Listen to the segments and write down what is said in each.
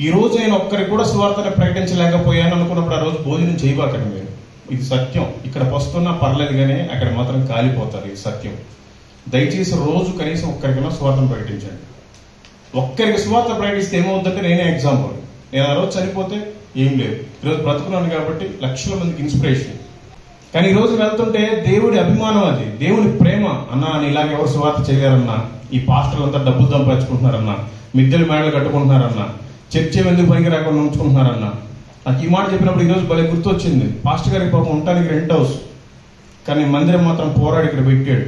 ఈ రోజు నేను ఒక్కరికి కూడా సువార్తను ప్రకటించలేకపోయాను అనుకున్నప్పుడు ఆ రోజు భోజనం చేయబాకండి మీరు. ఇది సత్యం. ఇక్కడ వస్తున్నా పర్లేదు కానీ అక్కడ మాత్రం కాలిపోతారు. ఇది సత్యం. దయచేసి రోజు కనీసం ఒక్కరికైనా సువార్తను ప్రకటించండి. ఒక్కరికి సువార్త ప్రకటిస్తే ఏమవుతుందంటే నేనే ఎగ్జాంపుల్. నేను ఆ రోజు చనిపోతే ఏం లేదు, ఈరోజు బ్రతుకున్నాను కాబట్టి లక్షల మందికి ఇన్స్పిరేషన్. కానీ ఈ రోజు వెళ్తుంటే దేవుడి అభిమానం, అది దేవుడి ప్రేమ. అన్నా అని ఇలాగ ఎవరు సువార్త చేయలేరన్నా, ఈ పాస్టర్లు అంతా డబ్బులు సంపాదించుకుంటున్నారన్నా, మిద్దెలు మేడలు కట్టుకుంటున్నారన్నా, చర్చ ఎందుకు పనికి రాకుండా ఉంచుకుంటున్నారన్నా. నాకు ఈ మాట చెప్పినప్పుడు ఈ రోజు భలే గుర్తొచ్చింది. పాస్టర్ గారికి పాపం ఉండటానికి రెంట్ హౌస్, కానీ మందిరం మాత్రం పోరాడి ఇక్కడ పెట్టాడు.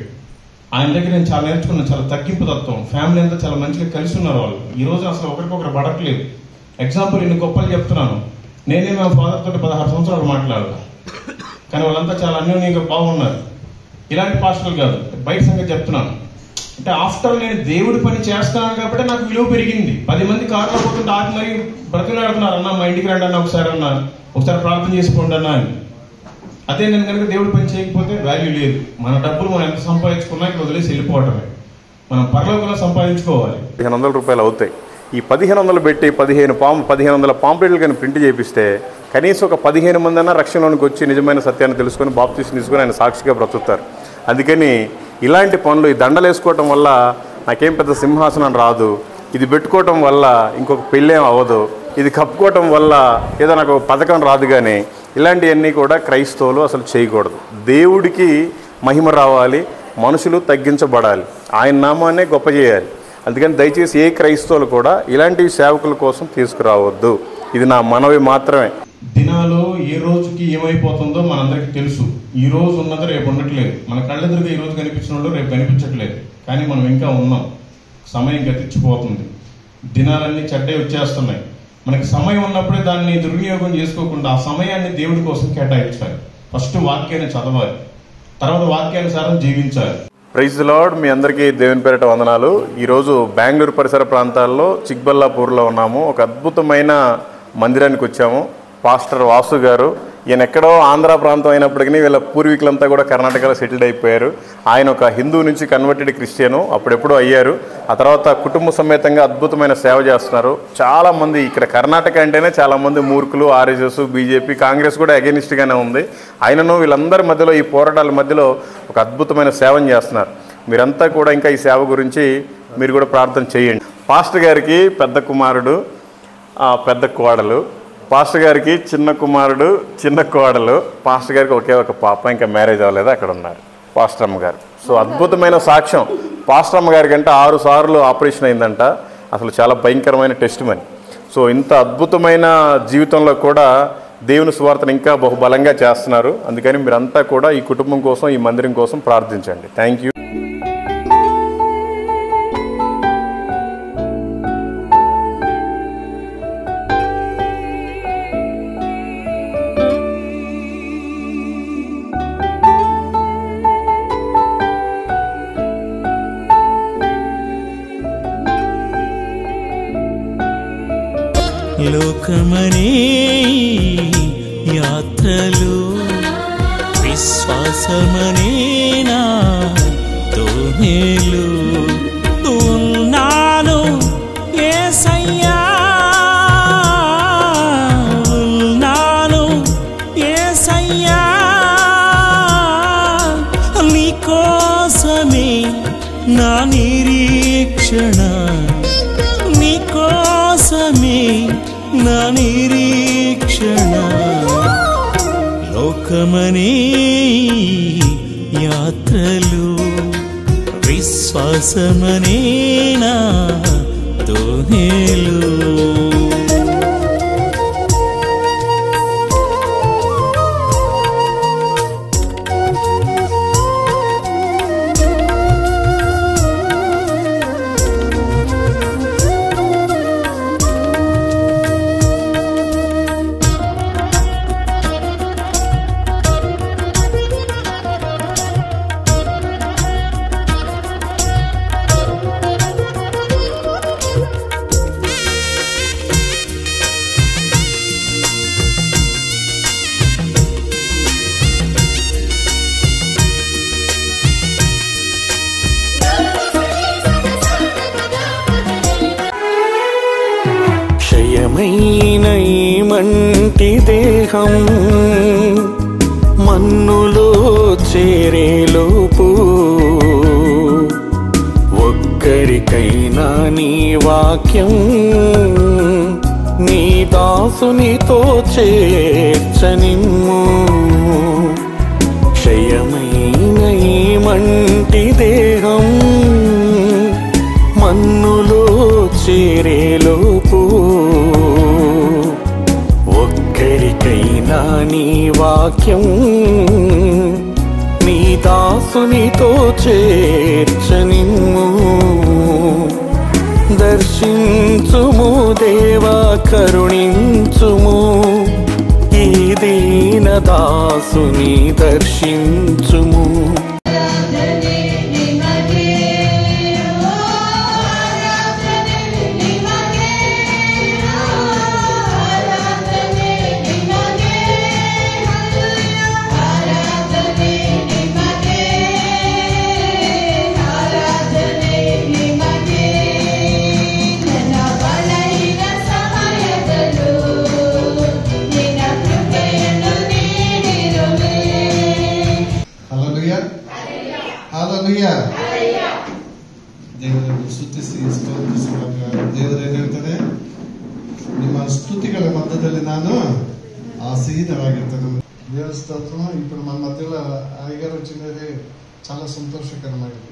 ఆయన దగ్గర నేను చాలా నేర్చుకున్నాను. చాలా తగ్గింపు తత్వం. ఫ్యామిలీ అంతా చాలా మంచిగా కలిసి ఉన్నారు వాళ్ళు. ఈ రోజు అసలు ఒకరికొకరు పడట్లేదు. ఎగ్జాంపుల్ ఇన్ని గొప్పలు చెప్తున్నాను. నేనే మా ఫాదర్ తోటి 16 సంవత్సరాలు మాట్లాడాలి, కానీ వాళ్ళంతా చాలా అన్యోన్యంగా బాగున్నారు. ఇలాంటి పాస్టర్లు కాదు, బయట సంగతి చెప్తున్నాను. అంటే ఆఫ్టర్ నేను దేవుడి పని చేస్తాను కాబట్టి నాకు విలువ పెరిగింది. 10 మంది కారులో పోతుంటే ఆగి మరి బ్రతిలాడుతున్నారు, అన్న మా ఇంటికి రండి అన్న, ఒకసారి ప్రార్థన చేసుకోండి అన్న అని. అదే నేను కనుక దేవుడి పని చేయకపోతే వాల్యూ లేదు. మన డబ్బులు మనం ఎంత సంపాదించుకున్నా ఇక్కడ వదిలేసి వెళ్ళిపోవటమే. మనం పరలోకంలో సంపాదించుకోవాలి. 1500 రూపాయలు అవుతాయి. ఈ 1500 పెట్టి 1500 పాంప్లెట్లు కానీ ప్రింట్ చేపిస్తే కనీసం ఒక 15 మంది అన్నా రక్షణలోనికి వచ్చి నిజమైన సత్యాన్ని తెలుసుకొని బాప్తీసం తీసుకొని ఆయన సాక్షిగా బ్రతుకుతారు. అందుకని ఇలాంటి పనులు, ఈ దండలు వేసుకోవటం వల్ల నాకేం పెద్ద సింహాసనం రాదు, ఇది పెట్టుకోవటం వల్ల ఇంకొక పెళ్ళేం అవ్వదు, ఇది కప్పుకోవటం వల్ల ఏదో నాకు ఒక పథకం రాదు, కానీ ఇలాంటివన్నీ కూడా క్రైస్తవులు అసలు చేయకూడదు. దేవుడికి మహిమ రావాలి, మనుషులు తగ్గించబడాలి, ఆయన నామాన్నే గొప్ప చేయాలి. అందుకని దయచేసి ఏ క్రైస్తవులు కూడా ఇలాంటి సేవకుల కోసం తీసుకురావద్దు. ఇది నా మనవి మాత్రమే. దినాలు ఏ రోజుకి ఏమైపోతుందో మనందరికీ తెలుసు. ఈ రోజు ఉన్నది రేపు ఉండట్లేదు. మన కళ్ళెదురుగా ఈ రోజు కనిపించిన వాళ్ళు రేపు కనిపించట్లేదు. కానీ మనం ఇంకా ఉన్నాం. సమయం గతించిపోతుంది. దినాలన్నీ చెడ్డే వచ్చేస్తున్నాయి. మనకి సమయం ఉన్నప్పుడే దాన్ని దుర్వినియోగం చేసుకోకుండా ఆ సమయాన్ని దేవుడి కోసం కేటాయించాలి. ఫస్ట్ వాక్యాన్ని చదవాలి, తర్వాత వాక్యానుసారం జీవించాలి. Praise the Lord. మీ అందరికీ దేవుని పేరిట వందనాలు. ఈరోజు బెంగళూరు పరిసర ప్రాంతాల్లో చిక్బల్లాపూర్లో ఉన్నాము. ఒక అద్భుతమైన మందిరానికి వచ్చాము. పాస్టర్ వాసు గారు, ఈయన ఎక్కడో ఆంధ్ర ప్రాంతం అయినప్పటికీ వీళ్ళ పూర్వీకులంతా కూడా కర్ణాటకలో సెటిల్డ్ అయిపోయారు. ఆయన ఒక హిందూ నుంచి కన్వర్టెడ్ క్రిస్టియను అప్పుడెప్పుడో అయ్యారు. ఆ తర్వాత కుటుంబ సమేతంగా అద్భుతమైన సేవ చేస్తున్నారు. చాలామంది ఇక్కడ కర్ణాటక అంటేనే చాలామంది మూర్ఖులు, ఆర్ఎస్ఎస్, బీజేపీ, కాంగ్రెస్ కూడా అగెనిస్ట్గానే ఉంది. ఆయనను వీళ్ళందరి మధ్యలో, ఈ పోరాటాల మధ్యలో ఒక అద్భుతమైన సేవను చేస్తున్నారు. మీరంతా కూడా ఇంకా ఈ సేవ గురించి మీరు కూడా ప్రార్థన చేయండి. పాస్టర్ గారికి పెద్ద కుమారుడు, పెద్ద కోడలు, పాస్టర్ గారికి చిన్న కుమారుడు, చిన్న కోడలు, పాస్టర్ గారికి ఒకే ఒక పాప, ఇంకా మ్యారేజ్ అవ్వలేదు, అక్కడ ఉన్నారు పాస్టర్ అమ్మ గారు. సో అద్భుతమైన సాక్ష్యం. పాస్టర్ అమ్మ గారికి అంటే 6 సార్లు ఆపరేషన్ అయిందంట. అసలు చాలా భయంకరమైన టెస్ట్ మని. సో ఇంత అద్భుతమైన జీవితంలో కూడా దేవుని సువార్తను ఇంకా బహుబలంగా చేస్తున్నారు. అందుకని మీరంతా కూడా ఈ కుటుంబం కోసం, ఈ మందిరం కోసం ప్రార్థించండి. Thank you. లోకమనే యాత్రలు విశ్వాసమనే నా తోనేలు ఉన్నాను యేసయ్యా, ఉన్నాను యేసయ్యా, నీకోసమే నా నిరీక్షణ, నీకోసమే నా నిరీక్షణ. లోకమనే యాత్రలు విశ్వాసమనే నా తోనేలు. క్షయమైన ఈ మంటి దేహం మన్నులో చేరేలోపు ఒక్కరికైనా నీ వాక్యం నీ దాసునితో చేర్చనిమ్ము. క్షయమైన ఈ మంటి దేహం మన్నులో చేరేలోపు ఒక్కరికైనా నీ వాక్యం నీ దాసునితో చేర్చనిమ్ము. దర్శించుము దేవా, కరుణించుము ఈ దీన దాసుని దర్శించుము. ದೇವರನ್ನು ಸ್ತುತಿಸಿ ಸ್ತೋತ್ರಿಸುವಾಗ ದೇವರೇನು ಹೇಳ್ತಾರೆ, ನಿಮ್ಮ ಸ್ತುತಿಗಳ ಮಧ್ಯದಲ್ಲಿ ನಾನು ఆసీనವಾಗಿರ್ತೇನೆ. దేవుని స్తోత్రం. ఇప్పుడు మన మధ్యలో అయ్యగారు వచ్చినది చాలా సంతోషకరమైనది.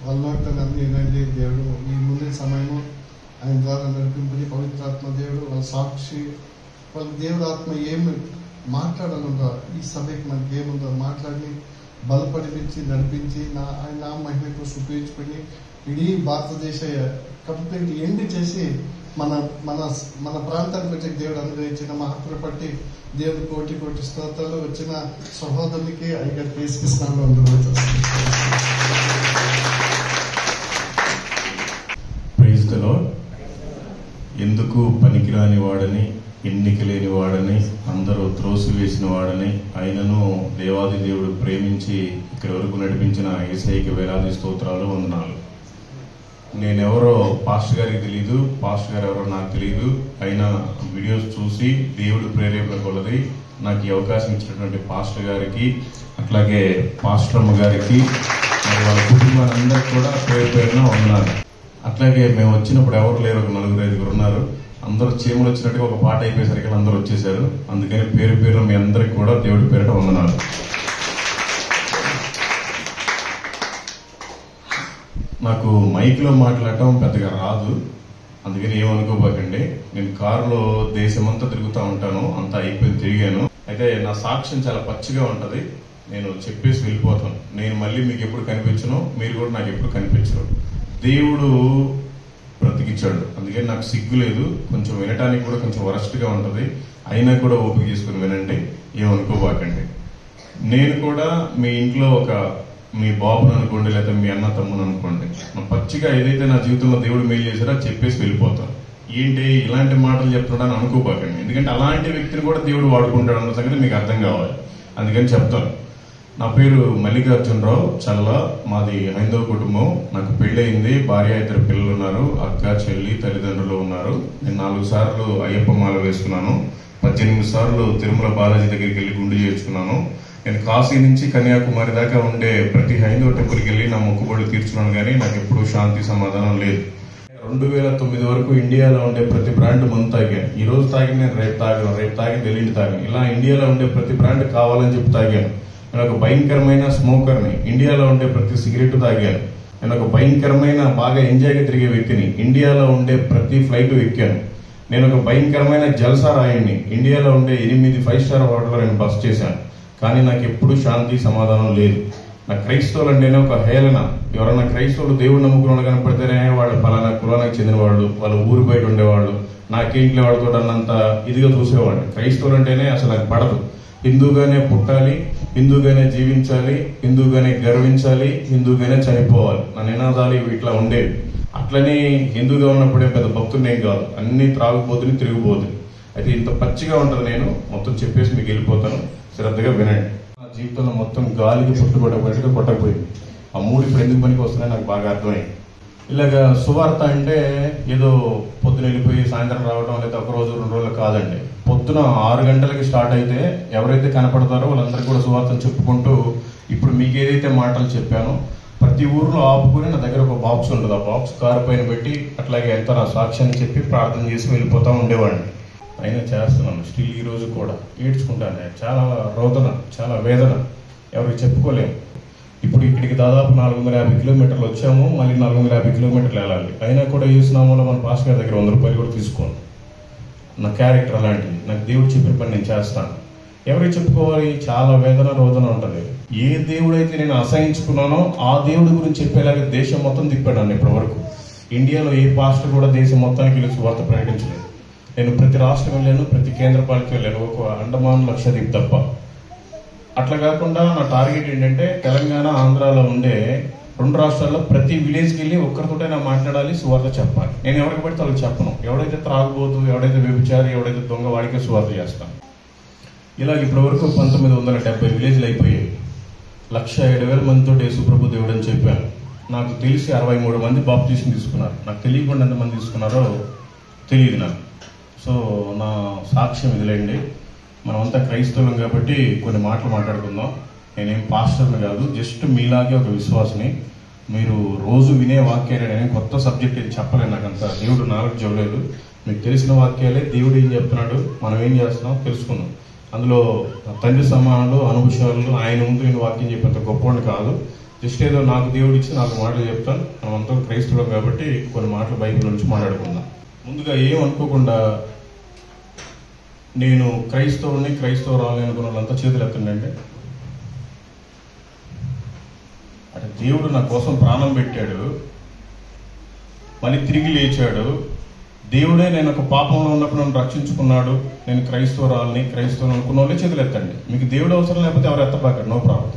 వాళ్ళు అన్ని వినండి. దేవుడు ఈ ముందు సమయము ఆయన ద్వారా నడిపింపని పవిత్రాత్మ దేవుడు వాళ్ళ సాక్షి, వాళ్ళ దేవుడు ఆత్మ ఏమి మాట్లాడాలందో ఈ సభకి మనకి ఏముందో మాట్లాడి బలపడిపించి నడిపించి ఆయన నా మహిమకు ఉపయోగించుకొని ఇడీ భారతదేశ కంప్లీట్ ఎండ్ చేసి మన మన మన ప్రాంతానికి వచ్చి దేవుడు అనుగ్రహించిన మహత్తులు పట్టి దేవుడు కోటి కోటి స్తోత్రాలు వచ్చిన సహోదరునికి అయ్యగారు తీసుకున్నాను. Praise the lord. ఎందుకు పనికిరాని వాడని, ఎన్నిక లేని వాడని, అందరూ త్రోసివేసిన వాడని ఆయనను దేవాది దేవుడు ప్రేమించి ఇక్కడి వరకు నడిపించిన యేసయ్యకి వేలాది స్తోత్రాలు, వందనాలు. నేనెవరో పాస్టర్ గారికి తెలియదు, పాస్టర్ గారు ఎవరో నాకు తెలియదు. అయినా వీడియోస్ చూసి దేవుడు ప్రేరేపణ కొలది నాకు ఈ అవకాశం ఇచ్చినటువంటి పాస్టర్ గారికి, అట్లాగే పాస్టర్ అమ్మ గారికి, మరి వాళ్ళ కుటుంబాలందరికీ కూడా పేరు పేరున వందనాలు. అట్లాగే మేము వచ్చినప్పుడు ఎవరు లేరు, ఒక 4-5 ఉన్నారు. అందరూ చీమలు వచ్చినట్టుగా ఒక పాట అయిపోయేసరికి అందరూ వచ్చేసారు. అందుకని పేరు పేరు మీ అందరికి కూడా దేవుడి పేరిట వందనాలు. నాకు మైక్ లో మాట్లాడటం పెద్దగా రాదు, అందుకని ఏమనుకోబాకండి. నేను కారులో దేశమంతా తిరుగుతూ ఉంటాను, అంతా అయిపోయింది, తిరిగాను. అయితే నా సాక్ష్యం చాలా పచ్చిగా ఉంటది, నేను చెప్పేసి వెళ్ళిపోతాను. నేను మళ్ళీ మీకు ఎప్పుడు కనిపించను, మీరు కూడా నాకు ఎప్పుడు కనిపించరు. దేవుడు బ్రతికిచ్చాడు, అందుకని నాకు సిగ్గు లేదు. కొంచెం వినటానికి కూడా కొంచెం వరస్ట్ గా ఉంటది, అయినా కూడా ఓపిక చేసుకుని వినండి, ఏమనుకోబాకండి. నేను కూడా మీ ఇంట్లో మీ బాబుని అనుకోండి, లేదా మీ అన్న తమ్ముని అనుకోండి, పచ్చిగా ఏదైతే నా జీవితంలో దేవుడు మేలు చేశారో చెప్పేసి వెళ్ళిపోతాను. ఏంటి ఇలాంటి మాటలు చెప్తున్నాడని అనుకోబాకండి, ఎందుకంటే అలాంటి వ్యక్తిని కూడా దేవుడు వాడుకుంటాడు అన్న సంగతి మీకు అర్థం కావాలి. అందుకని చెప్తాను. నా పేరు మల్లికార్జునరావు చల్ల, మాది హైందవ కుటుంబం. నాకు పెళ్ళయింది, భార్య, 2 పిల్లలు ఉన్నారు, అక్క, చెల్లి, తల్లిదండ్రులు ఉన్నారు. నేను 4 సార్లు అయ్యప్ప మాల వేసుకున్నాను, 18 సార్లు తిరుమల బాలాజీ దగ్గరికి వెళ్ళి గుండు చేర్చుకున్నాను. నేను కాశీ నుంచి కన్యాకుమారి దాకా ఉండే ప్రతి హైందవ టెంపుల్కి వెళ్ళి నా మొక్కుబడులు తీర్చుకున్నాను, కానీ నాకు ఎప్పుడూ శాంతి సమాధానం లేదు. 2009 వరకు ఇండియాలో ఉండే ప్రతి బ్రాండ్ మందు తాగాను. ఈ రోజు తాగి నేను రేపు తాగాను, రేపు తాగి ఎల్లుండి తాగాను. ఇలా ఇండియాలో ఉండే ప్రతి బ్రాండ్ కావాలని చెప్పి తాగాను. నేను ఒక భయంకరమైన స్మోకర్ని, ఇండియాలో ఉండే ప్రతి సిగరెట్ తాగాను. నేను ఒక భయంకరమైన బాగా ఎంజాయ్గా తిరిగే వ్యక్తిని, ఇండియాలో ఉండే ప్రతి ఫ్లైట్ ఎక్కాను. నేను ఒక భయంకరమైన జల్సా రాయుడిని, ఇండియాలో ఉండే 8 5 స్టార్ హోటల్లో నేను బస్ చేశాను. కానీ నాకు ఎప్పుడు శాంతి సమాధానం లేదు. నా క్రైస్తవులు అంటేనే ఒక హేళన. ఎవరైనా క్రైస్తవులు దేవుడు నమ్ముకున్న వాళ్ళు కనపడితేనే వాళ్ళు ఫలానా కులానికి చెందిన వాళ్ళు, వాళ్ళ ఊరు బయట ఉండేవాళ్ళు, నాకేంటి వాడితో అన్నంత ఇదిగా చూసేవాళ్ళు. క్రైస్తవులు అంటేనే అసలు నాకు పడదు. హిందూగానే పుట్టాలి, హిందూగానే జీవించాలి, హిందూగానే గర్వించాలి, హిందూగానే చనిపోవాలి. నా నినాదాలు ఇట్లా ఉండేవి. అట్లనే హిందూగా ఉన్నప్పుడే పెద్ద భక్తుడిని ఏం కాదు, అన్ని త్రాగుబోతుని తిరిగిపోతుంది. అయితే ఇంత పచ్చిగా ఉంటుంది. నేను మొత్తం చెప్పేసి మీకు వెళ్ళిపోతాను, శ్రద్ధగా వినండి. నా జీవితంలో మొత్తం గాలికి కొట్టకపోయింది. ఆ 3 ఇప్పుడు ఎందుకు పనికి వస్తున్నాయి నాకు బాగా అర్థమైంది. ఇలాగ సువార్త అంటే ఏదో పొద్దున వెళ్ళిపోయి సాయంత్రం రావడం లేదా ఒక రోజు 2 రోజులు కాదండి. పొద్దున 6 గంటలకి స్టార్ట్ అయితే ఎవరైతే కనపడతారో వాళ్ళందరికీ కూడా సువార్తను చెప్పుకుంటూ ఇప్పుడు మీకు ఏదైతే మాటలు చెప్పానో ప్రతి ఊర్లో ఆపుకుని నా దగ్గర ఒక బాక్స్ ఉంటుంది. ఆ బాక్స్ కారు పైన పెట్టి అట్లాగే ఎంత నా సాక్ష్యాన్ని చెప్పి ప్రార్థన చేసి వెళ్ళిపోతూ ఉండేవాడిని. అయినా చేస్తున్నాను స్టిల్ ఈ రోజు కూడా ఏడ్చుకుంటాను. చాలా రోదన, చాలా వేదన, ఎవరికి చెప్పుకోలేము. ఇప్పుడు ఇక్కడికి దాదాపు 450 కిలోమీటర్లు వచ్చాము, మళ్ళీ 450 కిలోమీటర్లు వెళ్ళాలి. అయినా కూడా యేసునామంలో మన పాస్టర్ గారి దగ్గర 100 రూపాయలు కూడా తీసుకోను. నా క్యారెక్టర్ అలాంటిది. నాకు దేవుడు చెప్పిన పని నేను చేస్తాను. ఎవరికి చెప్పుకోవాలి? చాలా వేదన, రోదన ఉంటుంది. ఏ దేవుడైతే నేను అసహించుకున్నానో ఆ దేవుడి గురించి చెప్పేలాగా దేశం మొత్తం తిప్పాను. ఇప్పటి వరకు ఇండియాలో ఏ పాస్టర్ కూడా దేశం మొత్తానికి వెళ్ళి సువార్త ప్రకటించలేదు. నేను ప్రతి రాష్ట్రం వెళ్ళాను, ప్రతి కేంద్ర పాలిత వెళ్ళాను, ఒక అండమాన్ లక్షద్వీప్ తప్ప. అట్లా కాకుండా నా టార్గెట్ ఏంటంటే తెలంగాణ, ఆంధ్రాలో ఉండే 2 రాష్ట్రాల్లో ప్రతి విలేజ్కి వెళ్ళి ఒక్కరితోటైనా మాట్లాడాలి, సువార్త చెప్పాలి. నేను ఎవరికి పడితే వాళ్ళకి చెప్పను. ఎవడైతే త్రాగుబోతు, ఎవడైతే వ్యభిచారి, ఎవడైతే దొంగ వాడికే సువార్త చేస్తాను. ఇలా ఇప్పటి వరకు 1970 విలేజ్లు అయిపోయాయి. 1,07,000 మందితో యేసు ప్రభు దేవుడు అని చెప్పాను. నాకు తెలిసి 63 మంది బాప్టిజం తీసుకున్నారు. నాకు తెలియకుండా ఎంతమంది తీసుకున్నారో తెలియదు నాకు. సో నా సాక్ష్యం ఇదిలేండి. మనమంతా క్రైస్తవులం కాబట్టి కొన్ని మాటలు మాట్లాడుకుందాం. నేనేం పాస్టర్ని కాదు, జస్ట్ మీలాగే ఒక విశ్వాసని. మీరు రోజు వినే వాక్యాలే. నేను కొత్త సబ్జెక్ట్ ఏం చెప్పలేను, నాకు అంత దేవుడు నాలెడ్జ్ ఇవ్వలేదు. మీకు తెలిసిన వాక్యాలే. దేవుడు ఏం చెప్తున్నాడు, మనం ఏం చేస్తున్నాం తెలుసుకుందాం. అందులో తండ్రి సమానాలు, అనుభవాలు, ఆయన ముందు నేను వాక్యం చెప్పేంత గొప్పవాడిని కాదు. జస్ట్ ఏదో నాకు దేవుడు ఇచ్చి నాకు మాటలు చెప్తాను. మనమంతా క్రైస్తవులం కాబట్టి కొన్ని మాటలు బైబిల్ నుంచి మాట్లాడుకుందాం. ముందుగా ఏం అనుకోకుండా నేను క్రైస్తవుని, క్రైస్తవురాలని అనుకున్న వాళ్ళంతా చేతులు ఎత్తండి. అంటే దేవుడు నా కోసం ప్రాణం పెట్టాడు, మళ్ళీ తిరిగి లేచాడు. దేవుడే నేను ఒక పాపంలో ఉన్నప్పుడు నన్ను రక్షించుకున్నాడు. నేను క్రైస్తవురాలని, క్రైస్తవుని అనుకున్న వాళ్ళే చేతులు ఎత్తండి. మీకు దేవుడు అవసరం లేకపోతే ఎవరు ఎత్తబాకండి, నో ప్రాబ్లం.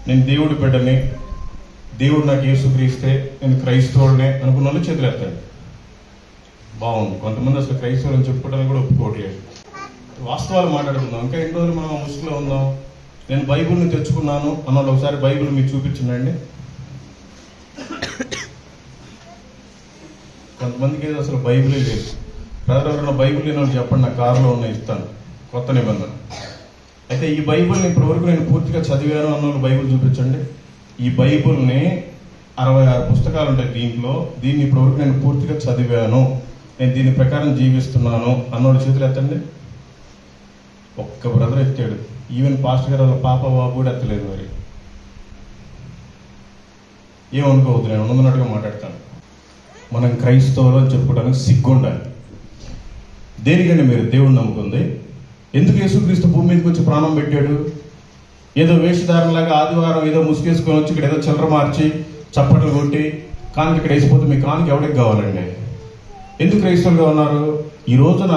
నేను దేవుడి బిడ్డని, దేవుడు నాకు యేసుక్రీస్తే, నేను క్రైస్తవుడినే అనుకున్న వాళ్ళు చేతులు ఎత్తండి. బాగుంది. కొంతమంది అసలు క్రైస్తవులని చెప్పుకోవడానికి కూడా ఒప్పుకోవట్లేదు. వాస్తవాలు మాట్లాడుకుందాం. ఇంకా ఎన్ని రోజులు మనం ముసుగులో ఉందాం. నేను బైబుల్ని తెచ్చుకున్నాను అన్నోళ్ళు ఒకసారి బైబుల్ మీకు చూపించండి. కొంతమందికి ఏదో అసలు బైబులే లేదు. బ్రదర్ ఎవరైనా బైబుల్ లేని వాళ్ళు చెప్పండి, నా కారులో ఉన్న ఇస్తాను, కొత్త నిబంధన. అయితే ఈ బైబుల్ని ఇప్పటి వరకు నేను పూర్తిగా చదివాను అన్నోళ్ళు బైబుల్ చూపించండి. ఈ బైబుల్ని 66 పుస్తకాలు ఉంటాయి దీంట్లో. దీన్ని ఇప్పటి వరకు నేను పూర్తిగా చదివాను, నేను దీని ప్రకారం జీవిస్తున్నాను అన్నోళ్ళు చేతులు ఎత్తండి. ఒక్క బ్రదర్ ఎత్తాడు. ఈవెన్ పాస్టర్ గారు వాళ్ళ పాప బాబు కూడా ఎత్తలేదు. మరి ఏమనుకోవద్దు, నేను ఉన్నట్టుగా మాట్లాడతాను. మనం క్రైస్తవులు అని చెప్పుకోవడానికి సిగ్గుండాలి. దేనికండి మీరు దేవుడిని నమ్ముకుంది? ఎందుకు యేసుక్రీస్తు భూమి మీదకి వచ్చి ప్రాణం పెట్టాడు? ఏదో వేషధారణలాగా ఆదివారం ఏదో ముసుగేసుకొని వచ్చి ఇక్కడ ఏదో చిల్లర మార్చి చప్పట్లు కొట్టి కానికి ఇక్కడ వేసిపోతే మీ కానికి ఎవరికి కావాలండి? ఎందుకు క్రైస్తవులుగా ఉన్నారు? ఈ రోజున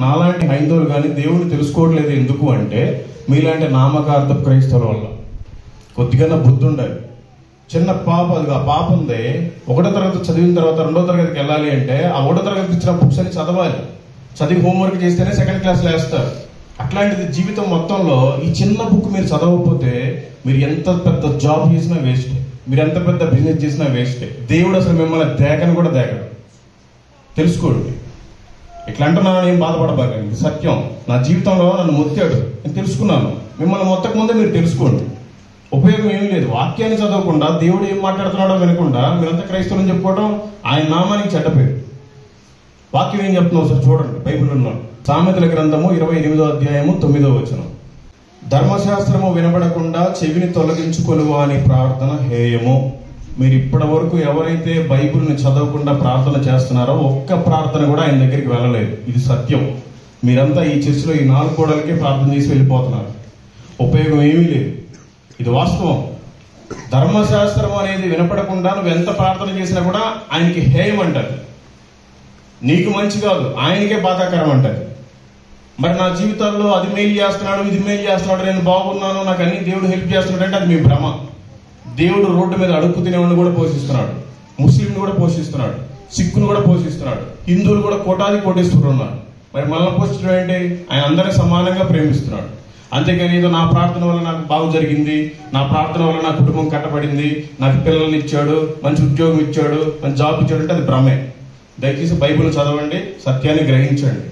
నాలాంటి హైందవులు కానీ దేవుడిని తెలుసుకోవట్లేదు. ఎందుకు అంటే మీలాంటి నామకార్థ క్రైస్తవుల వల్ల. కొద్దిగా బుద్ధి ఉండాలి. చిన్న పాప, అది ఆ పాప ఉంది, 1వ తరగతి చదివిన తర్వాత 2వ తరగతికి వెళ్ళాలి అంటే ఆ 1వ తరగతికి ఇచ్చిన బుక్స్ అని చదవాలి. చదివి హోంవర్క్ చేస్తేనే 2nd క్లాస్లో వేస్తారు. అట్లాంటిది జీవితం మొత్తంలో ఈ చిన్న బుక్ మీరు చదవకపోతే మీరు ఎంత పెద్ద జాబ్ చేసినా వేస్ట్, మీరు ఎంత పెద్ద బిజినెస్ చేసినా వేస్ట్. దేవుడు అసలు మిమ్మల్ని దేకని కూడా దేకడు. తెలుసుకోండి. ఇట్లా అంటున్నాను, ఏం బాధపడబాకండి. సత్యం. నా జీవితంలో నన్ను మొత్తాడు, నేను తెలుసుకున్నాను. మిమ్మల్ని మొత్తక ముందే మీరు తెలుసుకోండి. ఉపయోగం ఏమీ లేదు. వాక్యాన్ని చదవకుండా దేవుడు ఏం మాట్లాడుతున్నాడో వినకుండా మీరంతా క్రైస్తవులని చెప్పుకోవడం ఆయన నామానికి చెడ్డ పేరు. వాక్యం ఏం చెప్తున్నావు సార్ చూడండి. బైబిల్ ఉన్నాడు. సామెతల గ్రంథము 28వ అధ్యాయము 9వ వచనం. ధర్మశాస్త్రము వినబడకుండా చెవిని తొలగించుకొని వాని ప్రార్థన హేయము. మీరు ఇప్పటి వరకు ఎవరైతే బైబిల్ని చదవకుండా ప్రార్థన చేస్తున్నారో ఒక్క ప్రార్థన కూడా ఆయన దగ్గరికి వెళ్ళలేదు. ఇది సత్యం. మీరంతా ఈ చర్చిలో ఈ 4 గోడలకే ప్రార్థన చేసి వెళ్ళిపోతున్నారు. ఉపయోగం ఏమీ లేదు. ఇది వాస్తవం. ధర్మశాస్త్రం అనేది వినపడకుండా నువ్వు ఎంత ప్రార్థన చేసినా కూడా ఆయనకి హేయం అంటారు. నీకు మంచి కాదు, ఆయనకే బాధాకరం అంటారు. మరి నా జీవితాల్లో అది మెయిల్ చేస్తున్నాడు, ఇది మెయిల్ చేస్తున్నాడు, నేను బాగున్నాను, నాకు అన్ని దేవుడు హెల్ప్ చేస్తున్నాడు అంటే అది మీ భ్రమ. దేవుడు రోడ్డు మీద అడుక్కు తినేవాడిని కూడా పోషిస్తున్నాడు, ముస్లింని కూడా పోషిస్తున్నాడు, సిక్కును కూడా పోషిస్తున్నాడు, హిందువులు కూడా కోటాది కోటేశ్వరులు ఉన్నారు. మరి మనల్ని పోషించడం ఏంటి? ఆయన అందరినీ సమానంగా ప్రేమిస్తున్నాడు. అంతేకాని ఏదో నా ప్రార్థన వల్ల నాకు బాగు జరిగింది, నా ప్రార్థన వల్ల నా కుటుంబం కట్టబడింది, నాకు పిల్లల్ని ఇచ్చాడు, మంచి ఉద్యోగం ఇచ్చాడు, మంచి జాబ్ ఇచ్చాడు అంటే అది భ్రమే. దయచేసి బైబిల్ చదవండి, సత్యాన్ని గ్రహించండి.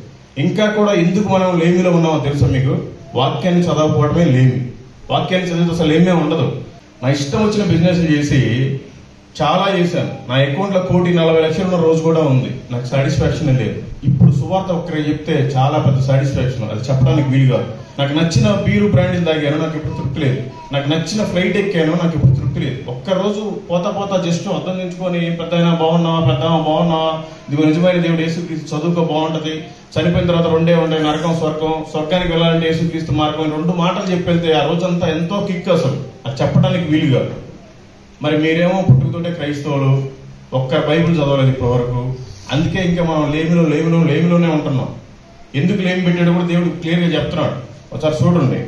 ఇంకా కూడా ఎందుకు మనం లేమిలో ఉన్నామో తెలుసా మీకు? వాక్యాన్ని చదవకపోవడమే లేమి. వాక్యాన్ని చదివితే అసలు లేమే ఉండదు. నా ఇష్టం వచ్చిన బిజినెస్ చేసి చాలా చేశాను. నా అకౌంట్లో 1,40,00,000 ఉన్న రోజు కూడా ఉంది. నాకు సాటిస్ఫాక్షన్ లేదు. ఇప్పుడు సువార్త ఒక్కరికి చెప్తే చాలా పెద్ద సాటిస్ఫాక్షన్. అది చెప్పడానికి వీలు కాదు. నాకు నచ్చిన బీరు బ్రాండ్ని తాగాను, నాకు ఇప్పుడు తృప్తి లేదు. నాకు నచ్చిన ఫ్లైట్ ఎక్కాను, నాకు ఇప్పుడు తృప్తి లేదు. ఒక్కరోజు పోతా జస్ట్ అర్థం తెచ్చుకొని పెద్దయినా బాగున్నావా, పెద్దమా బాగున్నావా, ఇది నిజమైన దేవుడు యేసుక్రీస్తు చదువుకో బాగుంటది, చనిపోయిన తర్వాత రెండే ఉంటాయి, నరకం స్వర్గం, స్వర్గానికి వెళ్ళాలంటే యేసుక్రీస్తు మార్గం, 2 మాటలు చెప్పెళ్తే ఆ రోజంతా ఎంతో కిక్. అసలు అది చెప్పడానికి వీలు కాదు. మరి మీరేమో పుట్టుకతోటే క్రైస్తవులు, ఒక్క బైబిల్ చదవలేదు ఇప్పటి వరకు. అందుకే ఇంకా మనం లేమిలోనే ఉంటున్నాం. ఎందుకు లేమి పెట్టాడు కూడా దేవుడు క్లియర్గా చెప్తున్నాడు. ఒకసారి చూడండి,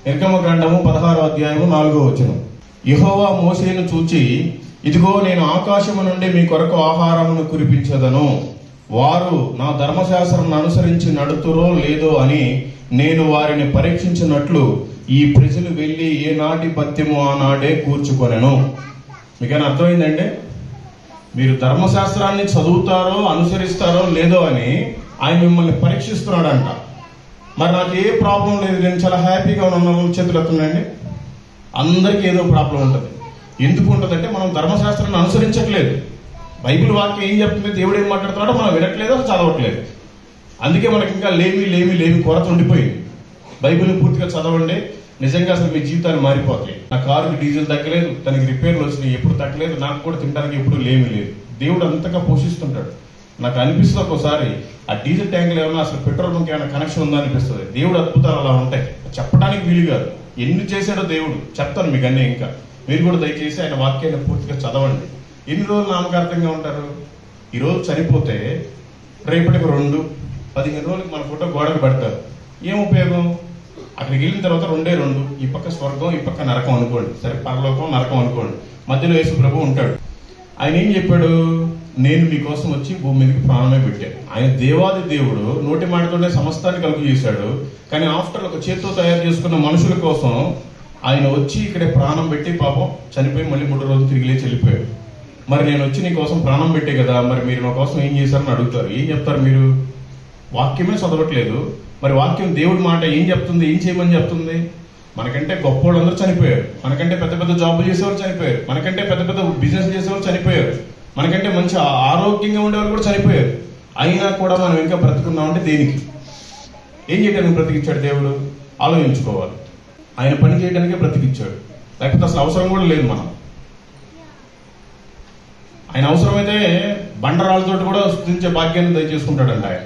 నిర్గమకాండము 16వ అధ్యాయము 4వ వచనం. యెహోవా మోషేను చూచి, ఇదిగో నేను ఆకాశము నుండి మీ కొరకు ఆహారమును కురిపించదను, వారు నా ధర్మశాస్త్రం అనుసరించి నడుతురో లేదో అని నేను వారిని పరీక్షించినట్లు ఈ ప్రజలు వెళ్లి ఏ నాటి పత్యము ఆనాడే కూర్చుకొనెను. మీకైనా అర్థమైందండి? మీరు ధర్మశాస్త్రాన్ని చదువుతారో అనుసరిస్తారో లేదో అని ఆయన మిమ్మల్ని పరీక్షిస్తున్నాడంట. మరి నాకు ఏ ప్రాబ్లం లేదు, నేను చాలా హ్యాపీగా ఉన్నాను, చేతులు ఎత్తున్నాయండి. అందరికీ ఏదో ప్రాబ్లం ఉంటుంది. ఎందుకు ఉంటుందంటే మనం ధర్మశాస్త్రాన్ని అనుసరించట్లేదు. బైబిల్ వాక్యం ఏం చెప్తుంది, దేవుడు ఏం మాట్లాడుతున్నాడో మనం వినట్లేదు, చదవట్లేదు. అందుకే మనకి ఇంకా లేమి కొరత ఉండిపోయింది. బైబిల్ పూర్తిగా చదవండి, నిజంగా అసలు మీ జీవితాలు మారిపోతాయి. నా కారుకి డీజిల్ తగ్గలేదు, తనకి రిపేర్లు వచ్చినాయి, ఎప్పుడు తగ్గలేదు, నాకు కూడా తినడానికి ఎప్పుడు లేమి లేదు. దేవుడు అంతగా పోషిస్తుంటాడు. నాకు అనిపిస్తుంది ఒక్కోసారి ఆ డీజిల్ ట్యాంకులు ఏమన్నా అసలు పెట్రోల్ బంక్ ఏమైనా కనెక్షన్ ఉందా అనిపిస్తుంది. దేవుడు అద్భుతాలు అలా ఉంటాయి, చెప్పడానికి వీలు కాదు. ఎన్ని చేశాడో దేవుడు చెప్తాను మీకు అన్నీ. ఇంకా మీరు కూడా దయచేసి ఆయన వాక్యాన్ని పూర్తిగా చదవండి. ఎన్ని రోజులు నామకార్థంగా ఉంటారు? ఈరోజు చనిపోతే రేపటికి 2-15 రోజులకి మన ఫోటో గోడకు పెడతారు. ఏం ఉపయోగం? అక్కడికి వెళ్ళిన తర్వాత 2 ఈ పక్క స్వర్గం, ఈ పక్క నరకం అనుకోండి. సరే, పరలోకం నరకం అనుకోండి. మధ్యలో యేసు ప్రభు ఉంటాడు. ఆయన ఏం చెప్పాడు? నేను మీకోసం వచ్చి భూమి మీదకి ప్రాణమే పెట్టాడు. ఆయన దేవాది దేవుడు, నోటి మాటతోనే సమస్తాన్ని కలుగు చేశాడు. కానీ ఆఫ్టర్ ఒక చేతితో తయారు చేసుకున్న మనుషుల కోసం ఆయన వచ్చి ఇక్కడే ప్రాణం పెట్టి పాపం చనిపోయి మళ్ళీ 3 రోజులు తిరిగి లేచి వెళ్ళిపోయాడు. మరి నేను వచ్చి నీ కోసం ప్రాణం పెట్టే కదా, మరి మీరు నా కోసం ఏం చేశారని అడుగుతారు. ఏం చెప్తారు మీరు? వాక్యమే చదవట్లేదు. మరి వాక్యం దేవుడి మాట ఏం చెప్తుంది, ఏం చేయమని చెప్తుంది? మనకంటే గొప్ప వాళ్ళందరూ చనిపోయారు, మనకంటే పెద్ద జాబులు చేసేవాళ్ళు చనిపోయారు, మనకంటే పెద్ద బిజినెస్ చేసేవాళ్ళు చనిపోయారు, మనకంటే మంచి ఆరోగ్యంగా ఉండేవాళ్ళు కూడా చనిపోయారు. అయినా కూడా మనం ఇంకా బ్రతుకున్నామంటే దేనికి? ఏం చేయడానికి బ్రతికిచ్చాడు దేవుడు? ఆలోచించుకోవాలి. ఆయన పని చేయడానికే బ్రతికిచ్చాడు, లేకపోతే అసలు అవసరం కూడా లేదు. మనం ఆయన అవసరమైతే బండరాళ్ళతోటి కూడా స్తుతించే భాగ్యాన్ని దయచేసుకుంటాడంట. ఆయన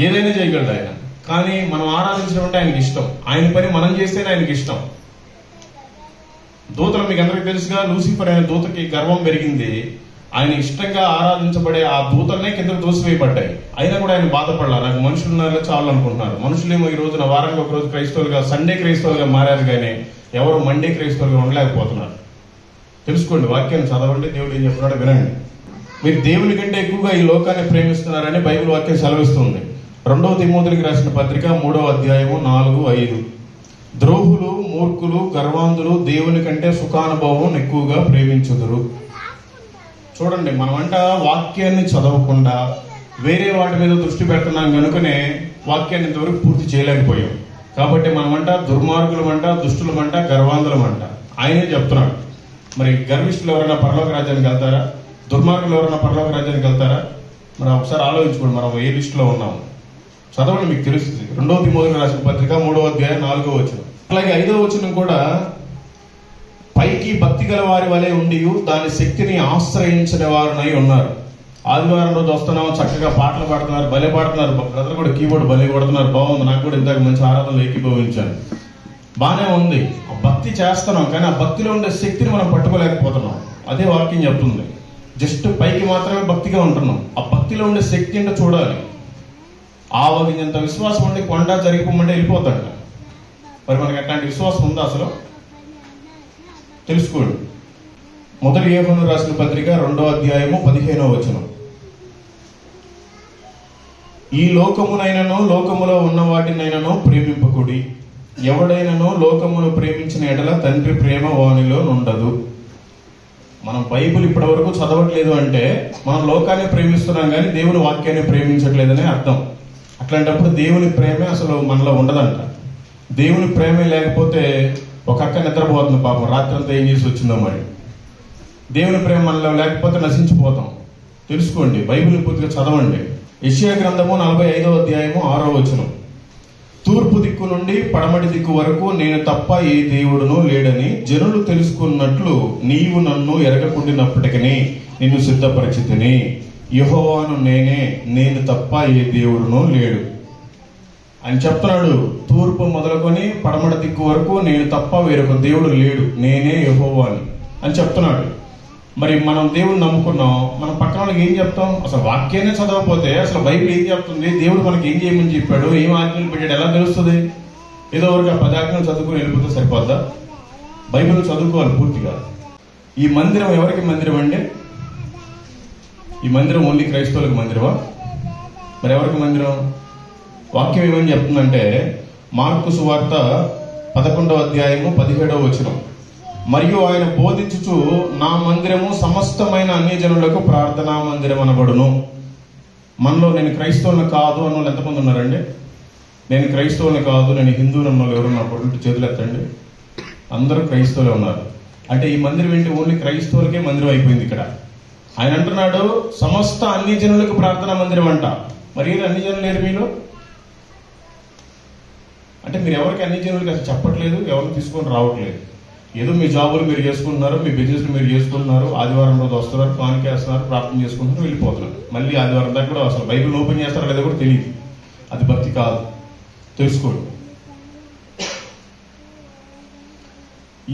ఏదైనా చేయగలడు ఆయన. కానీ మనం ఆరాధించడం అంటే ఆయనకి ఇష్టం. ఆయన పని మనం చేస్తేనే ఆయనకి ఇష్టం. దూతలు మీకు అందరికీ తెలుసుగా, లూసిఫర్ అనే దూతకి గర్వం పెరిగింది. ఆయన ఇష్టంగా ఆరాధించబడే ఆ దూతలనే కిందకు తోసివేయబడ్డాయి. అయినా కూడా ఆయన బాధపడాల. నాకు మనుషులు ఉన్నారో చాలు అనుకుంటున్నారు. మనుషులేమో ఈ రోజున వారానికి ఒక రోజు క్రైస్తవులుగా, సండే క్రైస్తవులుగా మారారు, కానీ ఎవరు మండే క్రైస్తవులుగా ఉండలేకపోతున్నారు. తెలుసుకోండి, వాక్యాన్ని చదవండి, దేవుడు ఏం చెప్తున్నాడో వినండి. మీరు దేవుని కంటే ఎక్కువగా ఈ లోకాన్ని ప్రేమిస్తున్నారని బైబిల్ వాక్యం సెలవిస్తుంది. 2వ తిమోతికి రాసిన పత్రిక 3వ అధ్యాయము 4-5. ద్రోహులు, మూర్ఖులు, గర్వాంధులు దేవుని కంటే సుఖానుభవం ఎక్కువగా ప్రేమించుదురు. చూడండి, మనమంట వాక్యాన్ని చదవకుండా వేరే వాటి మీద దృష్టి పెడుతున్నాం కనుకనే వాక్యాన్ని ఇంతవరకు పూర్తి చేయలేకపోయాం. కాబట్టి మనమంట దుర్మార్గులమంట, దుష్టులమంట, గర్వాంధులమంట. ఆయనే చెప్తున్నాడు. మరి గర్విష్ఠులు ఎవరైనా పరలోక రాజ్యానికి వెళ్తారా? దుర్మార్గులు ఎవరైనా పరలోక రాజ్యానికి వెళ్తారా? మరి ఒకసారి ఆలోచించుకోండి, మనం ఏ లిస్టులో ఉన్నాము. చదవండి, మీకు తెలుస్తుంది. 2వ తిమోతికి రాసిన పత్రిక 3వ అధ్యాయం 4వ వచనం. అలాగే 5వ వచనం కూడా, పైకి భక్తి గల వారి వలె ఉండి దాని శక్తిని ఆశ్రయించిన వారునై ఉన్నారు. ఆదివారం రోజు వస్తున్నాము, చక్కగా పాటలు పాడుతున్నారు, భలే పాడుతున్నారు, బ్రదర్ కూడా కీబోర్డ్ భలే కొడుతున్నారు, బాగుంది, నాకు కూడా ఇంతకు మంచి ఆరాధనలు ఏకీభవించాను, బానే ఉంది. ఆ భక్తి చేస్తున్నాం, కానీ ఆ భక్తిలో ఉండే శక్తిని మనం పట్టుకోలేకపోతున్నాం. అదే వాక్యం చెప్తుంది. జస్ట్ పైకి మాత్రమే భక్తిగా ఉంటున్నాం. ఆ భక్తిలో ఉండే శక్తి ఏంటో చూడాలి. ఆవగింజంత విశ్వాసం ఉండి కొండ జరిగిపోమంటే వెళ్ళిపోతాడు. మరి మనకి అట్లాంటి విశ్వాసం ఉందా అసలు? తెలుసుకోండి. 1 యోహాను రాసిన పత్రిక 2వ అధ్యాయము 15వ వచనం. ఈ లోకమునైనను లోకములో ఉన్న వాటినైనను ప్రేమింపకుడి. ఎవడైనను లోకమును ప్రేమించిన ఎడల తండ్రి ప్రేమ వానిలో నుండదు. మనం బైబిల్ ఇప్పటి వరకు చదవట్లేదు అంటే మనం లోకాన్ని ప్రేమిస్తున్నాం కానీ దేవుని వాక్యాన్ని ప్రేమించట్లేదనే అర్థం. అట్లాంటప్పుడు దేవుని ప్రేమే అసలు మనలో ఉండదంట. దేవుని ప్రేమే లేకపోతే ఒక అక్క నిద్రపోతుంది పాపం, రాత్రంతా ఏం చేసి వచ్చిందో మరి. దేవుని ప్రేమ మనలో లేకపోతే నశించిపోతాం. తెలుసుకోండి, బైబిల్ పూర్తిగా చదవండి. యెషయా గ్రంథము 45వ అధ్యాయము 6వ వచనం. తూర్పు దిక్కు నుండి పడమటి దిక్కు వరకు నేను తప్ప ఏ దేవుడును లేడని జనులు తెలుసుకున్నట్లు నీవు నన్ను ఎరగకుండినప్పటికీ నిన్ను సిద్ధపరిచితిని. యెహోవాను నేనే, నేను తప్ప ఏ దేవుడును లేడు అని చెప్తున్నాడు. తూర్పు మొదలుకొని పడమటి దిక్కు వరకు నేను తప్ప వేరొక దేవుడు లేడు, నేనే యెహోవాని అని చెప్తున్నాడు. మరి మనం దేవుడిని నమ్ముకున్నాం, మనం పక్కన వాళ్ళకి ఏం చెప్తాం? అసలు వాక్యాన్ని చదవకపోతే అసలు బైబిల్ ఏం చెప్తుంది, దేవుడు మనకి ఏం చేయమని చెప్పాడు, ఏం ఆజ్ఞలు పెట్టాడు ఎలా తెలుస్తుంది? ఏదో వరకు ఆ 10 ఆజ్ఞలు చదువుకుని వెళ్ళిపోతే సరిపోద్దా? బైబిల్ చదువుకోవాలి పూర్తిగా. ఈ మందిరం ఎవరికి మందిరం అండి? ఈ మందిరం ఓన్లీ క్రైస్తవులకు మందిరమా? మరి ఎవరికి మందిరం? వాక్యం ఏమని చెప్తుందంటే మార్కు సువార్త 11వ అధ్యాయము 17వ వచనం. మరియు ఆయన బోధించుచు నా మందిరము సమస్తమైన అన్ని జనులకు ప్రార్థనా మందిరం అనబడును. మనలో నేను క్రైస్తవుని కాదు అన్న వాళ్ళు ఎంతమంది ఉన్నారండి? నేను క్రైస్తవుని కాదు, నేను హిందువుని అన్న వాళ్ళు ఎవరున్నారు? చేతులు ఎత్తండి. అందరూ క్రైస్తవులే ఉన్నారు. అంటే ఈ మందిరం ఏంటి? ఓన్లీ క్రైస్తవులకే మందిరం అయిపోయింది ఇక్కడ. ఆయన అంటున్నాడు సమస్త అన్ని జనులకు ప్రార్థనా మందిరం అంట. మరి అన్ని జనులు లేరు మీలో? అంటే మీరు ఎవరికి అన్ని జనులకి అసలు చెప్పట్లేదు, ఎవరిని తీసుకొని రావట్లేదు. ఏదో మీ జాబులు మీరు చేసుకుంటున్నారు, మీ బిజినెస్ మీరు చేసుకుంటున్నారు, ఆదివారం రోజు వస్తున్నారు, కానికేస్తున్నారు, ప్రార్థన చేసుకుంటున్నారు, వెళ్ళిపోతున్నారు. మళ్ళీ ఆదివారం దాకా కూడా అసలు బైబిల్ ఓపెన్ చేస్తారో లేదో కూడా తెలియదు. అది భక్తి కాదు, తెలుసుకోండి.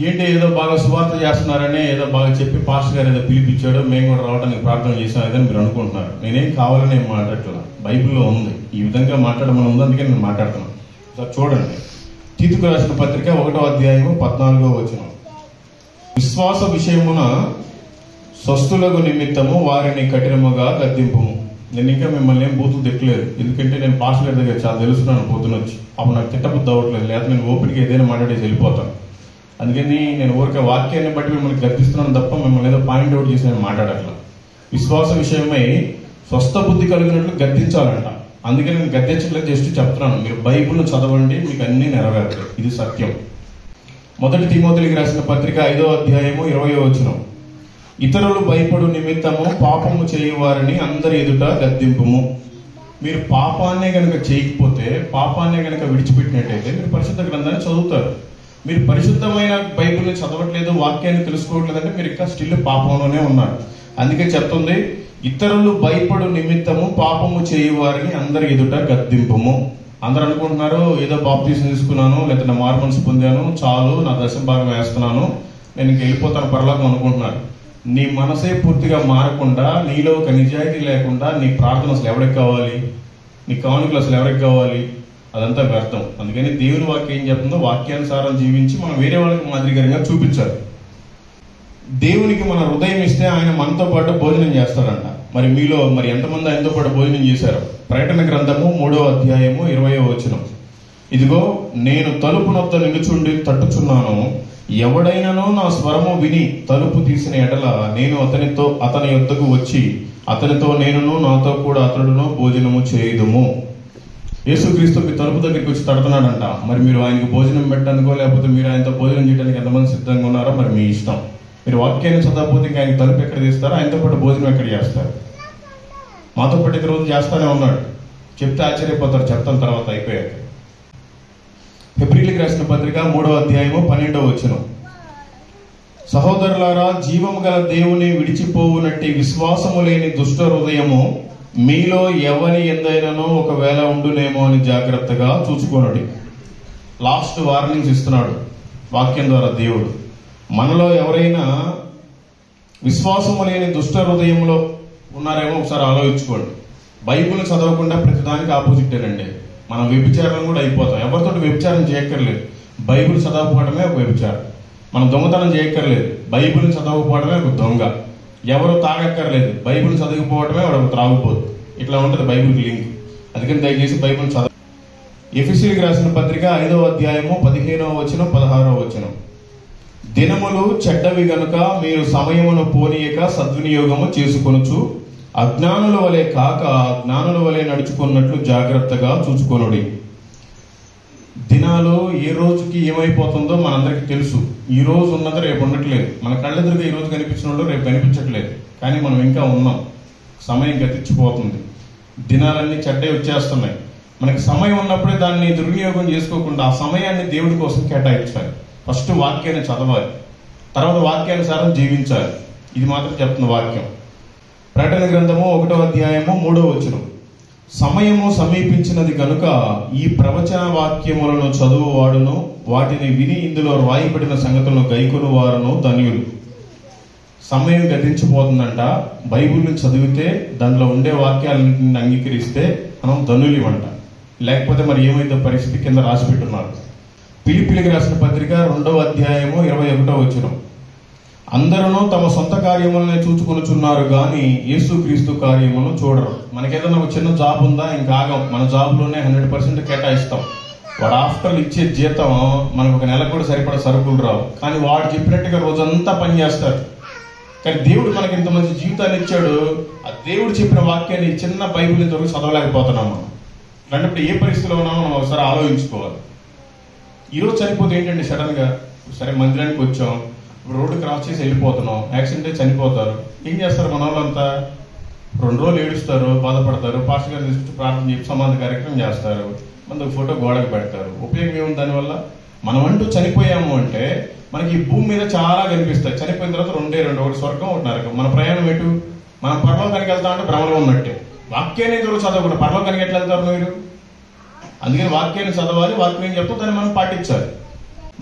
ఏంటి ఏదో బాగా సువార్త చేస్తున్నారని ఏదో బాగా చెప్పి పాస్టర్ గారు ఏదో పిలిపించాడు, మేము కూడా రావడానికి ప్రార్థన చేసాం ఏదని మీరు అనుకుంటున్నారు. నేనేం కావాలని నేను మాట్లాడుతున్నా, బైబిల్లో ఉంది, ఈ విధంగా మాట్లాడమని ఉంది, అందుకే నేను మాట్లాడుతున్నాను. సార్ చూడండి, తీతుకు రాసిన పత్రిక 1వ అధ్యాయము 14వ వచనం. విశ్వాస విషయమున స్వస్థులకు నిమిత్తము వారిని కఠినముగా గద్దింపుము. నేను ఇంకా మిమ్మల్ని ఏం బూతులు తిట్టలేదు, ఎందుకంటే నేను పాస్టర్ గారి దగ్గర చాలా తెలుసుకున్నాను పొద్దునొచ్చి. అప్పుడు నాకు తిట్టబుద్ధి అవ్వట్లేదు, లేదా నేను ఓపికగా ఏదైనా మాట్లాడేసి వెళ్ళిపోతాను. అందుకని నేను ఊరికే వాక్యాన్ని బట్టి మిమ్మల్ని గద్దిస్తున్నాను తప్ప మిమ్మల్ని ఏదో పాయింట్ అవుట్ చేసి నేను మాట్లాడట్లా. విశ్వాస విషయమై స్వస్థ బుద్ధి కలిగినట్లు గద్దించాలంట. అందుకే నేను గద్దించట్లేదు, జస్ట్ చెప్తున్నాను. మీరు బైబిల్ చదవండి, మీకు అన్ని నెరవేరుతాయి. ఇది సత్యం. 1 తిమోతికి రాసిన పత్రిక 5వ అధ్యాయము 20వ వచనం. ఇతరులు భయపడు నిమిత్తము పాపము చేయువారని అందరి ఎదుట గద్దింపుము. మీరు పాపాన్నే గనక చేయకపోతే, పాపాన్నే గనక విడిచిపెట్టినట్టయితే మీరు పరిశుద్ధ గ్రంథాన్ని చదువుతారు. మీరు పరిశుద్ధమైన బైబిల్ని చదవట్లేదు, వాక్యాన్ని తెలుసుకోవట్లేదు అంటే మీరు ఇంకా స్టిల్ పాపంలోనే ఉన్నారు. అందుకే చెప్తుంది, ఇతరులు భయపడు నిమిత్తము పాపము చేయువారిని అందరి ఎదుట గద్దింపుము. అందరు అనుకుంటున్నారు ఏదో బాప్తీసం తీసుకున్నాను, లేదా మారు మనసు పొందాను, చాలు నా దశమ భాగం వేస్తున్నాను, నేను ఇంక వెళ్ళిపోతాను పరలోకం అనుకుంటున్నారు. నీ మనసే పూర్తిగా మారకుండా, నీలో ఒక నిజాయితీ లేకుండా నీ ప్రార్థన అసలు ఎవరికి కావాలి, నీ కానుకలు అసలు ఎవరికి కావాలి? అదంతా వ్యర్థం. అందుకని దేవుని వాక్యం ఏం చెప్తుందో వాక్యానుసారం జీవించి మనం వేరే వాళ్ళకి మాదిరికరంగా చూపించాలి. దేవునికి మన హృదయం ఇస్తే ఆయన మనతో పాటు భోజనం చేస్తాడంట. మరి మీలో మరి ఎంతమంది ఆయనతో పాటు భోజనం చేశారు? ప్రకటన గ్రంథము 3వ అధ్యాయము 20వ వచనం. ఇదిగో నేను తలుపు నొద్ద నిలుచుండి తట్టుచున్నాను, ఎవడైనానో నా స్వరము విని తలుపు తీసిన ఎడల నేను అతని యొద్దకు వచ్చి అతనితో నేనును నాతో కూడా అతడును భోజనము చేయుదుము. యేసుక్రీస్తు మీ తలుపు దగ్గరికి వచ్చి తడుతున్నాడంట. మరి మీరు ఆయనకు భోజనం పెట్టడానికో లేకపోతే మీరు ఆయనతో భోజనం చేయడానికి ఎంతమంది సిద్ధంగా ఉన్నారో మరి మీ ఇష్టం. మీరు వాక్యాన్ని చదవకపోతే ఇంకా ఆయన తలుపు ఎక్కడ తీస్తారో, ఆయనతో పాటు భోజనం ఎక్కడ చేస్తారు? మాతో పాటు రోజు చేస్తానే ఉన్నాడు. చెప్తే ఆశ్చర్యపోతారు, చెప్తాను తర్వాత అయిపోయాక. హెబ్రీయులకు రాసిన పత్రిక 3వ అధ్యాయము 12వ వచనం. సహోదరులారా, జీవము గల దేవుని విడిచిపోవునట్టి విశ్వాసము లేని దుష్ట హృదయము మీలో ఎవని ఎందైనానో ఒకవేళ ఉండునేమో అని జాగ్రత్తగా చూసుకోనండి. లాస్ట్ వార్నింగ్స్ ఇస్తున్నాడు వాక్యం ద్వారా దేవుడు. మనలో ఎవరైనా విశ్వాసము లేని దుష్ట హృదయంలో ఉన్నారేమో ఒకసారి ఆలోచించుకోండి. బైబిల్ చదవకుండా ప్రతిదానికి ఆపోజిటేనండి. మనం వ్యభిచారం కూడా అయిపోతాం. ఎవరితో వ్యభిచారం చేయక్కర్లేదు, బైబిల్ చదవకపోవడమే ఒక వ్యభిచారం. మనం దొంగతనం చేయక్కర్లేదు, బైబిల్ చదవకపోవడమే ఒక దొంగ. ఎవరు తాగక్కర్లేదు, బైబిల్ చదవకపోవడమే వాడు త్రాగుపోదు. ఇట్లా ఉంటుంది బైబిల్ లింక్. అందుకని దయచేసి బైబిల్ ఎఫెసీయులకు రాసిన పత్రిక 5వ అధ్యాయము 15వ వచనం 16వ వచనం. దినములు చెడ్డవి గనుక మీరు సమయమును పోనీయక సద్వినియోగము చేసుకొనుచు అజ్ఞానుల వలె కాక జ్ఞానుల వలె నడుచుకున్నట్లు జాగ్రత్తగా చూచుకొనుడి. దినాలు ఏ రోజుకి ఏమైపోతుందో మనందరికీ తెలుసు. ఈ రోజు ఉన్నది రేపు ఉండట్లేదు. మన కళ్ళెదురుగా ఈ రోజు కనిపించిన వాళ్ళు రేపు కనిపించట్లేదు. కానీ మనం ఇంకా ఉన్నాం. సమయం గతించిపోతుంది. దినాలన్నీ చెడ్డవి వచ్చేస్తున్నాయి. మనకి సమయం ఉన్నప్పుడే దాన్ని దుర్వినియోగం చేసుకోకుండా ఆ సమయాన్ని దేవుడి కోసం కేటాయించాలి. ఫస్ట్ వాక్యాన్ని చదవాలి, తర్వాత వాక్యానుసారం జీవించాలి. ఇది మాత్రం చెప్తున్న వాక్యం. ప్రకటన గ్రంథము 1వ అధ్యాయము 3వ వచనం. సమయము సమీపించినది కనుక ఈ ప్రవచన వాక్యములను చదువువాడును వాటిని విని ఇందులో రాయబడిన సంగతులను గైకొను వారును ధన్యులు. సమయం గతించిపోతుందంట. బైబిల్ని చదివితే దాంట్లో ఉండే వాక్యాలన్నింటిని అంగీకరిస్తే మనం ధనులివంట. లేకపోతే మరి ఏమైందో పరిస్థితి కింద రాసి పెట్టున్నారు. ఫిలిప్పీయులకు రాసిన పత్రిక 2వ అధ్యాయము 21వ వచనం. అందరూ తమ సొంత కార్యములనే చూచుకొనుచున్నారు గాని యేసుక్రీస్తు కార్యములను చూడరు. మనకేదైనా ఒక చిన్న జాబ్ ఉందా, ఇంకా ఆగం. మన జాబ్లోనే 100% కేటాయిస్తాం. వాడు ఆఫ్టర్ ఇచ్చే జీతం మనకు ఒక నెలకు కూడా సరిపడా సరుకులు రావు. కానీ వాడు చెప్పినట్టుగా రోజంతా పని చేస్తారు. కానీ దేవుడు మనకి ఇంత మంచి జీవితాన్ని ఇచ్చాడు. ఆ దేవుడు చెప్పిన వాక్యాన్ని చిన్న బైబిల్ ఇంతవరకు చదవలేకపోతున్నాం మనం. అలాంటప్పుడు ఏ పరిస్థితిలో ఉన్నామో మనం ఒకసారి ఆలోచించుకోవాలి. ఈరోజు చనిపోతే ఏంటంటే సడన్ గా సరే మందిరానికి వచ్చాం, రోడ్డు క్రాస్ చేసి వెళ్ళిపోతున్నాం, యాక్సిడెంట్ అయి చనిపోతారు. ఏం చేస్తారు మన వాళ్ళంతా? 2 రోజులు ఏడుస్తారు, బాధపడతారు. పాస్టర్ గారు తీసుకొచ్చి ప్రార్థన చెప్పి సమాధి కార్యక్రమం చేస్తారు. మనకు ఫోటో గోడకు పెడతారు. ఉపయోగం ఏముంది దానివల్ల? మనం అంటూ చనిపోయాము అంటే మనకి ఈ భూమి మీద చాలా కనిపిస్తాయి. చనిపోయిన తర్వాత 2 ఒకటి స్వర్గం, ఒకటి నరకం. మన ప్రయాణం ఎటు? మనం పరలోకానికి వెళ్తామంటే భ్రమలో ఉన్నట్టే. వాక్యాన్ని ఎదురు చదవకుండా పరలోకానికి ఎట్లా వెళ్తారు మీరు? అందుకని వాక్యాన్ని చదవాలి. వాక్యం చెప్తూ దాన్ని మనం పాటించాలి.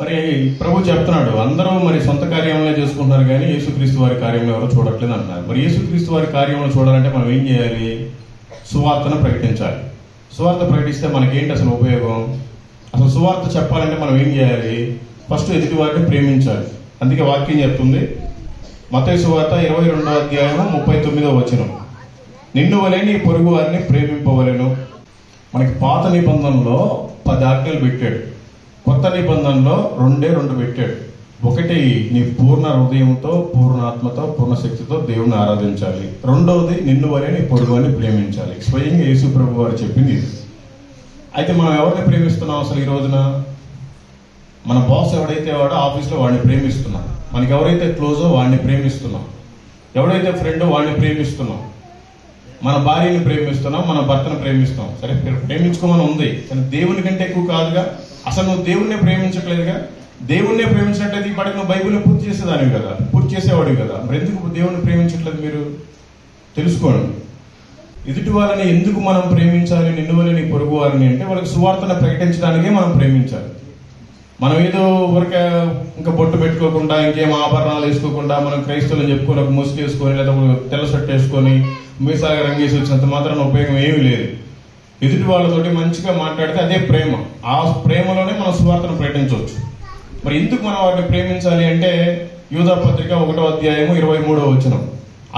మరి ప్రభు చెప్తున్నాడు, అందరూ మరి సొంత కార్యంలో చేసుకుంటున్నారు కానీ యేసుక్రీస్తు వారి కార్యంలో ఎవరో చూడట్లేదు అంటున్నారు. మరి యేసుక్రీస్తు వారి కార్యంలో చూడాలంటే మనం ఏం చేయాలి? సువార్తను ప్రకటించాలి. సువార్త ప్రకటిస్తే మనకేంటి అసలు ఉపయోగం? అసలు సువార్త చెప్పాలంటే మనం ఏం చేయాలి? ఫస్ట్ ఎదుటి వారిని ప్రేమించాలి. అందుకే వాక్యం చెప్తుంది, మత్తయి సువార్త 22వ అధ్యాయము 39వ వచనం. నిన్ను వలె నీ పొరుగు వారిని ప్రేమింపవలెను. మనకి పాత నిబంధనలో 10 ఆజ్ఞలు పెట్టాడు. కొత్త నిబంధనలో 2 పెట్టాడు. ఒకటి, నీ పూర్ణ హృదయంతో, పూర్ణ ఆత్మతో, పూర్ణ శక్తితో దేవుని ఆరాధించాలి. 2వది, నిన్ను వలె నీ పొరుగుని ప్రేమించాలి. స్వయంగా యేసు ప్రభు వారు చెప్పింది. అయితే మనం ఎవరిని ప్రేమిస్తున్నాం అసలు ఈ రోజున? మన బాస్ ఎవడైతే వాడో ఆఫీస్లో వాడిని ప్రేమిస్తున్నాం. మనకి ఎవరైతే క్లోజో వాడిని ప్రేమిస్తున్నాం. ఎవడైతే ఫ్రెండో వాడిని ప్రేమిస్తున్నాం. మన భార్యని ప్రేమిస్తున్నాం, మన భర్తను ప్రేమిస్తాం. సరే ప్రేమించుకోమని ఉంది, కానీ దేవుని కంటే ఎక్కువ కాదుగా. అసలు నువ్వు దేవుణ్ణే ప్రేమించట్లేదుగా. దేవుణ్ణే ప్రేమించినట్లయితే ఈ పాటికి నువ్వు బైబిల్ని పూర్తి చేసేదానివి కదా, పూర్తి చేసేవాడివి కదా. మరి ఎందుకు దేవుణ్ణి ప్రేమించట్లేదు మీరు? తెలుసుకోండి. ఎదుటి వాళ్ళని ఎందుకు మనం ప్రేమించాలి? నిన్ను వలె నీ పొరుగు వారిని అంటే వాళ్ళకి సువార్తను ప్రకటించడానికే మనం ప్రేమించాలి. మనం ఏదో ఊరికే ఇంకా బొట్టు పెట్టుకోకుండా, ఇంకేం ఆభరణాలు వేసుకోకుండా, మనం క్రైస్తవులు చెప్పుకొని ఒక ముసుగు వేసుకొని లేదా తెల్ల షర్ట్ వేసుకొని మీసాగా రంగేసి వచ్చినంత మాత్రం ఉపయోగం ఏమీ లేదు. ఎదుటి వాళ్ళతోటి మంచిగా మాట్లాడితే అదే ప్రేమ. ఆ ప్రేమలోనే మనం సువార్తను ప్రకటించవచ్చు. మరి ఎందుకు మనం వాటిని ప్రేమించాలి అంటే యూదా పత్రిక 1వ అధ్యాయము 23వ వచనం.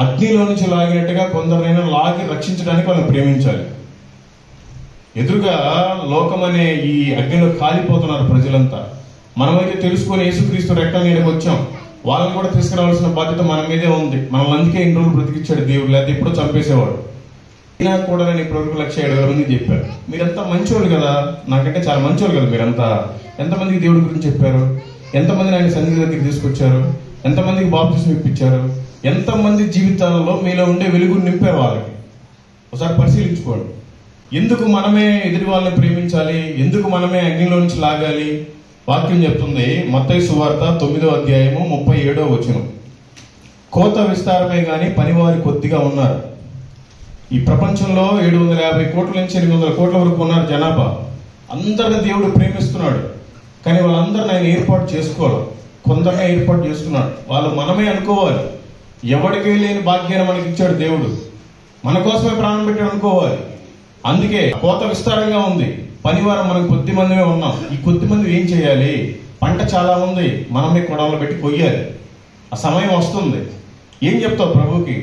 అగ్నిలో నుంచి లాగినట్టుగా కొందరైనా లాగి రక్షించడానికి వాళ్ళని ప్రేమించాలి. ఎదురుగా లోకం అనే ఈ అగ్నిలో కాలిపోతున్నారు ప్రజలంతా. మనమైతే తెలుసుకొని యేసుక్రీస్తు రెక్కల నీడకు వచ్చాం. వాళ్ళని కూడా తీసుకురావాల్సిన బాధ్యత మన మీదే ఉంది. మనల్ని అందుకే ఇన్ని రోజులు బ్రతికిచ్చాడు దేవుడు, లేదా ఎప్పుడో చంపేసేవాడు. అయినా కూడా నేను ఇప్పటివరకు 1,700,000 మంది చెప్పారు. మీరంతా మంచోళ్ళు కదా, నాకంటే చాలా మంచోళ్ళు కదా మీరంతా. ఎంతమందికి దేవుడి గురించి చెప్పారు? ఎంతమందిని ఆయన సన్నిధి దగ్గరికి తీసుకొచ్చారు? ఎంతమందికి బాప్తిస్మం ఇప్పించారు? ఎంతమంది జీవితాలలో మీలో ఉండే వెలుగును నింపారు వాళ్ళకి? ఒకసారి పరిశీలించుకోండి. ఎందుకు మనమే ఎదుటి వాళ్ళని ప్రేమించాలి? ఎందుకు మనమే అగ్నిలో నుంచి లాగాలి? వాక్యం చెప్తుంది, మత్తయి సువార్త 9వ అధ్యాయము 37వ వచనం. కోత విస్తారమే గాని పనివారి కొద్దిగా ఉన్నారు. ఈ ప్రపంచంలో 750 కోట్ల నుంచి 800 కోట్ల వరకు ఉన్నారు జనాభా. అందరిని దేవుడు ప్రేమిస్తున్నాడు. కానీ వాళ్ళందరిని ఆయన ఏర్పాటు చేసుకోవాలి. కొందరిని ఏర్పాటు చేసుకున్నాడు. వాళ్ళు మనమే అనుకోవాలి. ఎవడికి లేని భాగ్యాన్ని మనకి ఇచ్చాడు దేవుడు. మన కోసమే ప్రాణం పెట్టాడు అనుకోవాలి. అందుకే కోత విస్తారంగా ఉంది, పనివారం మనం కొద్ది మందిమే ఉన్నాం. ఈ కొద్ది మంది ఏం చేయాలి? పంట చాలా ఉంది, మనమే కొడవలు పెట్టి కొయ్యాలి. ఆ సమయం వస్తుంది. ఏం చెప్తావు ప్రభుకి?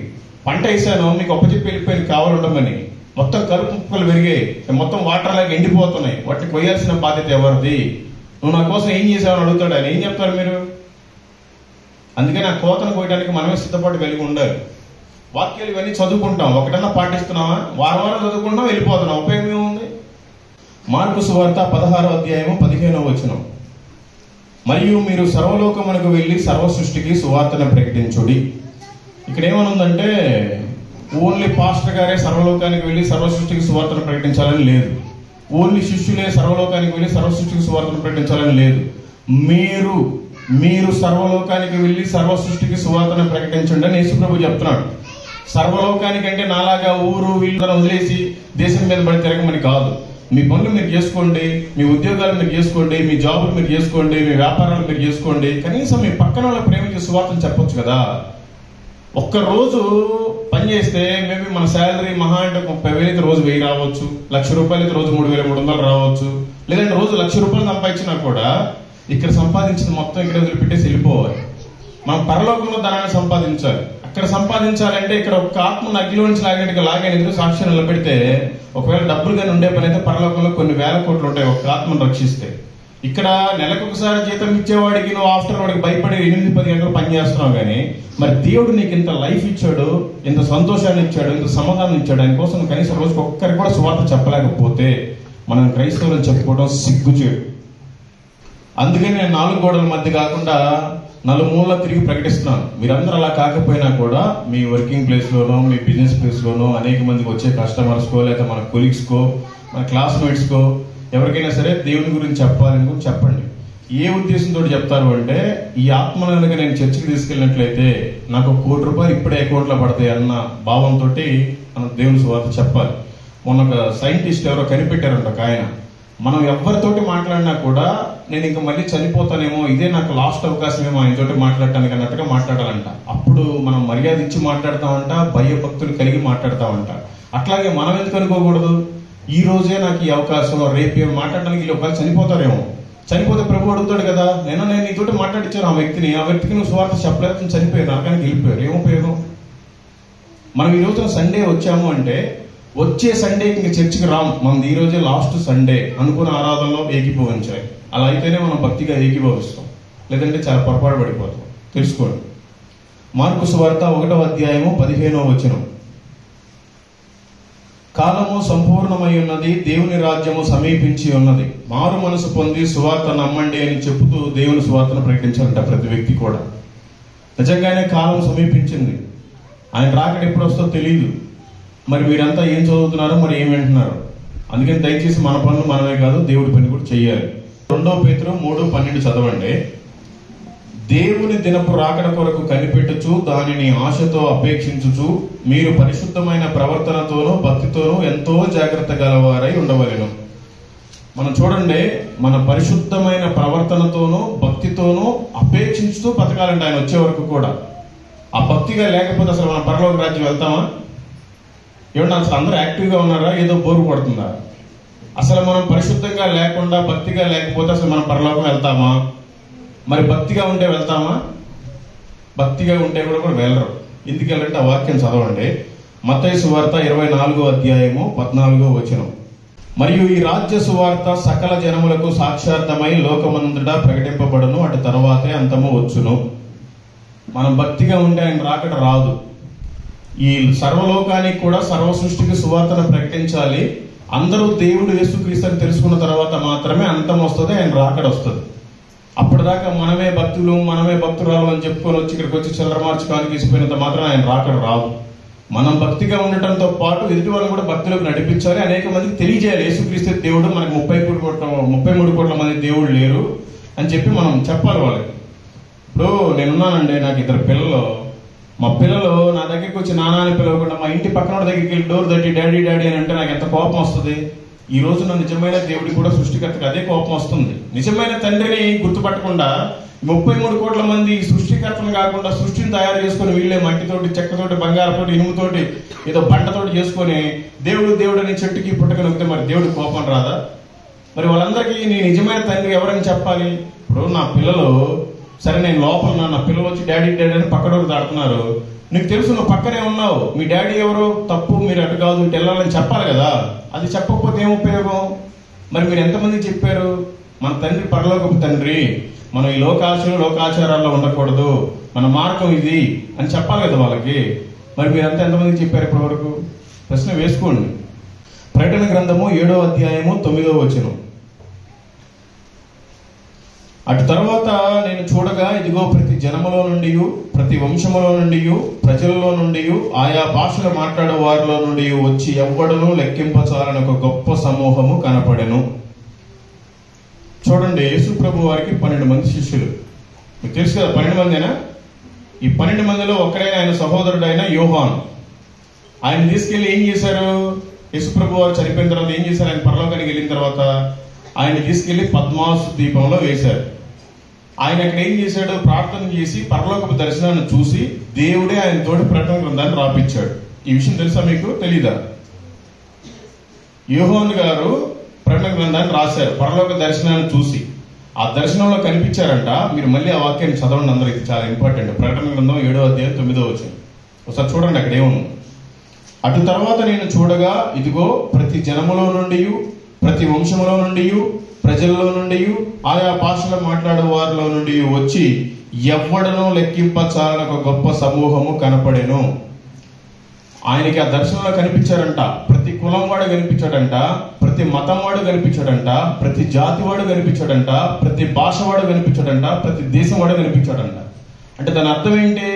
పంట వేసాను, మీకు అప్పచెప్పి వెళ్ళిపోయి కావాలి ఉండమని. మొత్తం కలుపు ముక్కలు పెరిగాయి, మొత్తం వాటర్ లాగా ఎండిపోతున్నాయి. వాటిని కొయ్యాల్సిన బాధ్యత ఎవరిది? నువ్వు నా కోసం ఏం చేసావని అడుగుతాడు ఆయన. ఏం చెప్తారు మీరు? అందుకని ఆ కోతను కోయడానికి మనమే సిద్ధపాటు కలిగి ఉండాలి. వాక్యాలు ఇవన్నీ చదువుకుంటాం, ఒకటన్నా పాటిస్తున్నావా? వారం చదువుకుంటాం, వెళ్ళిపోతున్నాం, ఉపయోగం ఏముంది? మార్కు సువార్త 16వ అధ్యాయము 15వ వచనం. మరియు మీరు సర్వలోకమునకు వెళ్ళి సర్వ సృష్టికి సువార్తను ప్రకటించుడి. ఇక్కడ ఏమనుందంటే ఓన్లీ పాస్టర్ గారే సర్వలోకానికి వెళ్ళి సర్వ సృష్టికి సువార్తను ప్రకటించాలని లేదు. ఓన్లీ శిష్యులే సర్వలోకానికి వెళ్ళి సర్వ సృష్టికి సువార్తను ప్రకటించాలని లేదు. మీరు సర్వలోకానికి వెళ్ళి సర్వ సృష్టికి సువార్తను ప్రకటించండి అని యేసుప్రభు చెప్తున్నాడు. సర్వలోకానికి అంటే నాలాగా ఊరు వీళ్ళని వదిలేసి దేశం మీద పడి తిరగమని కాదు. మీ పనులు మీరు చేసుకోండి, మీ ఉద్యోగాలు మీరు చేసుకోండి, మీ జాబులు మీరు చేసుకోండి, మీ వ్యాపారాలు మీరు చేసుకోండి. కనీసం మీ పక్కన వాళ్ళ ప్రేమించే సువార్తను చెప్పొచ్చు కదా. ఒక్కరోజు పని చేస్తే మేబీ మన శాలరీ మహా అంటే 30,000 రోజు 1000 రావచ్చు, ₹1,00,000 రోజు 3,300 రావచ్చు. లేదంటే రోజు ₹1,00,000 సంపాదించినా కూడా ఇక్కడ సంపాదించిన మొత్తం ఇక్కడ వదిలిపెట్టేసి వెళ్ళిపోవాలి. మనం పరలోకంలో ధనాన్ని సంపాదించాలి. అక్కడ సంపాదించాలంటే ఇక్కడ ఒక ఆత్మను అగ్గిలో నుంచి లాగేందుకు సాక్ష్యం నిలబెడితే, ఒకవేళ డబ్బులు కానీ ఉండే పని అయితే పరలోకంలో కొన్ని వేల కోట్లు ఉంటాయి ఒక ఆత్మను రక్షిస్తే. ఇక్కడ నెలకొకసారి జీతం ఇచ్చేవాడికి నువ్వు ఆఫ్టర్ వాడికి భయపడి 8-10 గంటలు పని చేస్తున్నావు. కానీ మరి దేవుడు నీకు ఇంత లైఫ్ ఇచ్చాడు, ఇంత సంతోషాన్ని ఇచ్చాడు, ఇంత సమాధానం ఇచ్చాడు. దానికోసం కనీసం రోజుకి ఒక్కరికి కూడా సువార్త చెప్పలేకపోతే మనం క్రైస్తవులను చెప్పుకోవడం సిగ్గుచేడు. అందుకని నేను 4 గోడల మధ్య కాకుండా నలుమూలలా తిరిగి ప్రకటిస్తున్నాను. మీరందరూ అలా కాకపోయినా కూడా మీ వర్కింగ్ ప్లేస్ లోనో, మీ బిజినెస్ ప్లేస్ లోనో అనేక మందికి వచ్చే కస్టమర్స్కో, లేదా మన కొలీగ్స్కో, మన క్లాస్మేట్స్కో ఎవరికైనా సరే దేవుని గురించి చెప్పాలని చెప్పండి. ఏ ఉద్దేశంతో చెప్తారు అంటే, ఈ ఆత్మను కనుక నేను చర్చికి తీసుకెళ్ళినట్లయితే నాకు ₹1,00,00,000 ఇప్పుడే అకౌంట్లో పడతాయి అన్న భావంతో మనం దేవుని సువార్త చెప్పాలి. మొన్న ఒక సైంటిస్ట్ ఎవరో కనిపెట్టారంట ఒక ఆయన, మనం ఎవరితోటి మాట్లాడినా కూడా నేను ఇంకా మళ్ళీ చనిపోతానేమో, ఇదే నాకు లాస్ట్ అవకాశం ఏమో ఆయనతోటి మాట్లాడటానికి అన్నట్టుగా మాట్లాడాలంట. అప్పుడు మనం మర్యాద ఇచ్చి మాట్లాడతామంట, భయభక్తులు కలిగి మాట్లాడతామంట. అట్లాగే మనం ఎందుకు అనుకోకూడదు, ఈ రోజే నాకు ఈ అవకాశం, రేపు మాట్లాడడానికి వీళ్ళు ఒకవేళ చనిపోతారేమో, చనిపోతే ప్రభు అడుగుతాడు కదా, నేను నీతోటి మాట్లాడించాను ఆ వ్యక్తికి నువ్వు సువార్త చెప్పలేదు, చనిపోయారు, నరకానికి వెళ్ళిపోయారు, ఏం ఉపయోగం? మనం ఈ రోజున సండే వచ్చాము అంటే వచ్చే సండేకి ఇంక చర్చికి రాము, మనది ఈ రోజే లాస్ట్ సండే అనుకున్న ఆరాధనలో ఏకీభవించాలి. అలా అయితేనే మనం భక్తిగా ఏకీభవిస్తాం, లేదంటే చాలా పొరపాటు పడిపోతాం. తెలుసుకోండి. మార్కు సువార్త 1వ అధ్యాయము 15వ వచనం. కాలము సంపూర్ణమై ఉన్నది, దేవుని రాజ్యము సమీపించి ఉన్నది, మారు మనసు పొంది సువార్త నమ్మండి అని చెబుతూ దేవుని సువార్తను ప్రకటించాలంట ప్రతి వ్యక్తి కూడా. నిజంగానే కాలం సమీపించింది, ఆయన రాకడ ఎప్పుడు వస్తుందో తెలియదు. మరి మీరంతా ఏం చదువుతున్నారో, మరి ఏం వింటున్నారు? అందుకని దయచేసి మన పనులు మనమే కాదు, దేవుడి పని కూడా చెయ్యాలి. 2 పేతురు 3:12 చదవండి. దేవుని దినపు రాకడ కొరకు కనిపెట్టుచు దానిని ఆశతో అపేక్షించుచు మీరు పరిశుద్ధమైన ప్రవర్తనతోనూ భక్తితోనూ ఎంతో జాగ్రత్త గలవారై ఉండవలెను. మనం చూడండి, మన పరిశుద్ధమైన ప్రవర్తనతోనూ భక్తితోనూ అపేక్షించుతూ బతకాలంటే ఆయన వచ్చే వరకు కూడా. ఆ భక్తిగా లేకపోతే అసలు మన పరలోక రాజ్యం వెళ్తామా? ఏమన్నా అసలు అందరూ యాక్టివ్గా ఉన్నారా, ఏదో బోరు కొడుతుందా? అసలు మనం పరిశుద్ధంగా లేకుండా భక్తిగా లేకపోతే అసలు మనం పరలోకం వెళ్తామా? మరి భక్తిగా ఉంటే వెళ్తామా? భక్తిగా ఉంటే కూడా వెళ్ళరు. ఎందుకు వెళ్ళంటే ఆ వాక్యం చదవండి. మత్తయి సువార్త 24వ అధ్యాయము 14వ వచనం. మరియు ఈ రాజ్య సువార్త సకల జనములకు సాక్షార్థమై లోకమంతటా ప్రకటింపబడును, అటు తర్వాతే అంతము వచ్చును. మనం భక్తిగా ఉంటే ఆయన రాకడ రాదు. ఈ సర్వలోకానికి కూడా సర్వ సృష్టికి సువార్తను ప్రకటించాలి. అందరూ దేవుడు యేసుక్రీస్తు అని తెలుసుకున్న తర్వాత మాత్రమే అంతం వస్తుంది, ఆయన రాకడ వస్తుంది. అప్పటిదాకా మనమే భక్తులు, మనమే భక్తురాలు అని చెప్పుకొని వచ్చి ఇక్కడికి వచ్చి చిల్లర మార్చుకోవడానికి తీసుకుపోయినంత మాత్రం ఆయన రాకడ రాదు. మనం భక్తిగా ఉండటంతో పాటు ఎదుటి వాళ్ళని కూడా భక్తులకు నడిపించాలి, అనేక మందికి తెలియజేయాలి యేసుక్రీస్తు దేవుడు, మనకి 33 కోట్ల మంది దేవుడు లేరు అని చెప్పి మనం చెప్పాలి వాళ్ళకి. ఇప్పుడు నేనున్నానండి, నాకు 2 పిల్లలు. మా పిల్లలు నా దగ్గరికి వచ్చి నాన్న అని పిలవకుండా మా ఇంటి పక్కన దగ్గరికి వెళ్ళి డోర్ తట్టి డాడీ డాడీ అని అంటే నాకు ఎంత కోపం వస్తుంది. ఈ రోజున నిజమైన దేవుడికి కూడా సృష్టికర్తకు అదే కోపం వస్తుంది. నిజమైన తండ్రిని గుర్తుపట్టకుండా 33 కోట్ల మంది సృష్టికర్తలు కాకుండా సృష్టిని తయారు చేసుకుని వీళ్ళే మట్టితోటి, చెక్కతోటి, బంగారతోటి, ఇనుముతోటి, ఏదో బండతోటి చేసుకొని దేవుడు దేవుడు అని చెట్టుకి పుట్టక నొక్కితే మరి దేవుడి కోపం రాదా? మరి వాళ్ళందరికీ నీ నిజమైన తండ్రి ఎవరని చెప్పాలి? ఇప్పుడు నా పిల్లలు, సరే నేను లోపల నా పిల్లలు వచ్చి డాడీ డాడీ అని పక్కడోరు దాడుతున్నారు, నీకు తెలుసు, నువ్వు పక్కనే ఉన్నావు, మీ డాడీ ఎవరు, తప్పు, మీరు అటు కాదు ఇటు వెళ్ళాలని చెప్పాలి కదా. అది చెప్పకపోతే ఏం ఉపయోగం? మరి మీరు ఎంతమంది చెప్పారు? మన తండ్రి పరలోకపు తండ్రి, మనం ఈ లోకాశలు లోకాచారాల్లో ఉండకూడదు, మన మార్గం ఇది అని చెప్పాలి కదా వాళ్ళకి. మరి మీరంతా ఎంతమందికి చెప్పారు ఇప్పటి వరకు? ప్రశ్న వేసుకోండి. ప్రకటన గ్రంథము 7వ అధ్యాయము 9వ వచనం. అటు తర్వాత నేను చూడగా, ఇదిగో ప్రతి జనములో నుండి, ప్రతి వంశములో నుండి, ప్రజలలో నుండి, ఆయా భాషలు మాట్లాడే వారిలో నుండి వచ్చి ఎవ్వడను లెక్కింపచాలని ఒక గొప్ప సమూహము కనపడెను. చూడండి, యేసు ప్రభు వారికి 12 మంది శిష్యులు. మీకు తెలుసు కదా 12 మందేనా? ఈ 12 మందిలో ఒక్కడైనా ఆయన సహోదరుడైన యోహాను. ఆయన తీసుకెళ్లి ఏం చేశారు? యేసు ప్రభు వారు చనిపోయిన తర్వాత ఏం చేశారు? ఆయన పరలోకానికి వెళ్ళిన తర్వాత ఆయన తీసుకెళ్లి పద్మాసు ద్వీపంలో వేశారు. ఆయన అక్కడ ఏం చేశాడు? ప్రార్థన చేసి పరలోకపు దర్శనాన్ని చూసి దేవుడే ఆయన తోటి ప్రకటన గ్రంథాన్ని రాపించాడు. ఈ విషయం తెలుసా మీకు? తెలీదా? యోహాను గారు ప్రకటన గ్రంథాన్ని రాశారు పరలోక దర్శనాన్ని చూసి. ఆ దర్శనంలో కనిపించారంట. మీరు మళ్ళీ ఆ వాక్యాన్ని చదవండి అందరూ, ఇది చాలా ఇంపార్టెంట్. ప్రకటన గ్రంథం 7వ అధ్యాయం 9వ వచనం ఒకసారి చూడండి, అక్కడ ఏముంది. అటు తర్వాత నేను చూడగా, ఇదిగో ప్రతి జనములో నుండి, ప్రతి వంశములో నుండి, ప్రజల్లో నుండి, ఆయా భాషలు మాట్లాడే వారిలో నుండి వచ్చి ఎవ్వడనో లెక్కింపచాలని ఒక గొప్ప సమూహము కనపడెను. ఆయనకి ఆ దర్శనంలో కనిపించారంట. ప్రతి కులం వాడు కనిపించాడంట, ప్రతి మతం వాడు కనిపించాడంట, ప్రతి జాతి వాడు కనిపించాడంట, ప్రతి భాష వాడు కనిపించాడంట, ప్రతి దేశం వాడు కనిపించాడంట. అంటే దాని అర్థం ఏంటి?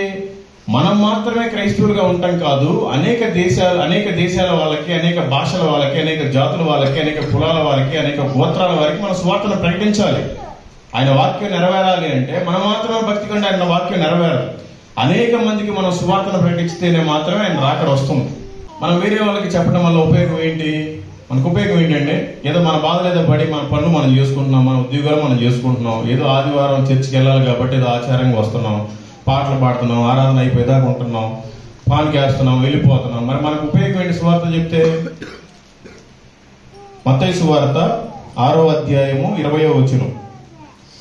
మనం మాత్రమే క్రైస్తవులుగా ఉంటాం కాదు, అనేక దేశాల వాళ్ళకి, అనేక భాషల వాళ్ళకి, అనేక జాతుల వాళ్ళకి, అనేక కులాల వారికి, అనేక గోత్రాల వారికి మన సువార్తను ప్రకటించాలి. ఆయన వాక్యం నెరవేరాలి అంటే మనం మాత్రమే భక్తి కంటే ఆయన వాక్యం నెరవేరాలి. అనేక మందికి మనం సువార్తను ప్రకటిస్తేనే మాత్రమే ఆయన రాకడ వస్తుంది. మనం వేరే వాళ్ళకి చెప్పడం వల్ల ఉపయోగం ఏంటి? మనకు ఉపయోగం ఏంటంటే, ఏదో మన బాధలు ఏదో పడి మన పనులు మనం చేసుకుంటున్నాం, మన ఉద్యోగాలు మనం చేసుకుంటున్నాం, ఏదో ఆదివారం చర్చికి వెళ్ళాలి కాబట్టి ఏదో ఆచారంగా వస్తున్నాం, పాటలు పాడుతున్నాం, ఆరాధన అయిపోయేదాకా ఉంటున్నాం, పాన్కి వేస్తున్నాం, వెళ్ళిపోతున్నాం. మరి మనకు ఉపయోగం ఏంటి సువార్త చెప్తే? మత్తయి సువార్త 6వ అధ్యాయము 20వ వచనం.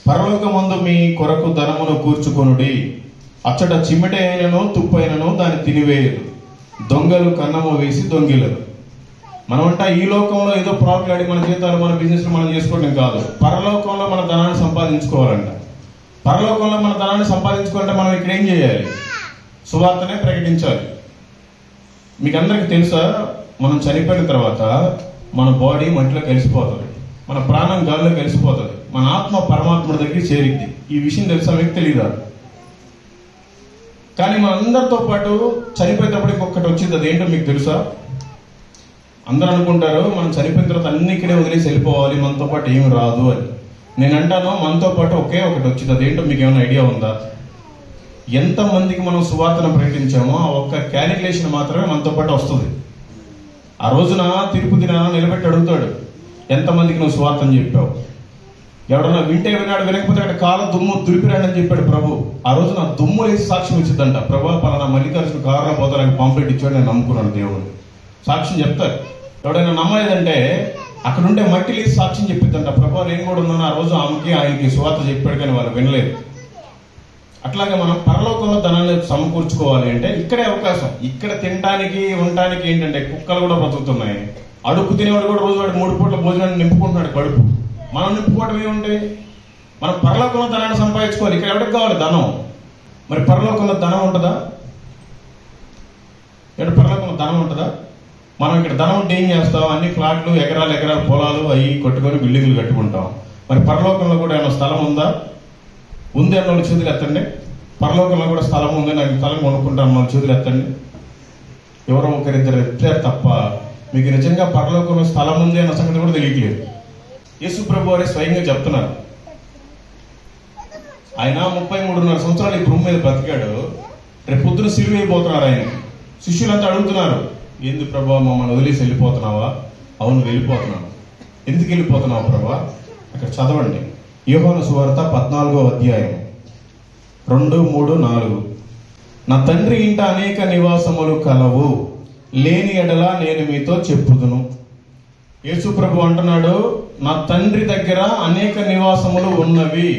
పరలోకమందు మీ కొరకు ధనమును కూర్చుకొనుడి, అచ్చట చిమ్మెట అయినను తుప్పైనను దాన్ని తినివేయదు, దొంగలు కన్నము వేసి దొంగిలరు. మనమంట ఈ లోకంలో ఏదో ప్రాఫిట్ మన జీతాలు మన బిజినెస్ మనం చేసుకోవడం కాదు, పరలోకంలో మన ధనాన్ని సంపాదించుకోవాలంట. పరలోకంలో మన ధనాన్ని సంపాదించుకోవాలంటే మనం ఇక్కడ ఏం చేయాలి? సువార్తనే ప్రకటించాలి. మీకు అందరికి తెలుసా, మనం చనిపోయిన తర్వాత మన బాడీ మట్టిలో కలిసిపోతుంది, మన ప్రాణం గాలిలో కలిసిపోతుంది, మన ఆత్మ పరమాత్ముడి దగ్గరికి చేరిద్ది. ఈ విషయం తెలుసా మీకు? తెలీదా? కానీ మనందరితో పాటు చనిపోయేటప్పుడు ఇంకొకటి వచ్చింది, అదేంటో మీకు తెలుసా? అందరూ అనుకుంటారు మనం చనిపోయిన తర్వాత అన్ని ఇక్కడే వదిలేసి వెళ్ళిపోవాలి, మనతో పాటు ఏమి రాదు అని. నేను అంటాను, మనతో పాటు ఒకే ఒకటి వచ్చింది, అదేంటో మీకు ఏమైనా ఐడియా ఉందా? ఎంతమందికి మనం సువార్తను ప్రకటించామో ఆ ఒక్క క్యాలిక్యులేషన్ మాత్రమే మనతో పాటు వస్తుంది. ఆ రోజున తీర్పు దినాన నిలబెట్టి అడుగుతాడు, ఎంతమందికి నువ్వు సువార్తను చెప్పావు? ఎవడన్నా వింటే విన్నాడు, వినకపోతే అక్కడ కాళ్ళ దుమ్ము దులిపిరాడని చెప్పాడు ప్రభు. ఆ రోజు నా దుమ్ము వేసి సాక్ష్యం ఇచ్చిద్దంట. ప్రభు పలానా మల్లికార్జున కారులో పోతానికి పాంప్లెట్ ఇచ్చాడు, నేను నమ్ముకున్నాను దేవుడు. సాక్ష్యం చెప్తారు. ఎవడైనా నమ్మలేదంటే అక్కడ ఉండే మట్టి లేసి సాక్ష్యం చెప్పిద్దంట, ప్రభు నేను కూడా ఉన్నాను ఆ రోజు ఆమెకి ఆయనకి సువార్త చెప్పాడు, కానీ వాళ్ళు వినలేదు. అట్లాగే మనం పరలోకంలో ధనాన్ని సమకూర్చుకోవాలి అంటే ఇక్కడే అవకాశం. ఇక్కడ తినడానికి ఉండటానికి ఏంటంటే కుక్కలు కూడా బ్రతుకుతున్నాయి. అడుగు తినేవాడు కూడా రోజు వాడు 3 పూట్ల భోజనాన్ని నింపుకుంటున్నాడు కడుపు. మనం నింపుకోవడం ఏముంటే మనం పరలోకంలో ధనాన్ని సంపాదించుకోవాలి. ఇక్కడ ఎవరికి కావాలి? ధనం. మరి పరలోకంలో ధనం ఉంటుందా? ఇక్కడ పరలోకంలో ధనం ఉంటుందా? మనం ఇక్కడ ధనం ఉంటే ఏం చేస్తాం? అన్ని ఫ్లాట్లు, ఎకరాలు పొలాలు అవి కొట్టుకొని బిల్డింగ్లు కట్టుకుంటాం. మరి పరలోకంలో కూడా ఏమైనా స్థలం ఉందా? ఉంది అన్న వాళ్ళు చేతులు ఎత్తండి. పరలోకంలో కూడా స్థలం ఉంది, నాకు స్థలం కొనుక్కుంటాను మన చేతులు ఎత్తండి. ఎవరో ఒకరిద్దరు ఎత్తారు తప్ప మీకు నిజంగా పరలోకంలో స్థలం ఉంది అన్న సంగతి కూడా తెలియట్లేదు. యేసు ప్రభు వారే స్వయంగా చెప్తున్నారు. ఆయన 33.5 సంవత్సరాలు ఈ భూమి మీద బ్రతికాడు. రేపు పొద్దున సిలువ అయిపోతున్నారు ఆయన. శిష్యులంతా అడుగుతున్నారు, ఎందుకు ప్రభా మమ్మల్ని వదిలేసి వెళ్ళిపోతున్నావా? అవును వెళ్ళిపోతున్నాను. ఎందుకు వెళ్ళిపోతున్నావు ప్రభా? అక్కడ చదవండి, యోహాను సువార్త 14వ అధ్యాయం 2, 3, 4. నా తండ్రి ఇంట అనేక నివాసములు కలవు, లేని ఎడల నేను మీతో చెప్పుదును. యేసు ప్రభు అంటున్నాడు, నా తండ్రి దగ్గర అనేక నివాసములు ఉన్నవి,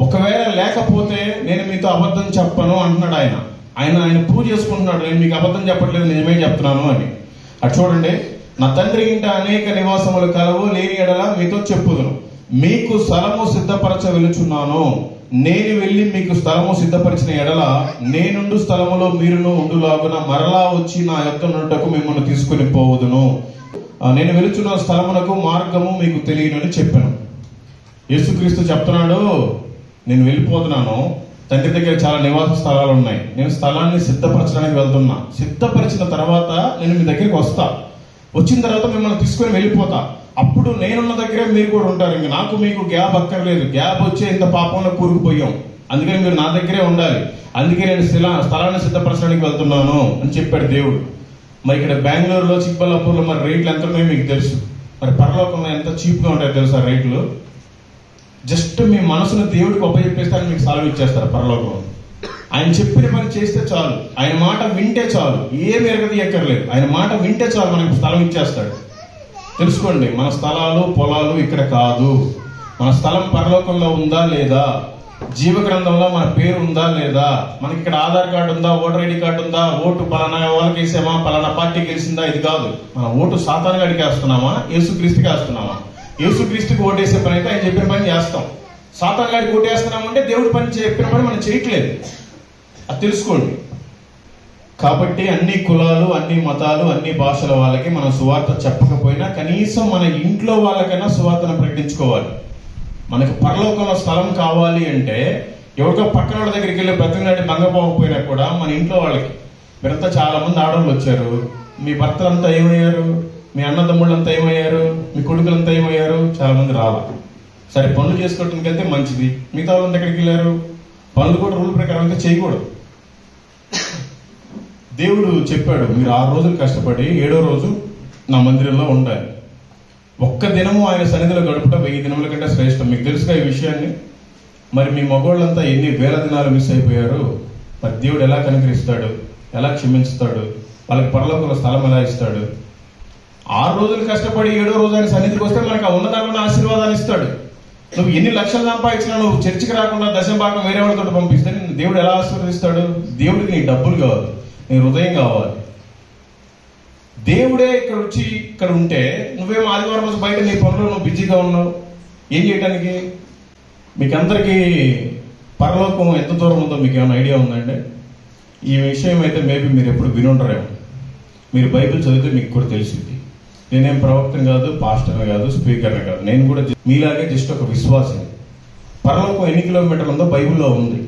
ఒకవేళ లేకపోతే నేను మీతో అబద్ధం చెప్పను అంటున్నాడు ఆయన. ఆయన ప్రూవ్ చేసుకుంటున్నాడు, నేను మీకు అబద్ధం చెప్పట్లేదు, నిజమే చెప్తున్నాను అని. అటు చూడండి, నా తండ్రి ఇంట అనేక నివాసములు కలవు, లేని ఎడల మీతో చెప్పుదును, మీకు స్థలము సిద్ధపరచ వెలుచున్నాను. నేను వెళ్ళి మీకు స్థలము సిద్ధపరిచిన ఎడల నేనుండు స్థలములో మీరును ఉండులాగున మరలా వచ్చి నా యొద్ద నుండుటకు మిమ్మల్ని తీసుకుని పోవుదును. నేను వెలుచున్న స్థలమునకు మార్గము మీకు తెలియనని చెప్పాను. యేసుక్రీస్తు చెప్తున్నాడు, నేను వెళ్ళిపోతున్నాను, తండ్రి దగ్గర చాలా నివాస స్థలాలు ఉన్నాయి, నేను స్థలాన్ని సిద్ధపరచడానికి వెళ్తున్నా, సిద్ధపరిచిన తర్వాత నేను మీ దగ్గరికి వస్తా, వచ్చిన తర్వాత మిమ్మల్ని తీసుకొని వెళ్ళిపోతా, అప్పుడు నేనున్న దగ్గరే మీరు కూడా ఉంటారు. ఇంక నాకు మీకు గ్యాప్ అక్కర్లేదు, గ్యాప్ వచ్చే ఇంత పాపంలో కూరుకుపోయాం, అందుకని మీరు నా దగ్గరే ఉండాలి, అందుకే నేను స్థలాన్ని సిద్ధపరచడానికి వెళ్తున్నాను అని చెప్పాడు దేవుడు. మరి ఇక్కడ బెంగళూరులో, చిక్బల్లాపూర్లో మరి రేట్లు ఎంత ఉన్నాయో మీకు తెలుసు. మరి పరలోకంలో ఎంత చీప్గా ఉంటాయో తెలుసా రేట్లు? జస్ట్ మీ మనసును దేవుడికి ఉపయోగిస్తే ఆయన మీకు స్థలం ఇచ్చేస్తారు పరలోకంలో. ఆయన చెప్పిన పని చేస్తే చాలు, ఆయన మాట వింటే చాలు, ఏమి ఎరగదీయక్కర్లేదు, ఆయన మాట వింటే చాలు, మనకు స్థలం ఇచ్చేస్తాడు. తెలుసుకోండి, మన స్థలాలు పొలాలు ఇక్కడ కాదు, మన స్థలం పరలోకంలో ఉందా లేదా, జీవ గ్రంథంలో మన పేరు ఉందా లేదా, మనకి ఇక్కడ ఆధార్ కార్డు ఉందా, ఓటర్ ఐడి కార్డు ఉందా, ఓటు పలానా వాళ్ళకి వేసామా, పలానా పార్టీ గెలిచిందా, ఇది కాదు. మన ఓటు సాతాను గడికి వేస్తున్నామా, యేసుక్రీస్తుకి వేస్తున్నామా? యేసుక్రీస్తుకి ఓటేసే పని అయితే ఆయన చెప్పిన పని చేస్తాం. సాతాను గడికి ఓటేస్తున్నామంటే దేవుడి పని చెప్పిన పని మనం చేయట్లేదు, అది తెలుసుకోండి. కాబట్టి అన్ని కులాలు, అన్ని మతాలు, అన్ని భాషల వాళ్ళకి మనం సువార్త చెప్పకపోయినా కనీసం మన ఇంట్లో వాళ్ళకైనా సువార్తను ప్రకటించుకోవాలి. మనకు పరలోకంలో స్థలం కావాలి అంటే ఎవరికో పక్కన వాళ్ళ దగ్గరికి వెళ్ళి బ్రతికినట్టు బంగపోకపోయినా కూడా మన ఇంట్లో వాళ్ళకి, మీరంతా చాలా మంది ఆడవాళ్ళు వచ్చారు, మీ భర్తలంతా ఏమయ్యారు, మీ అన్నదమ్ముళ్ళంతా ఏమయ్యారు, మీ కొడుకులంతా ఏమయ్యారు, చాలా మంది రాలా. సరే పనులు చేసుకోవడానికి వెళ్తే మంచిది, మిగతా వాళ్ళంతా ఎక్కడికి వెళ్ళారు? పనులు కూడా రూల్ ప్రకారం అయితే చేయకూడదు. దేవుడు చెప్పాడు, మీరు 6 రోజులు కష్టపడి 7వ రోజు నా మందిరంలో ఉండాలి. ఒక్క దినము ఆయన సన్నిధిలో గడుపుట 1000 దినముల కంటే శ్రేష్టం. మీకు తెలుసుగా ఈ విషయాన్ని. మరి మీ మగవాళ్ళంతా ఎన్ని వేల దినాలు మిస్ అయిపోయారు. మరి దేవుడు ఎలా కనికరిస్తాడు, ఎలా క్షమించుతాడు, వాళ్ళకి పరలోకంలో స్థలం ఎలా ఇస్తాడు? 6 రోజులు కష్టపడి 7వ రోజు ఆయన సన్నిధికి వస్తే మనకు ఆ ఉన్నదాన్ని ఆశీర్వాదాన్ని ఇస్తాడు. నువ్వు ఎన్ని లక్షలు సంపాదించినా నువ్వు చర్చికి రాకుండా దశభాగం వేరే వాళ్ళతో పంపిస్తే దేవుడు ఎలా ఆశీర్వదిస్తాడు? దేవుడికి నీ డబ్బులు కావాలి, నీ హృదయం కావాలి. దేవుడే ఇక్కడ వచ్చి ఇక్కడ ఉంటే నువ్వేమో ఆదివారం రోజు బయట నీ పనులు నువ్వు బిజీగా ఉన్నావు, ఏం చేయడానికి? మీకందరికీ పరలోకం ఎంత దూరం ఉందో మీకు ఏమైనా ఐడియా ఉందండి? ఈ విషయం అయితే మేబీ మీరు ఎప్పుడు వినుండరేమో. మీరు బైబిల్ చదివితే మీకు కూడా తెలిసింది. నేనేం ప్రవక్తను కాదు, పాస్టర్ని కాదు, స్పీకర్ని కాదు, నేను కూడా మీలాగే జస్ట్ ఒక విశ్వాసం. పరలోకం ఎన్ని కిలోమీటర్లు ఉందో బైబిల్లో ఉంది.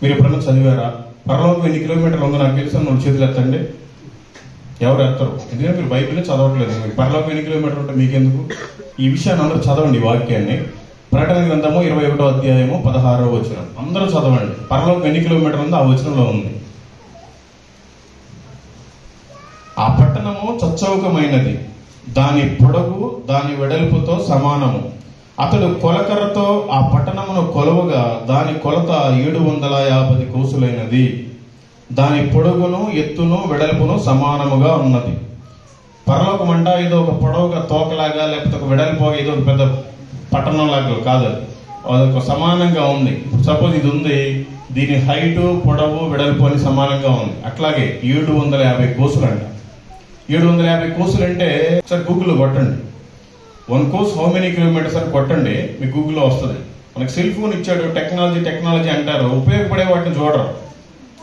మీరు ఎప్పుడన్నా చదివారా? పరలోకం ఎన్ని కిలోమీటర్లు ఉందో నాకు తెలుసు, నువ్వు చేతులు ఎత్తండి. ఎవరు ఎత్తరు, ఎందుకంటే మీరు బైబిల్ చదవట్లేదు. మీకు పరలోకం ఎన్ని కిలోమీటర్లు ఉంటే మీకెందుకు? ఈ విషయాన్ని అందరూ చదవండి, ఈ వాక్యాన్ని. ప్రకటన గ్రంథము 21వ అధ్యాయము 16వ వచనం అందరూ చదవండి. పరలోకం ఎన్ని కిలోమీటర్లు ఉందో ఆ వచనంలో ఉంది. ఆ పట్టణము చచ్చౌకమైనది, దాని పొడవు దాని వెడల్పుతో సమానము. అతడు కొలకర్రతో ఆ పట్టణమును కొలవగా దాని కొలత 750 కోసులైనది. దాని పొడుగును ఎత్తును వెడల్పును సమానముగా ఉన్నది. పరలోకం అంట ఏదో ఒక పొడవుగా తోకలాగా లేకపోతే ఒక వెడల్పుగా ఏదో ఒక పెద్ద పట్టణం లాగా కాదు, అదొక సమానంగా ఉంది. ఇప్పుడు సపోజ్ ఇది ఉంది, దీని హైటు పొడవు వెడల్పు అని సమానంగా ఉంది. అట్లాగే 750 కోసులు అంట. 750 కోసులు అంటే ఒకసారి గూగుల్లో కొట్టండి, 1 కోర్స్ హౌ మెనీ కిలోమీటర్స్ అని కొట్టండి, మీకు గూగుల్లో వస్తుంది. మనకి సెల్ ఫోన్ ఇచ్చాడు, టెక్నాలజీ అంటారు, ఉపయోగపడే వాటిని చూడరు.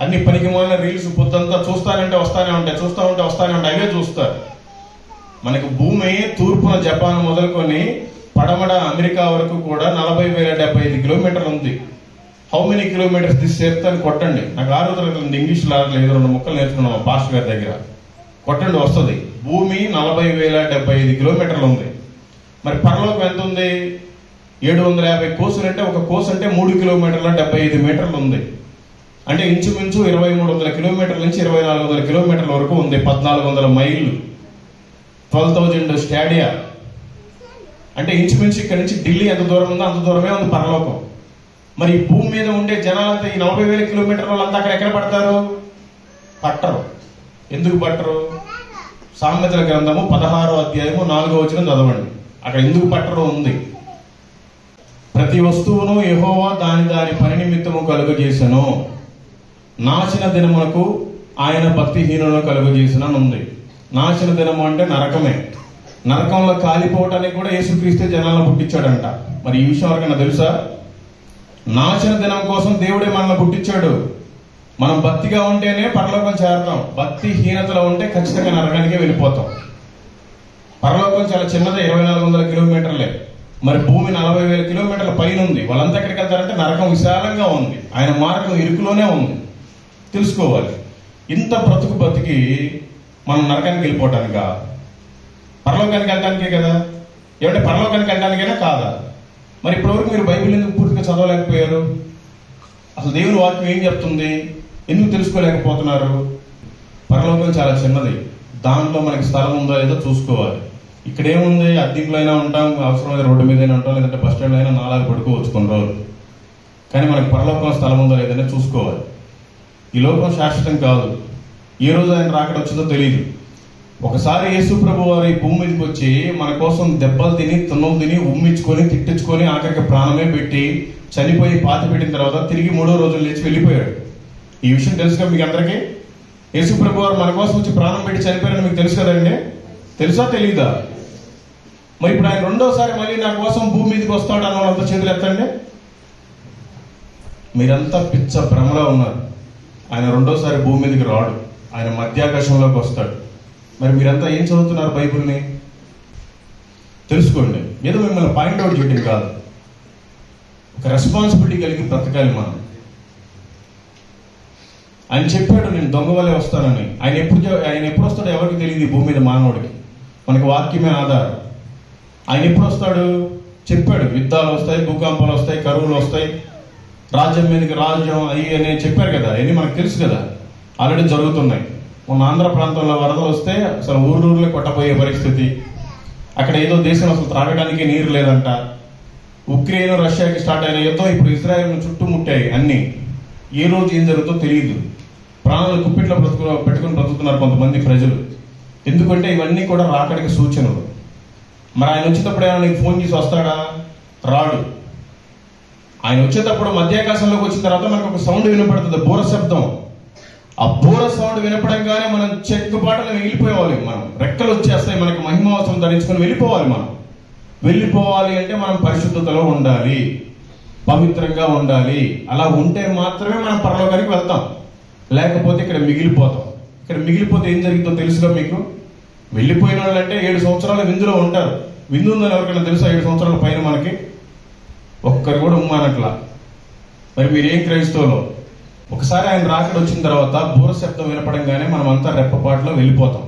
అన్ని పనికి మాలిన రీల్స్ పొద్దంతా చూస్తానంటే వస్తానే ఉంటాయి, చూస్తూ ఉంటే వస్తానే ఉంటాయి, అవే చూస్తారు. మనకు భూమి తూర్పున జపాన్ మొదలుకొని పడమడ అమెరికా వరకు కూడా 40,075 కిలోమీటర్లు ఉంది. How many kilometres this earth అని కొట్టండి. నాకు 6వ తరగతి ఇంగ్లీష్ రావట్లేదు, 2 ముక్కలు నేర్చుకున్నాం పాస్టర్ గారి దగ్గర. కొట్టండి, వస్తుంది. భూమి 40,075 కిలోమీటర్లు ఉంది. మరి పరలోకం ఎంత ఉంది? 750 కోసులు అంటే ఒక కోసు అంటే 3 కిలోమీటర్ల 75 మీటర్లు ఉంది. అంటే ఇంచుమించు 2300 కిలోమీటర్ల నుంచి 2400 కిలోమీటర్ల వరకు ఉంది. 1400 మైళ్ళు, 12,000 స్టాడియా. అంటే ఇంచుమించు ఇక్కడ నుంచి ఢిల్లీ ఎంత దూరం ఉందో అంత దూరమే ఉంది పరలోకం. మరి ఈ భూమి మీద ఉండే జనాలంతా ఈ 40,000 కిలోమీటర్ల వాళ్ళంతా అక్కడ ఎక్కడ పడతారు? పట్టరు. ఎందుకు పట్టరు? సామెతల గ్రంథము 16వ అధ్యాయము 4వ వచనం చదవండి. అక్కడ ఎందుకు పట్టరు ఉంది. ప్రతి వస్తువును యెహోవా దాని దాని పని నిమిత్తము కలుగజేసెను. నాశన దినమునకు ఆయన భక్తిహీనులను కలుగజేసిన ఉంది. నాశన దినము అంటే నరకమే. నరకంలో కాలిపోవటానికి కూడా యేసుక్రీస్తే జనాలను పుట్టించాడంట. మరి ఈ విషయం ఎవరికైనా తెలుసా? నాశన దినం కోసం దేవుడే మనల్ని పుట్టించాడు. మనం భక్తిగా ఉంటేనే పరలోకం చేరతాం. భక్తిహీనతలో ఉంటే ఖచ్చితంగా నరకానికే వెళ్ళిపోతాం. పరలోకం చాలా చిన్నదే, 2400 కిలోమీటర్లే. మరి భూమి 40,000 కిలోమీటర్ల పైన ఉంది. వాళ్ళంతా ఎక్కడికి వెళ్తారంటే నరకం విశాలంగా ఉంది, ఆయన మార్గం ఇరుకులోనే ఉంది. తెలుసుకోవాలి. ఇంత బ్రతుకు బతికి మనం నరకానికి వెళ్ళిపోవటానికా? పరలోకానికి వెళ్ళటానికే కదా. ఏమంటే పరలోకానికి వెళ్ళడానికైనా కాదా? మరి ఇప్పటివరకు మీరు బైబిల్ ఎందుకు పూర్తిగా చదవలేకపోయారు? అసలు దేవుని వాక్యం ఏం చెప్తుంది? ఎందుకు తెలుసుకోలేకపోతున్నారు? పరలోకం చాలా చిన్నది, దాంట్లో మనకి స్థలం ఉందో లేదో చూసుకోవాలి. ఇక్కడేముంది, అద్దెంట్లో అయినా ఉంటాం, అవసరమైన రోడ్డు మీద అయినా ఉంటాం, లేదంటే బస్ స్టాండ్లో అయినా నాలాలు పడుకోవచ్చు కొన్ని రోజులు. కానీ మనకి పరలోకం స్థలం ఉందో లేదని చూసుకోవాలి. ఈ లోకం శాశ్వతం కాదు. ఏ రోజు ఆయన రాకడ వచ్చిందో తెలియదు. ఒకసారి యేసు ప్రభు వారు ఈ భూమి మీదకి వచ్చి మన కోసం దెబ్బలు తిని, తున్నులు తిని, ఉమ్మించుకొని, తిట్టించుకొని, ఆఖరికి ప్రాణమే పెట్టి చనిపోయి పాతి పెట్టిన తర్వాత తిరిగి 3వ రోజు లేచి వెళ్ళిపోయాడు. ఈ విషయం తెలుసుగా మీకు అందరికీ? యేసు ప్రభు వారు మన కోసం వచ్చి ప్రాణం పెట్టి చనిపోయారని మీకు తెలుసు కదండి? తెలుసా తెలీదా? మరి ఇప్పుడు ఆయన రెండోసారి మళ్ళీ నా కోసం భూమి మీదకి వస్తాడు అన్న వాళ్ళంతా చేతులు ఎత్తండి. మీరంతా పిచ్చ భ్రమలో ఉన్నారు. ఆయన రెండోసారి భూమి మీదకి రాడు, ఆయన మధ్యాకాశంలోకి వస్తాడు. మరి మీరంతా ఏం చదువుతున్నారు బైబిల్ని? తెలుసుకోండి. ఏదో మిమ్మల్ని పాయింట్అవుట్ చేయడం కాదు, ఒక రెస్పాన్సిబిలిటీ కలిగి బ్రతకాలి మనం. ఆయన చెప్పాడు, నేను దొంగ వల్లే వస్తానని. ఆయన ఎప్పుడు వస్తాడో ఎవరికి తెలియదు ఈ భూమి మీద మానవుడికి. మనకి వాక్యమే ఆధారం. ఆయన ఎప్పుడు వస్తాడు చెప్పాడు. యుద్ధాలు వస్తాయి, భూకంపాలు వస్తాయి, కరువులు వస్తాయి, రాజ్యం మీదకి రాజ్యం అయ్యి అని చెప్పారు కదా. అవన్నీ మనకు తెలుసు కదా, ఆల్రెడీ జరుగుతున్నాయి. మన ఆంధ్ర ప్రాంతంలో వరదలు వస్తే అసలు ఊర్లే కొట్టబోయే పరిస్థితి. అక్కడ ఏదో దేశం అసలు త్రాగడానికి నీరు లేదంట. ఉక్రెయిన్ రష్యాకి స్టార్ట్ అయిన యుద్ధం ఇప్పుడు ఇజ్రాయెల్ను చుట్టుముట్టాయి అన్ని. ఏ రోజు ఏం జరుగుతుందో తెలియదు. ప్రాణాలు కుప్పిట్లో పెట్టుకుని బ్రతుకుతున్నారు కొంతమంది ప్రజలు. ఎందుకంటే ఇవన్నీ కూడా రాకడికి సూచనలు. మరి ఆయన వచ్చేటప్పుడు ఏమైనా నీకు ఫోన్ చేసి వస్తాడా? రాడు. ఆయన వచ్చేటప్పుడు మధ్యాకాశంలోకి వచ్చిన తర్వాత మనకు ఒక సౌండ్ వినపడుతుంది, బూర శబ్దం. ఆ బూర సౌండ్ వినపడంగానే మనం చెక్కుపాటలు వెళ్ళిపోవాలి. మనం రెక్కలు వచ్చేస్తాయి, మనకి మహిమావసరం ధరించుకొని వెళ్ళిపోవాలి. మనం వెళ్ళిపోవాలి అంటే మనం పరిశుద్ధతలో ఉండాలి, పవిత్రంగా ఉండాలి. అలా ఉంటే మాత్రమే మనం పరలోకానికి వెళ్తాం. లేకపోతే ఇక్కడ మిగిలిపోతాం. ఇక్కడ మిగిలిపోతే ఏం జరుగుతుందో తెలుసుగా మీకు? వెళ్ళిపోయిన వాళ్ళు అంటే 7 సంవత్సరాల విందులో ఉంటారు. విందు ఉందని ఎవరికైనా తెలుసా? 7 సంవత్సరాల పైన మనకి ఒక్కరు కూడా ఉమ్మానట్లా. మరి మీరేం క్రైస్తవులో? ఒకసారి ఆయన రాకడ వచ్చిన తర్వాత బూర శబ్దం వినపడంగానే మనం అంతా రెప్పపాటులో వెళ్ళిపోతాం.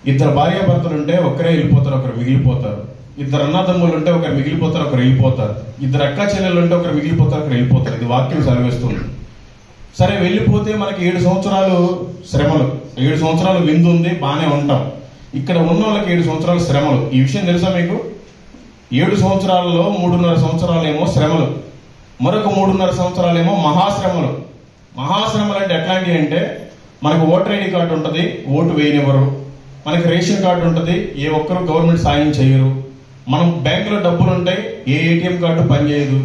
2 భార్యాభర్తలు ఉంటే ఒకరే వెళ్ళిపోతారు, ఒకరు మిగిలిపోతారు. 2 అన్నదమ్ములు ఉంటే ఒకరు మిగిలిపోతారు, ఒకరు వెళ్ళిపోతారు. 2 అక్కా చెల్లెలు ఉంటే ఒకరు మిగిలిపోతారు, ఒకరు వెళ్ళిపోతారు. ఇది వాక్యం సెలవిస్తుంది. సరే, వెళ్ళిపోతే మనకి 7 సంవత్సరాలు శ్రమలు, 7 సంవత్సరాలు విందు ఉంది, బాగానే ఉంటాం. ఇక్కడ ఉన్న వాళ్ళకి 7 సంవత్సరాలు శ్రమలు. ఈ విషయం తెలుసా మీకు? 7 సంవత్సరాలలో 3.5 సంవత్సరాలేమో శ్రమలు, మరొక 3.5 సంవత్సరాలేమో మహాశ్రమలు. మహాశ్రమలు అంటే ఎట్లాంటివి అంటే, మనకు ఓటర్ ఐడి కార్డు ఉంటుంది, ఓటు వేయనివ్వరు. మనకి రేషన్ కార్డు ఉంటుంది, ఏ ఒక్కరు గవర్నమెంట్ సాయం చేయరు. మనం బ్యాంకులో డబ్బులు ఉంటాయి, ఏ ఏటీఎం కార్డు పనిచేయదు.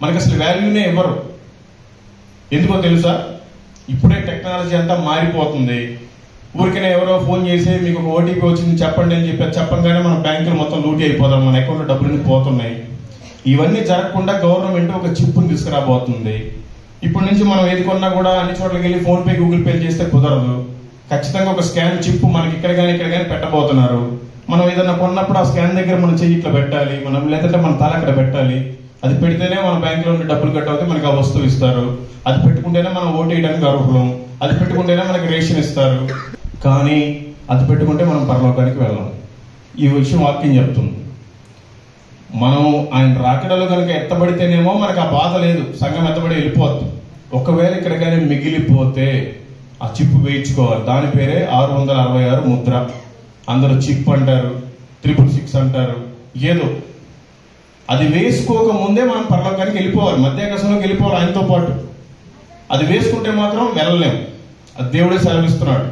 మనకి అసలు వాల్యూనే ఇవ్వరు. ఎందుకో తెలుసా? ఇప్పుడే టెక్నాలజీ అంతా మారిపోతుంది. ఊరికనే ఎవరో ఫోన్ చేసి మీకు ఒక ఓటీపీ వచ్చింది చెప్పండి అని చెప్పంగానే మన బ్యాంకులు మొత్తం లూటీ అయిపోతాం, మన అకౌంట్లో డబ్బులన్నీ పోతున్నాయి. ఇవన్నీ జరగకుండా గవర్నమెంట్ ఒక చిప్పుని తీసుకురాబోతుంది. ఇప్పటి నుంచి మనం ఏది కొన్నా కూడా అన్ని చోట్లకి వెళ్ళి ఫోన్ పే, గూగుల్ పే చేస్తే కుదరదు. ఖచ్చితంగా ఒక స్కాన్ చిప్ మనకి ఇక్కడ కానీ పెట్టబోతున్నారు. మనం ఏదైనా కొన్నప్పుడు ఆ స్కాన్ దగ్గర మనం చెయ్యి ఇట్లా పెట్టాలి, మనం లేదంటే మన తల అక్కడ పెట్టాలి. అది పెడితేనే మన బ్యాంకులో ఉండే డబ్బులు కట్ అవుతే మనకి ఆ వస్తువు ఇస్తారు. అది పెట్టుకుంటేనే మనం ఓటు వేయడానికి అర్హులం. అది పెట్టుకుంటేనే మనకి రేషన్ ఇస్తారు. కానీ అది పెట్టుకుంటే మనం పరలోకానికి వెళ్ళాం. ఈ విషయం వాక్యం చెప్తుంది. మనం ఆయన రాకడలో కనుక ఎత్తబడితేనేమో మనకు ఆ బాధ లేదు, సంఘం ఎత్తబడి వెళ్ళిపోద్దు. ఒకవేళ ఇక్కడ కానీ మిగిలిపోతే ఆ చిప్పు వేయించుకోవాలి. దాని పేరే 666 ముద్ర. అందరూ చిప్ అంటారు, 666 అంటారు, ఏదో. అది వేసుకోక ముందే మనం పరలోకానికి వెళ్ళిపోవాలి, మధ్యాకాశంలోకి వెళ్ళిపోవాలి ఆయనతో పాటు. అది వేసుకుంటే మాత్రం వెళ్ళలేము, అది దేవుడే సెలవిస్తున్నాడు.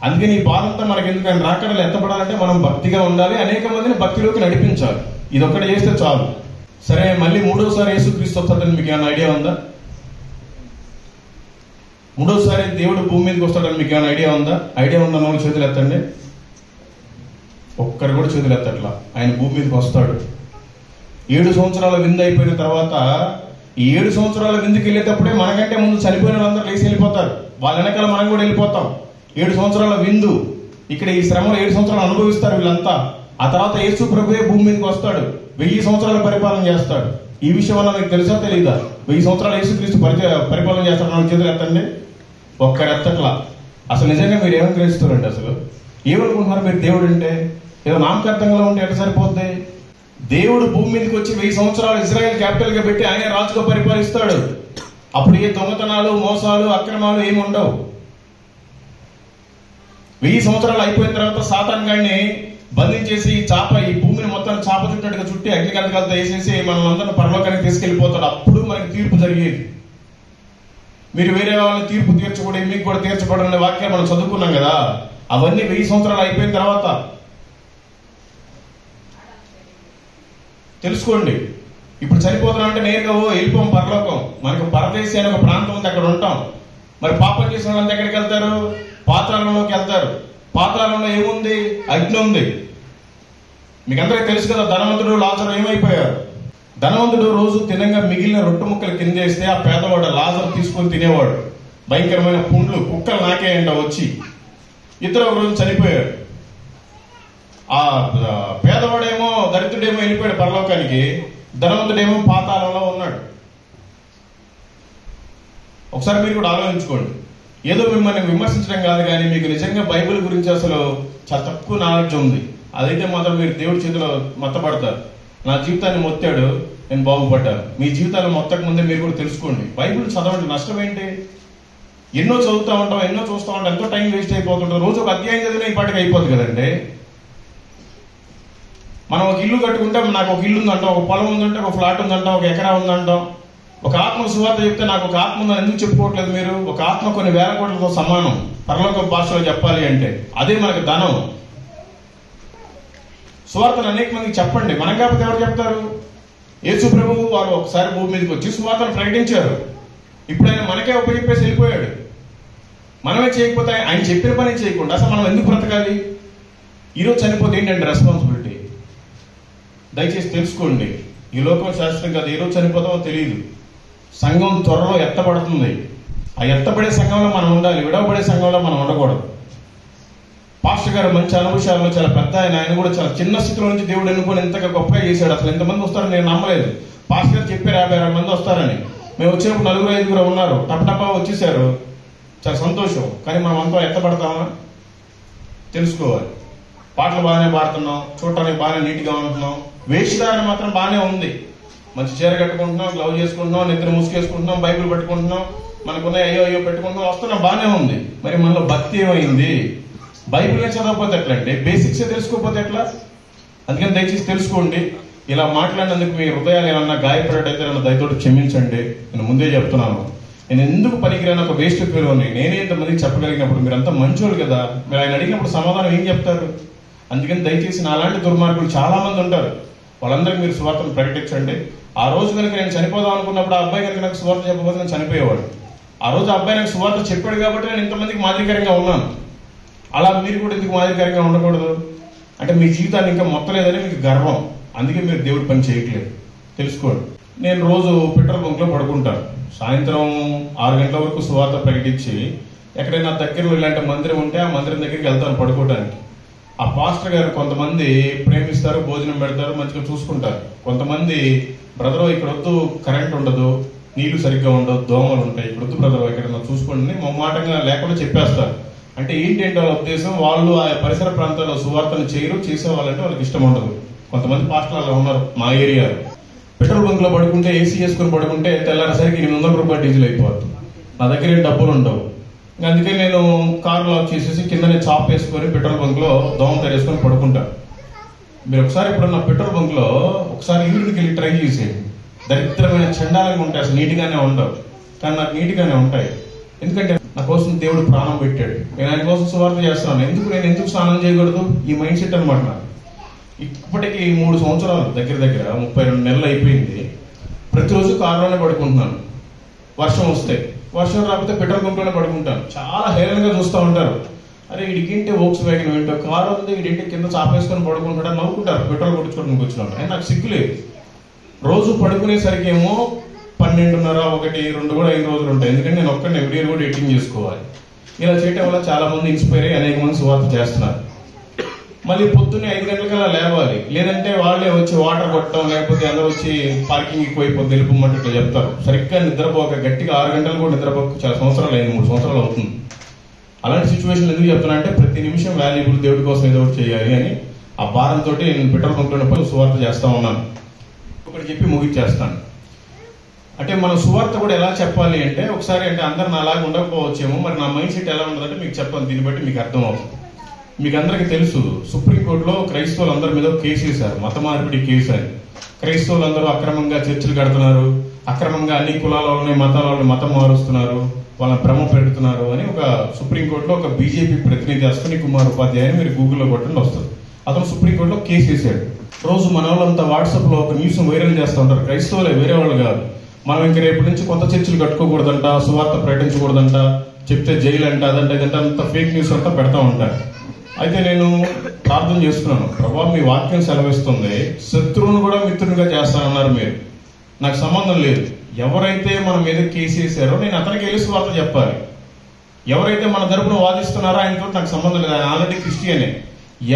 అందుకని ఈ బాధ అంతా మనకి ఎందుకు? ఆయన రాకడలో ఎత్తపడాలంటే మనం భక్తిగా ఉండాలి, అనేక మందిని భక్తిలోకి నడిపించాలి. ఇది ఒక్కటి చేస్తే చాలు. సరే, మళ్ళీ 3వసారి యేసుక్రీస్తు వస్తాడని మీకు ఏమైనా ఐడియా ఉందా? మూడోసారి దేవుడు భూమి మీదకి వస్తాడని మీకు ఏమైనా ఐడియా ఉందా? ఐడియా ఉందా? వాళ్ళు చేతులు ఎత్తండి. ఒక్కరు కూడా చేతులు ఎత్తట్లా. ఆయన భూమి మీదకి వస్తాడు. 7 సంవత్సరాల విందు అయిపోయిన తర్వాత, ఈ 7 సంవత్సరాల విందుకి వెళ్ళేటప్పుడే మనకంటే ముందు చనిపోయిన వాళ్ళందరూ లేచి వెళ్ళిపోతారు. వాళ్ళ వెనకాల మనం కూడా వెళ్ళిపోతాం. 7 సంవత్సరాల విందు, ఇక్కడ ఈ శ్రమలు 7 సంవత్సరాలు అనుభవిస్తారు వీళ్ళంతా. ఆ తర్వాత యేసు ప్రభువే భూమి మీదకి వస్తాడు, 1000 సంవత్సరాల పరిపాలన చేస్తాడు. ఈ విషయం వల్ల మీకు తెలుసా తెలీదా? 1000 సంవత్సరాలు యేసుక్రీస్తు పరిపాలన చేస్తాడు. నాకు చేతులు ఎత్తండి. ఒక్కరు ఎత్తట్లా. అసలు నిజంగా మీరు ఏమని గ్రహిస్తారండి? అసలు ఏమనుకుంటున్నారు మీరు? దేవుడు అంటే ఏదో నామకార్థంగా ఉంటే ఎట్లా సరిపోద్ది? దేవుడు భూమి మీదకి వచ్చి 1000 సంవత్సరాలు ఇజ్రాయెల్ క్యాపిటల్ గా పెట్టి ఆయన రాజుగా పరిపాలిస్తాడు. అప్పుడు ఏ దొంగతనాలు, మోసాలు, అక్రమాలు ఏమి ఉండవు. 1000 సంవత్సరాలు అయిపోయిన తర్వాత సాతాన్ గాడిని బంధించేసి ఈ భూమిని మొత్తం చాప చుట్టినట్టుగా చుట్టి అగ్నిగంధకాలతో వేసేసి మనల్ని అందరిని పరలోకానికి తీసుకెళ్లిపోతాడు. అప్పుడు మనకి తీర్పు జరిగేది. మీరు వేరే వాళ్ళని తీర్పు తీర్చకూడదు, మీకు కూడా తీర్చకూడదు అనే వాక్యాలు మనం చదువుకున్నాం కదా. అవన్నీ 1000 సంవత్సరాలు అయిపోయిన తర్వాత తెలుసుకోండి. ఇప్పుడు చనిపోతున్నాం అంటే నేరుగా వెళ్ళిపోం పరలోకం. మనకు పరదేశి అనే ఒక ప్రాంతం ఉంది, అక్కడ ఉంటాం. మరి పాపం చేసిన వాళ్ళంతా ఎక్కడికి వెళ్తారు? పాతాళంలోకి వెళ్తారు. పాతాళంలో ఏముంది? అగ్ని ఉంది. మీకు అందరికీ తెలుసు కదా, ధనవంతుడు లాజరు ఏమైపోయారు? ధనవంతుడు రోజు తినంగా మిగిలిన రొట్టె ముక్కలు కింద వేస్తే ఆ పేదవాడు లాజరు తీసుకొని తినేవాడు. భయంకరమైన పుండ్లు, కుక్కలు నాకేయంట వచ్చి. ఇద్దరు ఒక రోజు చనిపోయారు. ఆ పేదవాడేమో, దరిద్రుడేమో వెళ్ళిపోయాడు పరలోకానికి, ధనవంతుడేమో పాతాళంలో ఉన్నాడు. ఒకసారి మీరు కూడా ఆలోచించుకోండి. ఏదో మిమ్మల్ని విమర్శించడం కాదు, కానీ మీకు నిజంగా బైబిల్ గురించి అసలు చాలా తక్కువ నాలెడ్జ్ ఉంది. అదైతే మాత్రం మీరు దేవుడి చేతిలో మొత్తపడతారు. నా జీవితాన్ని మొత్తాడు, నేను బాగుపడ్డాను. మీ జీవితాన్ని మొత్తక ముందే మీరు కూడా తెలుసుకోండి. బైబిల్ చదవండి. నష్టం ఏంటి? ఎన్నో చదువుతూ ఉంటాం, ఎన్నో చూస్తూ ఉంటాం, ఎంతో టైం వేస్ట్ అయిపోతుంటాం. రోజు ఒక అధ్యాయం చదివిన ఈ పాటికి అయిపోతుంది కదండి. మనం ఒక ఇల్లు కట్టుకుంటాం, నాకు ఒక ఇల్లు ఉందంటాం, ఒక పొలం ఉందంటే, ఒక ఫ్లాట్ ఉందంటాం, ఒక ఎకరా ఉందంటాం. ఒక ఆత్మ సువార్త చెప్తే నాకు ఒక ఆత్మ ఉందని ఎందుకు చెప్పుకోవట్లేదు మీరు? ఒక ఆత్మ కొన్ని వేల కోట్లతో సమానం పరలోక భాషలో చెప్పాలి అంటే. అదే మనకు ధనం. సువార్తను అనేక మందికి చెప్పండి. మనం కాకపోతే ఎవరు చెప్తారు? యేసు ప్రభువు వారు ఒకసారి భూమి మీదకి వచ్చి సువార్తను ప్రకటించారు. ఇప్పుడు ఆయన మనకే ఉపయోగింపేసి వెళ్ళిపోయాడు. మనమే చేయకపోతే, ఆయన చెప్పిన పని చేయకుండా అసలు మనం ఎందుకు బ్రతకాలి? ఈరోజు చనిపోతే ఏంటంటే రెస్పాన్సిబిలిటీ. దయచేసి తెలుసుకోండి. ఈ లోకం శాస్త్రం కాదు. ఏ రోజు చనిపోతామో తెలియదు. సంఘం త్వరలో ఎత్తబడుతుంది. ఆ ఎత్తబడే సంఘంలో మనం ఉండాలి, విడవబడే సంఘంలో మనం ఉండకూడదు. పాస్టర్ గారు మంచి అనుభవాల్లో చాలా పెద్ద ఆయన కూడా చాలా చిన్న స్థితిలో నుంచి దేవుడు ఎన్నుకొని ఎంతగా గొప్పగా చేశాడు. అసలు ఎంతమంది వస్తారని నేను నమ్మలేదు. పాస్టర్ గారు చెప్పారు 50-60 మంది వస్తారని. మేము వచ్చినప్పుడు 4-5 ఉన్నారు. టపటపా వచ్చేసారు. చాలా సంతోషం. కానీ మనం అంతా ఎత్తబడతామా తెలుసుకోవాలి. పాటలు బాగానే పాడుతున్నాం, చూడటానికి బాగానే నీట్గా ఉంటున్నాం. వేషధారణ మాత్రం బాగానే ఉంది. మంచి చీర కట్టుకుంటున్నాం, గ్లౌజ్ చేసుకుంటున్నాం, నిద్ర ముసుకేసుకుంటున్నాం, బైబిల్ పెట్టుకుంటున్నాం, మనకున్న అయ్యో పెట్టుకుంటున్నాం, వస్తున్నాం, బాగానే ఉంది. మరి మనలో భక్తి ఏమైంది? బైబిల్నే చదవకపోతే ఎట్లా అంటే? బేసిక్సే తెలుసుకోకపోతే ఎట్లా? అందుకని దయచేసి తెలుసుకోండి. ఇలా మాట్లాడినందుకు మీ హృదయాలు ఏమన్నా గాయపడేటైతే నన్ను దయతోటి క్షమించండి. నేను ముందే చెప్తున్నాను, నేను ఎందుకు పనికిరాని ఒక వేస్ట్ ఫెలోని నేనే ఇంతమందికి చెప్పగలిగినప్పుడు మీరంతా మంచోళ్ళు కదా. మీరు ఆయన అడిగినప్పుడు సమాధానం ఏం చెప్తారు? అందుకని దయచేసి నాలాంటి దుర్మార్గులు చాలా మంది ఉంటారు. వాళ్ళందరికీ మీరు సువార్తను ప్రకటించండి. ఆ రోజు కనుక నేను చనిపోదాం అనుకున్నప్పుడు ఆ అబ్బాయి కనుక నాకు సువార్త చెప్పకపోతే నేను చనిపోయేవాడు. ఆ రోజు ఆ అబ్బాయి నాకు సువార్త చెప్పాడు కాబట్టి నేను ఇంతమందికి మాదిరికరంగా ఉన్నాను. అలా మీరు కూడా ఎందుకు మాదిరికరంగా ఉండకూడదు? అంటే మీ జీవితాన్ని ఇంకా మొత్తలేదని మీకు గర్వం. అందుకే మీరు దేవుడి పని చేయట్లేదు. తెలుసుకోండి. నేను రోజు పెట్రోల్ బంక్ లో పడుకుంటాను. సాయంత్రం 6 గంటల వరకు సువార్త ప్రకటించి ఎక్కడైనా దగ్గరలో ఇలాంటి మందిరం ఉంటే ఆ మందిరం దగ్గరికి వెళ్తాను పడుకోవడానికి. ఆ పాస్టర్ గారు కొంతమంది ప్రేమిస్తారు, భోజనం పెడతారు, మంచిగా చూసుకుంటారు. కొంతమంది బ్రదర్ ఇక్కడ వద్దు, కరెంట్ ఉండదు, నీళ్లు సరిగ్గా ఉండవు, దోమలు ఉంటాయి, ఇక్కడ వద్దు బ్రదర్ ఎక్కడన్నా చూసుకోండి మొమ్మాటంగా లేకుండా చెప్పేస్తారు. అంటే ఏంటంటే వాళ్ళ ఉద్దేశం, వాళ్ళు ఆ పరిసర ప్రాంతాల్లో సువార్తను చేయరు, చేసేవాళ్ళంటే వాళ్ళకి ఇష్టం ఉండదు. కొంతమంది పాస్టర్లు అలా ఉన్నారు మా ఏరియాలో. పెట్రోల్ బంక్ లో పడుకుంటే ఏసీ చేసుకుని పడుకుంటే తెల్లారేసరికి 800 రూపాయలు డీజిల్ అయిపోతుంది. నా దగ్గర ఏం డబ్బులు ఉండవు. అందుకే నేను కార్ లాక్ చేసేసి కిందనే చాప్ వేసుకొని పెట్రోల్ బంక్ లో దోమ తయారేసుకొని పడుకుంటాను. మీరు ఒకసారి ఎప్పుడన్నా పెట్రోల్ బంక్ లో ఒకసారి ఇంటికి వెళ్ళి ట్రై చేసేయండి. దరిద్రమైన చండాలంగా ఉంటాయి, అసలు నీట్గానే ఉండవు. కానీ నాకు నీట్గానే ఉంటాయి. ఎందుకంటే నా కోసం దేవుడు ప్రాణం పెట్టాడు. నేను ఆయన కోసం సువార్త చేస్తున్నాను. నేను ఎందుకు స్నానం చేయకూడదు? ఈ మైండ్ సెట్ అనమాట నాకు. ఇప్పటికి 3 సంవత్సరాలు దగ్గర 32 నెలలు అయిపోయింది. ప్రతిరోజు కారులోనే పడుకుంటున్నాను. వర్షం వస్తే వర్షం రాకపోతే పెట్రోల్ బంక్లోనే పడుకుంటాను. చాలా హేళనగా చూస్తూ ఉంటారు. అరే వీడికింటే వోక్స్ వ్యాగన్ ఏంటో కారు ఉంది, వీడింటి కింద చాపేసుకొని పడుకుంటాడు నవ్వుకుంటారు పెట్రోల్ కొట్టించుకోవడానికి వచ్చినప్పుడు. అని నాకు సిగ్గులేదు. రోజు పడుకునేసరికి ఏమో 12:30, 1, 2 కూడా అయిన రోజులు ఉంటాయి. ఎందుకంటే నేను ఒక్కడిని వీడియో కూడా ఎడిటింగ్ చేసుకోవాలి. ఇలా చేయడం వల్ల చాలా మంది ఇన్స్పైర్ అయ్యి అనేక మంది సువార్త చేస్తున్నారు. మళ్ళీ పొద్దున్నే 5 గంటలకల్లా లేవాలి, లేదంటే వాళ్ళే వచ్చి వాటర్ కొట్టడం, లేకపోతే అందరూ వచ్చి పార్కింగ్ ఎక్కువైపోతే తెలుపమంటే ఇట్లా చెప్తారు. సరిగ్గా నిద్రపోక గట్టిగా 6 గంటలు కూడా నిద్రపోక చాలా సంవత్సరాలు అయింది, 3 సంవత్సరాలు అవుతుంది. అలాంటి సిచ్యువేషన్ ఎందుకు చెప్తున్నా అంటే ప్రతి నిమిషం వాల్యుబుల్, దేవుడి కోసం ఏదో ఒకటి చేయాలి అని ఆ భారంతో నేను పెట్రోల్ బంక్లోనే పోయి సువార్త చేస్తా ఉన్నాను. ఒకటి చెప్పి ముగించేస్తాను. అంటే మన సువార్త కూడా ఎలా చెప్పాలి అంటే, ఒకసారి అంటే అందరు నాలాగా ఉండకపోవచ్చేమో, మరి నా మైండ్ సెట్ ఎలా ఉండదంటే మీకు చెప్పాలి. దీన్ని బట్టి మీకు అర్థం అవుతుంది. మీకు అందరికీ తెలుసు, సుప్రీంకోర్టులో క్రైస్తవులందరి మీద కేసు వేశారు, మత మార్పిడి కేసు అని. క్రైస్తవులందరూ అక్రమంగా చర్చిలు కడుతున్నారు, అక్రమంగా అన్ని కులాల వాళ్ళని మతాల వాళ్ళని మతం మారుస్తున్నారు, వాళ్ళని భ్రమ పెడుతున్నారు అని ఒక సుప్రీంకోర్టులో ఒక బీజేపీ ప్రతినిధి అశ్విని కుమార్ ఉపాధ్యాయ అని మీరు గూగుల్లో కొట్టండి వస్తుంది. అతను సుప్రీంకోర్టులో కేసు వేశాడు. రోజు మన వాళ్ళంతా వాట్సాప్ లో ఒక న్యూస్ వైరల్ చేస్తూ ఉంటారు, క్రైస్తవులే, వేరే వాళ్ళు కాదు. మనం ఇంక రేపటి నుంచి కొత్త చర్చిలు కట్టుకోకూడదంట, సువార్త ప్రకటించకూడదంట, చెప్తే జైలు అంట, అదంటే ఇదంటే అంత ఫేక్ న్యూస్ అంతా పెడతా ఉంటారు. అయితే నేను ప్రార్థన చేస్తున్నాను, ప్రభావ మీ వాక్యం సెలవిస్తుంది, శత్రువును కూడా మిత్రునిగా చేస్తానన్నారు మీరు. నాకు సంబంధం లేదు. ఎవరైతే మన మీద కేసు వేసారో నేను అతనికి వెళ్ళి సువార్త చెప్పాలి. ఎవరైతే మన తరపున వాదిస్తున్నారో ఆయనతో నాకు సంబంధం లేదు, ఆయన ఆల్రెడీ క్రిస్టియనే.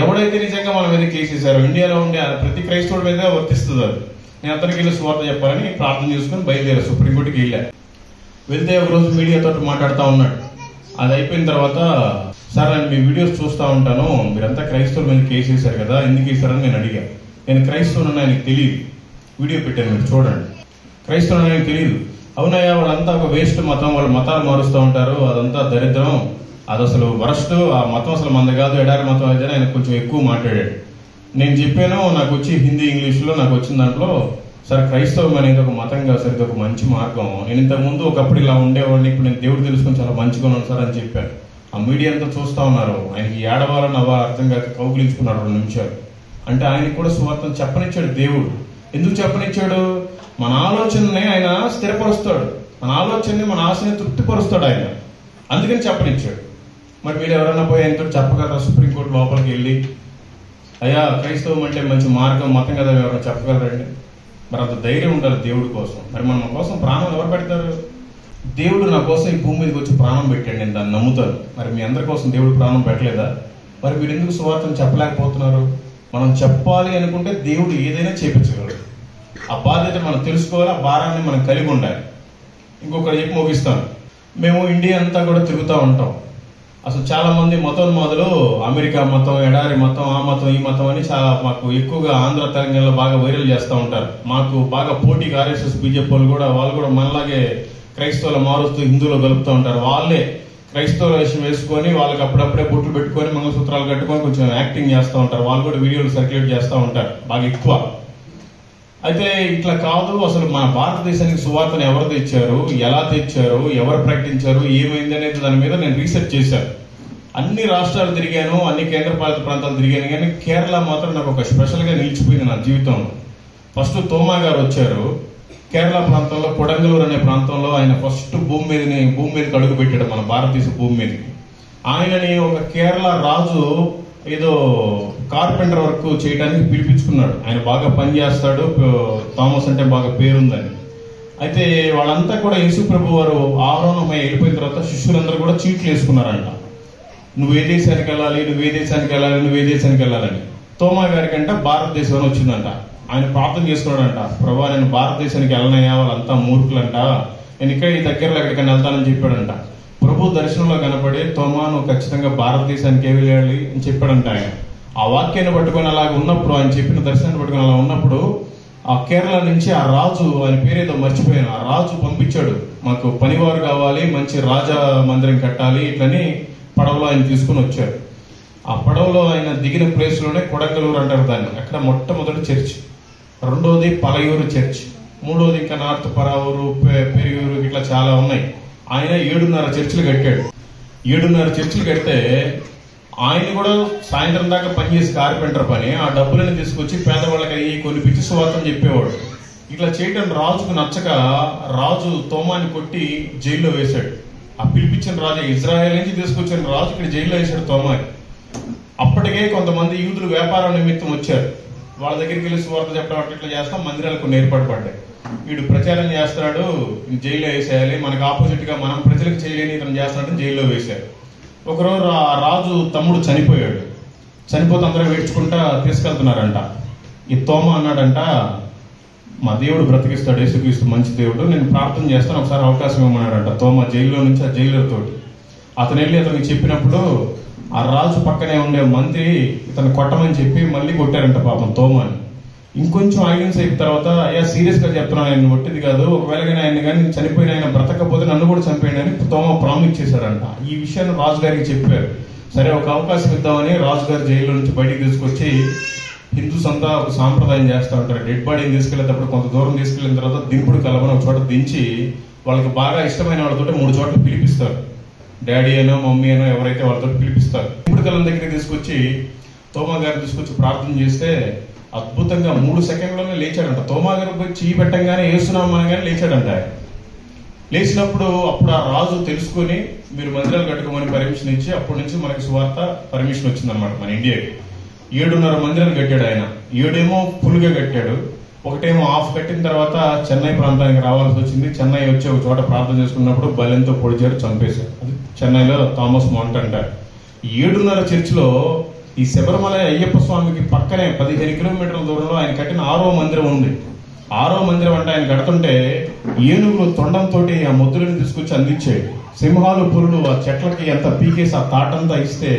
ఎవడైతే నిజంగా మన మీద కేసు వేసారో, ఇండియాలో ఉండే ప్రతి క్రైస్తవుడి మీద వర్తిస్తుంది అది. నేను అతనికి వెళ్ళి సువార్త చెప్పాలని ప్రార్థన చేసుకుని బయలుదేరా సుప్రీంకోర్టుకి వెళ్ళాను. వెళ్తే ఒకరోజు మీడియాతో మాట్లాడుతూ ఉన్నాడు. అది అయిపోయిన తర్వాత, సార్ నేను మీ వీడియోస్ చూస్తూ ఉంటాను, మీరంతా క్రైస్తవుల మీద కేసు వేశారు కదా, ఎందుకు వేశారని నేను అడిగాను. నేను క్రైస్తవుని ఆయనకు తెలియదు, వీడియో పెట్టాను మీరు చూడండి. క్రైస్తవుని ఆయనకు తెలియదు. అవునయ్యా వాళ్ళంతా ఒక వేస్ట్ మతం, వాళ్ళు మతాలు మారుస్తూ ఉంటారు, అదంతా దరిద్రం, అది అసలు వరస్ట్, ఆ మతం అసలు మంది కాదు, ఎడారి మతం అయితే ఆయన కొంచెం ఎక్కువ మాట్లాడాడు. నేను చెప్పాను, నాకు వచ్చి హిందీ ఇంగ్లీష్లో నాకు వచ్చిన దాంట్లో, సార్ క్రైస్తవం అనేది ఒక మతం కాదు సార్, ఇది ఒక మంచి మార్గం. నేను ఇంతకుముందు ఒకప్పుడు ఇలా ఉండేవాడిని, ఇప్పుడు నేను దేవుడు తెలుసుకొని చాలా మంచిగా ఉన్నాను సార్ అని చెప్పాను. ఆ మీడియా అంతా చూస్తా ఉన్నారు, ఆయనకి ఏడవాలని అర్థం కాక కౌగులించుకున్నారు 2 నిమిషాలు. అంటే ఆయనకి కూడా సువార్తను చెప్పనిచ్చాడు దేవుడు. ఎందుకు చెప్పనిచ్చాడు? మన ఆలోచనని ఆయన స్థిరపరుస్తాడు, మన ఆలోచనని మన ఆశని తృప్తిపరుస్తాడు ఆయన, అందుకని చెప్పనిచ్చాడు. మరి మీరు ఎవరైనా పోయి ఆయనతో చెప్పగలరా? సుప్రీంకోర్టు లోపలికి వెళ్ళి, అయ్యా క్రైస్తవం అంటే మంచి మార్గం, మతం కదా, ఎవరైనా చెప్పగలరండి? మరి అంత ధైర్యం ఉండాలి దేవుడి కోసం. మరి మన కోసం ప్రాణం ఎవరు పెడతారు? దేవుడు నా కోసం ఈ భూమి మీదకి వచ్చి ప్రాణం పెట్టాడు, నేను దాన్ని నమ్ముతాను. మరి మీ అందరి కోసం దేవుడు ప్రాణం పెట్టలేదా? మరి మీరు ఎందుకు సువార్తను చెప్పలేకపోతున్నారు? మనం చెప్పాలి అనుకుంటే దేవుడు ఏదైనా చేపించగలడు. ఆ బాధ్యత మనం తెలుసుకోవాలి, ఆ భారాన్ని మనం కలిగి ఉండాలి. ఇంకొకటి చెప్పి ముగిస్తాను. మేము ఇండియా అంతా కూడా తిరుగుతూ ఉంటాం. అసలు చాలా మంది మతోన్మాదులు అమెరికా మతం, ఎడారి మతం, ఆ మతం, ఈ మతం అని చాలా మాకు ఎక్కువగా ఆంధ్ర తెలంగాణలో బాగా వైరల్ చేస్తూ ఉంటారు. మాకు బాగా పోటీకి ఆర్ఎస్ఎస్ బీజేపీ వాళ్ళు కూడా మనలాగే క్రైస్తవులు మారుస్తూ హిందువులు కలుపుతూ ఉంటారు. వాళ్ళే క్రైస్తవుల వేషం వేసుకొని వాళ్ళకి అప్పుడప్పుడే బొట్లు పెట్టుకొని మంగళసూత్రాలు కట్టుకొని కొంచెం యాక్టింగ్ చేస్తూ ఉంటారు. వాళ్ళు కూడా వీడియోలు సర్క్యులేట్ చేస్తూ ఉంటారు బాగా ఎక్కువ. అయితే ఇట్లా కాదు, అసలు మన భారతదేశానికి సువార్తను ఎవరు తెచ్చారు, ఎలా తెచ్చారు, ఎవరు ప్రకటించారు, ఏమైంది అనేది దాని మీద నేను రీసెర్చ్ చేశాను. అన్ని రాష్ట్రాలు తిరిగాను, అన్ని కేంద్రపాలిత ప్రాంతాలు తిరిగాను, కానీ కేరళ మాత్రం నాకు ఒక స్పెషల్గా నిలిచిపోయింది నా జీవితంలో. ఫస్ట్ తోమా గారు వచ్చారు కేరళ ప్రాంతంలో, కొడంగలూరు అనే ప్రాంతంలో. ఆయన ఫస్ట్ భూమి మీదకి అడుగు పెట్టాడు, మన భారతదేశ భూమి మీదకి. ఆయనని ఒక కేరళ రాజు ఏదో కార్పెంటర్ వర్క్ చేయడానికి పిలిపించుకున్నాడు. ఆయన బాగా పనిచేస్తాడు, థామస్ అంటే బాగా పేరుందని. అయితే వాళ్ళంతా కూడా యేసు ప్రభు వారు ఆరోహణమై వెళ్ళిపోయిన తర్వాత శిష్యులందరూ కూడా చీట్లు వేసుకున్నారంట, నువ్వు ఏ దేశానికి వెళ్ళాలి, నువ్వు ఏ దేశానికి వెళ్ళాలి, నువ్వు ఏ దేశానికి వెళ్ళాలని. తోమా గారికి అంట భారతదేశం అని వచ్చిందంట. ఆయన ప్రార్థన చేసుకున్నాడంట, ప్రభా నేను భారతదేశానికి వెళ్ళనయ్యా, వాళ్ళంతా మూర్ఖులంట, నేను ఇక్కడ ఈ దగ్గరలో ఎక్కడికైనా వెళ్తానని చెప్పాడంట. ప్రభు దర్శనంలో కనపడి, తోమా నువ్వు ఖచ్చితంగా భారతదేశానికి వెళ్ళాలి అని చెప్పాడంట. ఆయన ఆ వాక్యాన్ని పట్టుకొని అలాగ ఉన్నప్పుడు, ఆయన చెప్పిన దర్శనాన్ని పట్టుకొని అలా ఉన్నప్పుడు, ఆ కేరళ నుంచి ఆ రాజు, ఆయన పేరేదో మర్చిపోయాను, ఆ రాజు పంపించాడు, మాకు పనివారు కావాలి, మంచి రాజా మందిరం కట్టాలి ఇట్లని పడవలో ఆయన తీసుకుని వచ్చారు. ఆ పడవలో ఆయన దిగిన ప్లేస్ లోనే కొడంగలూరు అంటారు దాన్ని. అక్కడ మొట్టమొదటి చర్చ్, రెండోది పలయూరు చర్చ్, మూడోది ఇంకా నార్త్ పరావూరు, పెరియూరు, ఇట్లా చాలా ఉన్నాయి. ఆయన 7.5 చర్చిలు కట్టాడు. 7.5 చర్చిలు కడితే ఆయన కూడా సాయంత్రం దాకా పనిచేసి కార్పెంటర్ పని, ఆ డబ్బులను తీసుకొచ్చి పేదవాళ్ళకి అయ్యి కొనిపించి సువార్తను చెప్పేవాడు. ఇట్లా చేయడం రాజుకు నచ్చక రాజు తోమాని కొట్టి జైల్లో వేశాడు. ఆ పిలిపించిన రాజు, ఇజ్రాయెల్ నుంచి తీసుకొచ్చిన రాజు ఇక్కడ జైల్లో వేశాడు తోమాని. అప్పటికే కొంతమంది యూదులు వ్యాపారం నిమిత్తం వచ్చారు. వాళ్ళ దగ్గరికి వెళ్ళి సువార్త చెప్పడం ఇట్లా చేస్తాం, మందిరాలకు కొన్ని ఏర్పాటు పడ్డాయి. వీడు ప్రచారం చేస్తాడు, జైల్లో వేసేయాలి, మనకు ఆపోజిట్ గా మనం ప్రజలకు చేయలేని ఇతను చేస్తాడంటే జైల్లో వేశారు. ఒకరోజు ఆ రాజు తమ్ముడు చనిపోయాడు. చనిపోతే అందరూ వేడ్చుకుంటా తీసుకెళ్తున్నారంట. ఈ తోమ అన్నాడంట, మా దేవుడు బ్రతికిస్తాడు, యేసుక్రీస్తు మంచి దేవుడు, నేను ప్రార్థన చేస్తాను, ఒకసారి అవకాశం ఇవ్వమన్నాడంట తోమ జైల్లో నుంచి. ఆ జైలర్ తోటి అతను వెళ్ళి అతనికి చెప్పినప్పుడు ఆ రాజు పక్కనే ఉండే మంత్రి ఇతను కొట్టమని చెప్పి మళ్ళీ కొట్టారంట పాపం తోమని. ఇంకొంచెం ఆగిన సేపు తర్వాత, అయ్యా సీరియస్ గా చెప్తున్నాను, ఆయన కొట్టింది కాదు, ఒకవేళ ఆయన కానీ చనిపోయిన ఆయన బ్రతకపోతే నన్ను కూడా చనిపోయాడు అని తోమ ప్రామిస్ చేశాడంట. ఈ విషయాన్ని రాజుగారికి చెప్పారు. సరే ఒక అవకాశం ఇద్దామని రాజుగారి జైల్లో నుంచి బయటికి తీసుకొచ్చి, హిందూస్ అంతా ఒక సాంప్రదాయం చేస్తూ ఉంటారు, డెడ్ బాడీని తీసుకెళ్లేటప్పుడు కొంత దూరం తీసుకెళ్లిన తర్వాత దింపుడు కలవని ఒక చోట దించి వాళ్ళకి బాగా ఇష్టమైన వాళ్ళతో 3 చోట్ల పిలిపిస్తారు. డాడీ అనో మమ్మీ అనో ఎవరైతే వాళ్ళతో పిలిపిస్తారు. దింపుడు కలం దగ్గరికి తీసుకొచ్చి తోమా గారిని తీసుకొచ్చి ప్రార్థన చేస్తే అద్భుతంగా 3 సెకండ్లోనే లేచాడంట. తోమా గారు పోయి చెయ్యి పెట్టంగానే ఏసునామనగానే లేచాడంట. లేచినప్పుడు అప్పుడు ఆ రాజు తెలుసుకొని మీరు మందిరాలు కట్టుకోమని పర్మిషన్ ఇచ్చి అప్పటి నుంచి మనకి సువార్త పర్మిషన్ వచ్చిందనమాట మన ఇండియాకి. 7.5 మందిరాలు కట్టాడు ఆయన. 7 ఏమో ఫుల్గా కట్టాడు, ఒకటేమో హాఫ్ కట్టిన తర్వాత చెన్నై ప్రాంతానికి రావాల్సి వచ్చింది. చెన్నై వచ్చి ఒక చోట ప్రార్థన చేసుకున్నప్పుడు బలెంతో పొడిచారు, చంపేశారు. అది చెన్నైలో థామస్ మౌంట్ అంటారు. 7.5 చర్చిలో ఈ శబరిమల అయ్యప్ప స్వామికి పక్కనే 15 కిలోమీటర్ల దూరంలో ఆయన కట్టిన 6వ మందిరం ఉంది. 6వ మందిరం అంటే ఆయన కడుతుంటే ఏనుగులు తొండంతో ఆ ముద్దులను తీసుకొచ్చి అందించాడు. సింహాలు పులులు ఆ చెట్లకి ఎంత పీకేసి ఆ తాటంతా ఇస్తే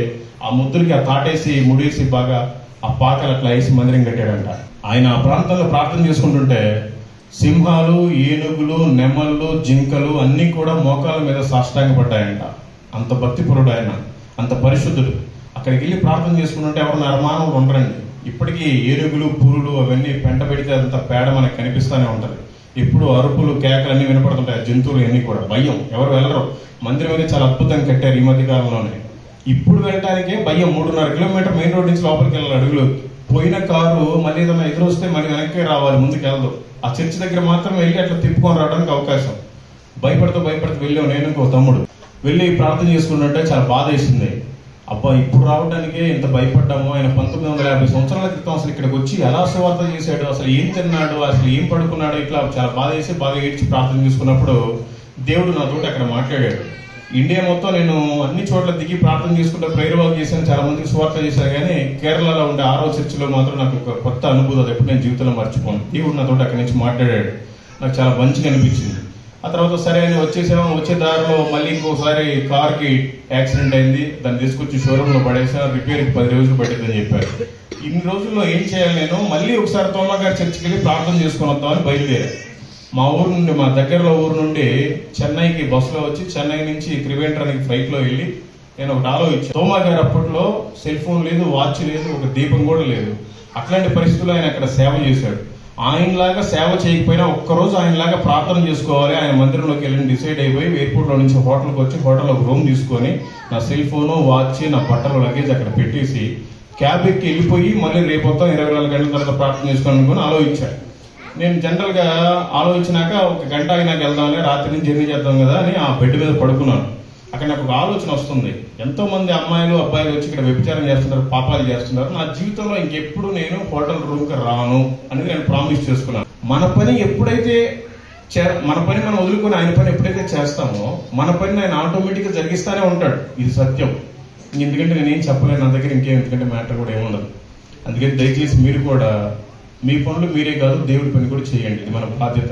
ఆ ముద్దులకి ఆ తాటేసి ముడేసి బాగా ఆ పాకలు అట్లా వేసి మందిరం కట్టాడంట. ఆయన ఆ ప్రాంతంలో ప్రార్థన చేసుకుంటుంటే సింహాలు, ఏనుగులు, నెమళ్ళు, జింకలు అన్ని కూడా మోకాళ్ళ మీద సాష్టాంగపడ్డాయంట. అంత భక్తిపరుడు ఆయన, అంత పరిశుద్ధుడు. అక్కడికి వెళ్ళి ప్రార్థన చేసుకుంటుంటే ఎవరు నరమానవులు ఉండరండి. ఇప్పటికీ ఏనుగులు, పురులు అవన్నీ పెంట పెడితే అంత పేడ మనకు కనిపిస్తూనే ఉంటది. ఎప్పుడు అరుపులు, కేకలు అన్ని వినపడుతుంటాయి. జంతువులు అన్ని కూడా భయం, ఎవరు వెళ్ళరు. మందిరం అనేది చాలా అద్భుతంగా కట్టారు ఈ మధ్య కాలంలోనే. ఇప్పుడు వెళ్ళటానికే భయం. 3.5 కిలోమీటర్ మెయిన్ రోడ్ నుంచి లోపలికి వెళ్ళాలి అడుగులు. పోయిన కారు మళ్ళీ ఏదైనా ఎదురొస్తే మళ్ళీ వెనక్కి రావాలి, ముందుకు వెళ్ళదు. ఆ చర్చి దగ్గర మాత్రం వెళ్ళి అట్లా తిప్పుకొని రావడానికి అవకాశం. భయపడుతూ వెళ్ళాం నేను ఇంకో తమ్ముడు. వెళ్ళి ప్రార్థన చేసుకుంటుంటే చాలా బాధ వేసింది. అబ్బా ఇప్పుడు రావడానికే ఇంత భయపడ్డాము. ఆయన 1950 సంవత్సరాల క్రితం అసలు ఇక్కడికి వచ్చి ఎలా సువార్త చేశాడు, అసలు ఏం తిన్నాడు, అసలు ఏం పడుకున్నాడు, ఇట్లా చాలా బాధ వేసి బాగా ఏడ్చి ప్రార్థన చేసుకున్నప్పుడు దేవుడు నాతో అక్కడ మాట్లాడాడు. ఇండియా మొత్తం నేను అన్ని చోట్ల దిగి ప్రార్థన చేసుకుంటే ప్రేయర్ వాక్ చేశాను, చాలా మందికి సువార్త చేశాను. కానీ కేరళలో ఉండే 6వ చర్చిలో మాత్రం నాకు ఒక కొత్త అనుభూతి, అది ఎప్పుడు నేను జీవితంలో మర్చిపోను. దేవుడు నాతో అక్కడి నుంచి మాట్లాడాడు, నాకు చాలా మంచిగా అనిపించింది. ఆ తర్వాత సరే అని వచ్చేసాము. వచ్చే దారిలో మళ్ళీ ఇంకోసారి కార్ కి యాక్సిడెంట్ అయింది, దాన్ని తీసుకొచ్చి షోరూమ్ లో పడేసాను, రిపేర్ కి 10 రోజులు పట్టిందని చెప్పారు. ఇన్ని రోజుల్లో ఏం చేయాలి, నేను మళ్ళీ ఒకసారి తోమా గారి చర్చికి వెళ్ళి ప్రార్థన చేసుకుని వద్దామని బయలుదేరా. మా ఊరు నుండి, మా దగ్గరలో ఊరు నుండి చెన్నైకి బస్సులో వచ్చి చెన్నై నుంచి త్రివేంద్రానికి ఫ్లైట్ లో వెళ్ళి నేను ఒకటి ఆలోచించాను. తోమా గారు అప్పట్లో సెల్ ఫోన్ లేదు, వాచ్ లేదు, ఒక దీపం కూడా లేదు. అట్లాంటి పరిస్థితుల్లో ఆయన అక్కడ సేవ చేశాడు. ఆయనలాగా సేవ చేయకపోయినా ఒక్కరోజు ఆయనలాగా ప్రార్థన చేసుకోవాలి, ఆయన మందిరంలోకి వెళ్ళి డిసైడ్ అయిపోయి ఎయిర్పోర్ట్ లో నుంచి హోటల్కి వచ్చి హోటల్లో ఒక రూమ్ తీసుకొని నా సెల్ ఫోను, వాచ్, నా బట్టలు, లగేజ్ అక్కడ పెట్టేసి క్యాబ్ ఎక్కి వెళ్ళిపోయి మళ్ళీ రేపొద్దాం 24 గంటల తర్వాత ప్రార్థన చేసుకోవాలి అనుకుని ఆలోచించాను. నేను జనరల్ గా ఆలోచించినాక ఒక గంట అయినాక వెళ్దాంలే, రాత్రి నుంచి జర్నీ చేద్దాం కదా అని ఆ బెడ్ మీద పడుకున్నాను. అక్కడ నాకు ఒక ఆలోచన వస్తుంది, ఎంతో మంది అమ్మాయిలు అబ్బాయిలు వచ్చి ఇక్కడ వ్యభిచారం చేస్తున్నారు, పాపాలు చేస్తున్నారు. నా జీవితంలో ఇంకెప్పుడు నేను హోటల్ రూమ్ కి రాను అనేది నేను ప్రామిస్ చేసుకున్నాను. మన పని మనం వదులుకొని ఆయన పని ఎప్పుడైతే చేస్తామో మన పని ఆయన ఆటోమేటిక్ గా జరిగిస్తానే ఉంటాడు. ఇది సత్యం. ఎందుకంటే నేనేం చెప్పలేను, నా దగ్గర ఇంకేం, ఎందుకంటే మ్యాటర్ కూడా ఏముండదు. అందుకని దయచేసి మీరు కూడా మీ పనులు మీరే కాదు, దేవుడి పని కూడా చేయండి, ఇది మన బాధ్యత.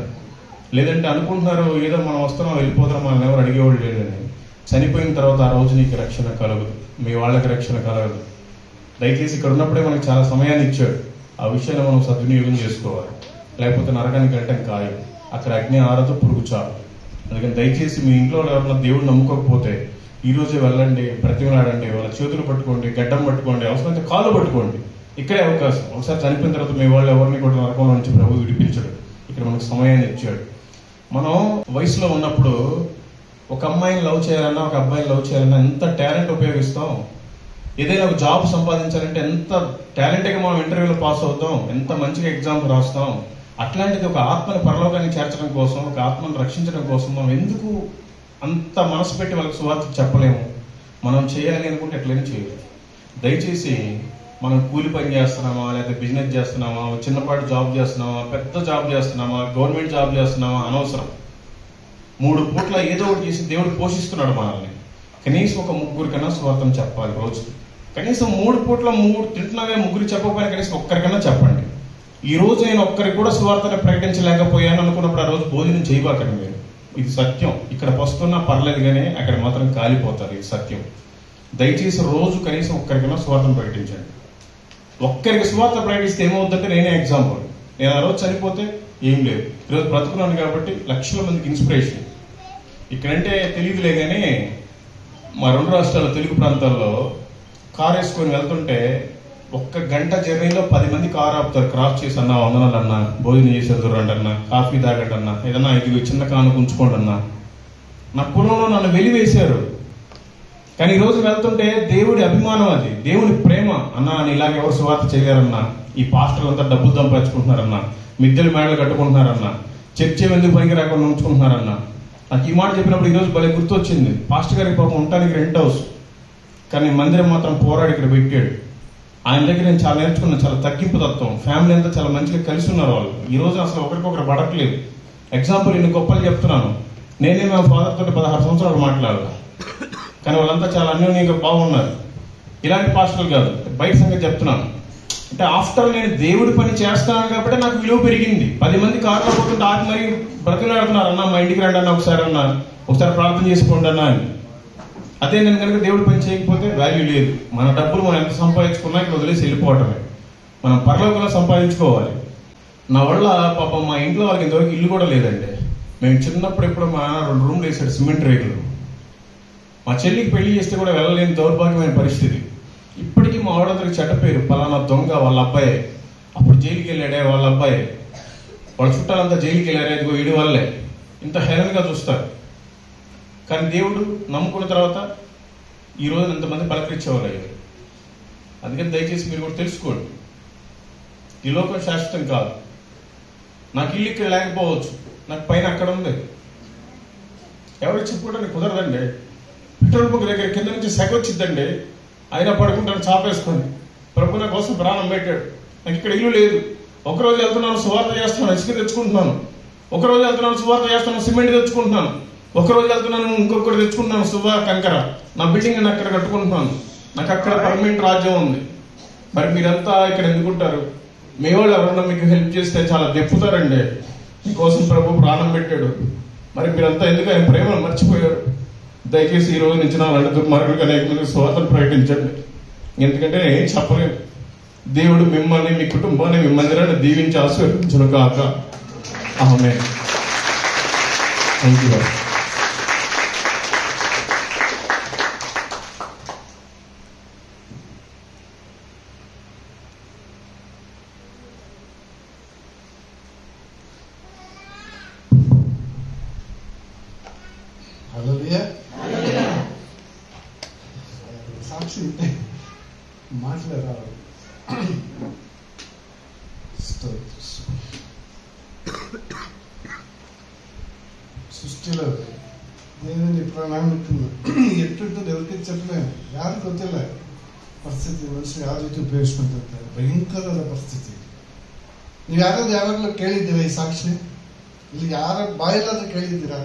లేదంటే అనుకుంటున్నారు ఏదో మనం వస్తున్నాం వెళ్ళిపోతాం, మనం ఎవరు అడిగేవాళ్ళు లేదని. చనిపోయిన తర్వాత ఆ రోజు నీకు రక్షణ కలగదు, మీ వాళ్ళకి రక్షణ కలగదు. దయచేసి ఇక్కడ ఉన్నప్పుడే మనకి చాలా సమయాన్ని ఇచ్చాడు, ఆ విషయాన్ని మనం సద్వినియోగం చేసుకోవాలి. లేకపోతే నరకానికి వెళ్ళటం ఖాయం, అక్కడ అగ్ని ఆరదు, పురుగు చాలు. అందుకని దయచేసి మీ ఇంట్లో ఎవరైనా దేవుడు నమ్ముకోకపోతే ఈ రోజే వెళ్ళండి, బ్రతిమలాడండి, వాళ్ళ చేతులు పట్టుకోండి, గడ్డం పట్టుకోండి, అవసరమైతే కాళ్ళు పట్టుకోండి. ఇక్కడే అవకాశం. ఒకసారి చనిపోయిన తర్వాత మీ వాళ్ళు ఎవరిని కూడా నరకంలో నుంచి ప్రభు విడిపించడు. ఇక్కడ మనకు సమయాన్ని ఇచ్చాడు. మనం వయసులో ఉన్నప్పుడు ఒక అమ్మాయిని లవ్ చేయాలన్నా, ఒక అబ్బాయిని లవ్ చేయాలన్నా ఎంత టాలెంట్ ఉపయోగిస్తాం. ఏదైనా ఒక జాబ్ సంపాదించాలంటే ఎంత టాలెంట్గా మనం ఇంటర్వ్యూలో పాస్ అవుతాం, ఎంత మంచిగా ఎగ్జామ్ రాస్తాం. అట్లాంటిది ఒక ఆత్మను పరలోకానికి చేర్చడం కోసం, ఒక ఆత్మను రక్షించడం కోసం మనం ఎందుకు అంత మనసు పెట్టి వాళ్ళకి సువార్త చెప్పలేము? మనం చేయాలి అనుకుంటే ఎట్లయినా చేయలేదు. దయచేసి మనం కూలి పని చేస్తున్నామా, లేదా బిజినెస్ చేస్తున్నామా, చిన్నపాటి జాబ్ చేస్తున్నామా, పెద్ద జాబ్ చేస్తున్నామా, గవర్నమెంట్ జాబ్ చేస్తున్నామా, అనవసరం. 3 పూట్ల ఏదో ఒకటి చేసి దేవుడు పోషిస్తున్నాడు మనల్ని. కనీసం ఒక 3 కన్నా సువార్తను చెప్పాలి రోజు. కనీసం 3 పూట్ల 3 తింటున్నావే, 3 చెప్పకపోయినా కనీసం ఒక్కరికన్నా చెప్పండి. ఈ రోజు నేను ఒక్కరికి కూడా సువార్తను ప్రకటించలేకపోయాను అనుకున్నప్పుడు ఆ రోజు భోజనం చేయబాకండి మీరు. ఇది సత్యం. ఇక్కడ వస్తున్నా పర్లేదు కానీ అక్కడ మాత్రం కాలిపోతారు. ఇది సత్యం. దయచేసి రోజు కనీసం ఒక్కరికైనా సువార్తను ప్రకటించండి. ఒక్కరికి సువార్త ప్రకటిస్తే ఏమవుతుందంటే, నేనే ఎగ్జాంపుల్. నేను ఆ రోజు చనిపోతే ఏం లేదు, ఈరోజు బ్రతుకున్నాను కాబట్టి లక్షల మందికి ఇన్స్పిరేషన్. ఇక్కడంటే తెలియదులే కానీ మా 2 రాష్ట్రాల తెలుగు ప్రాంతాల్లో కారు వేసుకొని వెళ్తుంటే 1 గంట జర్నీలో 10 మంది కారు ఆపుతారు. క్రాస్ చేసి అన్నా, వందనాలు అన్నా, భోజనం చేసేది రండి అన్నా, కాఫీ తాగండి అన్నా, ఏదన్నా ఇది చిన్న కాను ఉంచుకోండి అన్నా. నా కులంలో నన్ను వెలివేశారు. కానీ ఈ రోజు వెళ్తుంటే దేవుడి అభిమానం, అది దేవుడి ప్రేమ. అన్నా అని ఇలాగ ఎవరు సువార్త చేయలేరన్నా, ఈ పాస్టర్లు అంతా డబ్బులు సంపాదించుకుంటున్నారన్నా, మిద్దెలు మేడలు కట్టుకుంటున్నారన్నా, చర్చ ఎందుకు పనికి రాకుండా ఉంచుకుంటున్నారన్నా. నాకు ఈ మాట చెప్పినప్పుడు ఈరోజు భలే గుర్తొచ్చింది. పాస్టర్ గారికి పాపం ఉండటానికి రెంట్ హౌస్, కానీ మందిరం మాత్రం పోరాడి ఇక్కడ పెట్టాడు. ఆయన దగ్గర నేను చాలా నేర్చుకున్నాను. చాలా తగ్గింపు తత్వం. ఫ్యామిలీ అంతా చాలా మంచిగా కలిసి ఉన్నారు వాళ్ళు. ఈ రోజు అసలు ఒకరికొకరు పడట్లేదు. ఎగ్జాంపుల్ ఇన్ని గొప్పలు చెప్తున్నాను. నేనే మా ఫాదర్ తోటి 16 సంవత్సరాలు మాట్లాడాలి, కానీ వాళ్ళంతా చాలా అన్యోన్యంగా బాగున్నారు. ఇలాంటి పాస్టర్లు కాదు, బయట సంగతి చెప్తున్నాను. అంటే ఆఫ్టర్ నేను దేవుడి పని చేస్తాను కాబట్టి నాకు విలువ పెరిగింది. 10 మంది కారులో పోతుంటే ఆగి మరి బ్రతిలాడుతున్నారు, అన్న మా ఇంటికి రండి అన్న, ఒకసారి ప్రార్థన చేసుకోండి అన్న అని. అదే నేను కనుక దేవుడి పని చేయకపోతే వాల్యూ లేదు. మన డబ్బులు మనం ఎంత సంపాదించుకున్నా ఇక్కడ వదిలేసి వెళ్ళిపోవటమే. మనం పరలోకంలో సంపాదించుకోవాలి. నా వల్ల పాపం మా ఇంట్లో వాళ్ళకి ఇంతవరకు ఇల్లు కూడా లేదండి. మేము చిన్నప్పుడు ఎప్పుడు మా 2 రూమ్లు వేసాడు, సిమెంట్ రేకులు. మా చెల్లికి పెళ్లి చేస్తే కూడా వెళ్ళలేని దౌర్భాగ్యమైన పరిస్థితి. ఇప్పటికీ మా ఆవిడందరికి చెడ్డ పేరు, పలానా దొంగ వాళ్ళ అబ్బాయే, అప్పుడు జైలుకి వెళ్ళాడే వాళ్ళ అబ్బాయే, వాళ్ళ చుట్టాలంతా జైలుకి వెళ్ళారే, ఇదిగో వీడి వల్లే. ఇంత హేళనగా చూస్తారు. కానీ దేవుడు నమ్ముకున్న తర్వాత ఈ రోజు ఎంతమంది పలకరించేవాళ్ళు అయ్యారు. అందుకని దయచేసి మీరు కూడా తెలుసుకోండి, ఈ లోకం శాశ్వతం కాదు. నాకు ఇల్లు ఇక్కడ లేకపోవచ్చు, నాకు పైన అక్కడ ఉంది. ఎవరికి చెప్పుకోవడానికి కుదరదండి. పెట్రోల్ బంక్ దగ్గర కింద నుంచి సెగ వచ్చిద్దండి, అయినా పడుకుంటాను చాపేసుకొని. ప్రభు నా కోసం ప్రాణం పెట్టాడు. నాకు ఇక్కడ ఇల్లు లేదు. ఒకరోజు వెళ్తున్నాను సువార్త చేస్తున్నాను, ఇసుక తెచ్చుకుంటున్నాను. ఒకరోజు వెళ్తున్నాను సువార్త చేస్తున్నాను, సిమెంట్ తెచ్చుకుంటున్నాను. ఒకరోజు వెళ్తున్నాను, ఇంకొకటి తెచ్చుకుంటున్నాను, కంకర. నా బిల్డింగ్ నేను అక్కడ కట్టుకుంటున్నాను. నాకు అక్కడ పర్మనెంట్ రాజ్యం ఉంది. మరి మీరంతా ఇక్కడ ఎందుకుంటారు? మీ వాళ్ళు ఎవరన్నా మీకు హెల్ప్ చేస్తే చాలా దెప్పుతారండి. మీకోసం ప్రభు ప్రాణం పెట్టాడు. మరి మీరంతా ఎందుకు ఆయన ప్రేమను మర్చిపోయారు? దయచేసి ఈ రోజు నుంచి నా రెండు దుర్మార్గులకు అనేక మందికి స్వాతంత్రం ప్రకటించండి. ఎందుకంటే నేను ఏం చెప్పలేను. దేవుడు మిమ్మల్ని, మీ కుటుంబాన్ని, మీ మందిరాన్ని దీవించి ఆశీర్వదించును కాక. ఆమేన్. Thank you. హల్లెలూయా. సాక్షి మాట్లాడాలి. సృష్టిలో దేవుని ప్రణాళిక ఎట్టుంటుంది ఎవరికి చెప్పలేము, ಯಾರು ಗೊತ್ತಿಲ್ಲ. ಪರಿಸ್ಥಿತಿ ಮನುಷ್ಯ ಯಾವ ರೀತಿ ಉಪಯೋಗಿಸ್ಕೊಂತಿರ್ತಾರೆ, ಭಯಂಕರದ ಪರಿಸ್ಥಿತಿ. ನೀವು ಯಾವಾಗಲೂ ಕೇಳಿದ್ದೀರಾ ಈ ಸಾಕ್ಷಿ? ಇಲ್ಲಿ ಯಾರ ಬಾಯಲ್ಲಾದ್ರೂ ಕೇಳಿದ್ದೀರಾ?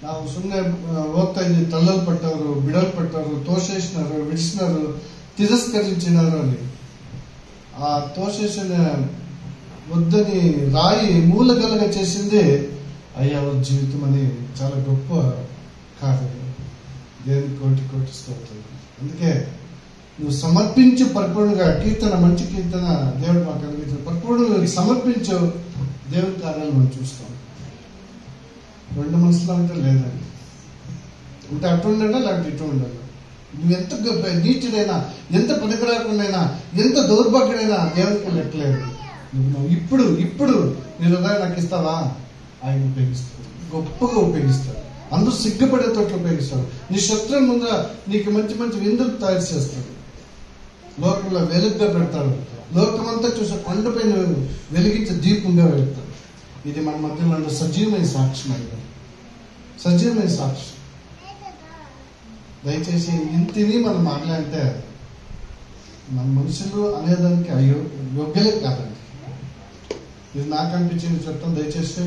ನಾವು ಸುಮ್ಮನೆ ಓದ್ತಾ ಇದ್ದೀವಿ, ತಳ್ಳಲ್ಪಟ್ಟವರು, ಬಿಡಲ್ಪಟ್ಟವರು, ತೋಷೇಶನರು, విడిచినారు, తిరస్కరించినారు అని. ఆ తోషేసిన వద్దని రాయి మూలగలగా చేసింది అయ్యవ జీవితం అని చాలా గొప్ప కార్యం. దేవుని కోటి కోటి స్తోత్రం. అందుకే నువ్వు సమర్పించు పరిపూర్ణంగా. కీర్తన, మంచి కీర్తన దేవుడు మాకు కలిగించాడు. పరిపూర్ణంగా సమర్పించు, దేవుని కార్యాలు మనం చూస్తాం. రెండు మనసులో అంటే లేదండి. అంటే అటు ఉండాలా, లేకపోతే ఇటు ఉండాలి. నువ్వు ఎంత నీచుడైనా, ఎంత పనికిరాకుండా, ఎంత దౌర్భాగ్యుడైనా దేవునికి లెక్కలేదు. నువ్వు ఇప్పుడు నీ హృదయం నాకు ఇస్తావా? ఆయన ఉపయోగిస్తాడు, గొప్పగా ఉపయోగిస్తాడు. అందరూ సిగ్గుపడే తోట్లు ఉపయోగిస్తాడు. నీ శత్రువు ముందర నీకు మంచి మంచి విందులు తయారు చేస్తాడు. లోకంలో వెలుగుగా పెడతాడు. లోకమంతా చూసే కొండపైన వెలిగించే దీపంగా వెళ్తాడు. ఇది మన మధ్యలో ఉన్న సజీవమైన సాక్ష్యం అయితే, సజీవమైన సాక్ష్యం. దయచేసి ఇంటిని మనం మాట్లాడితే మన మనుషులు అనేదానికి యోగ్యలే కాదండి. ఇది నాకు అనిపించింది చెప్తాను. దయచేసి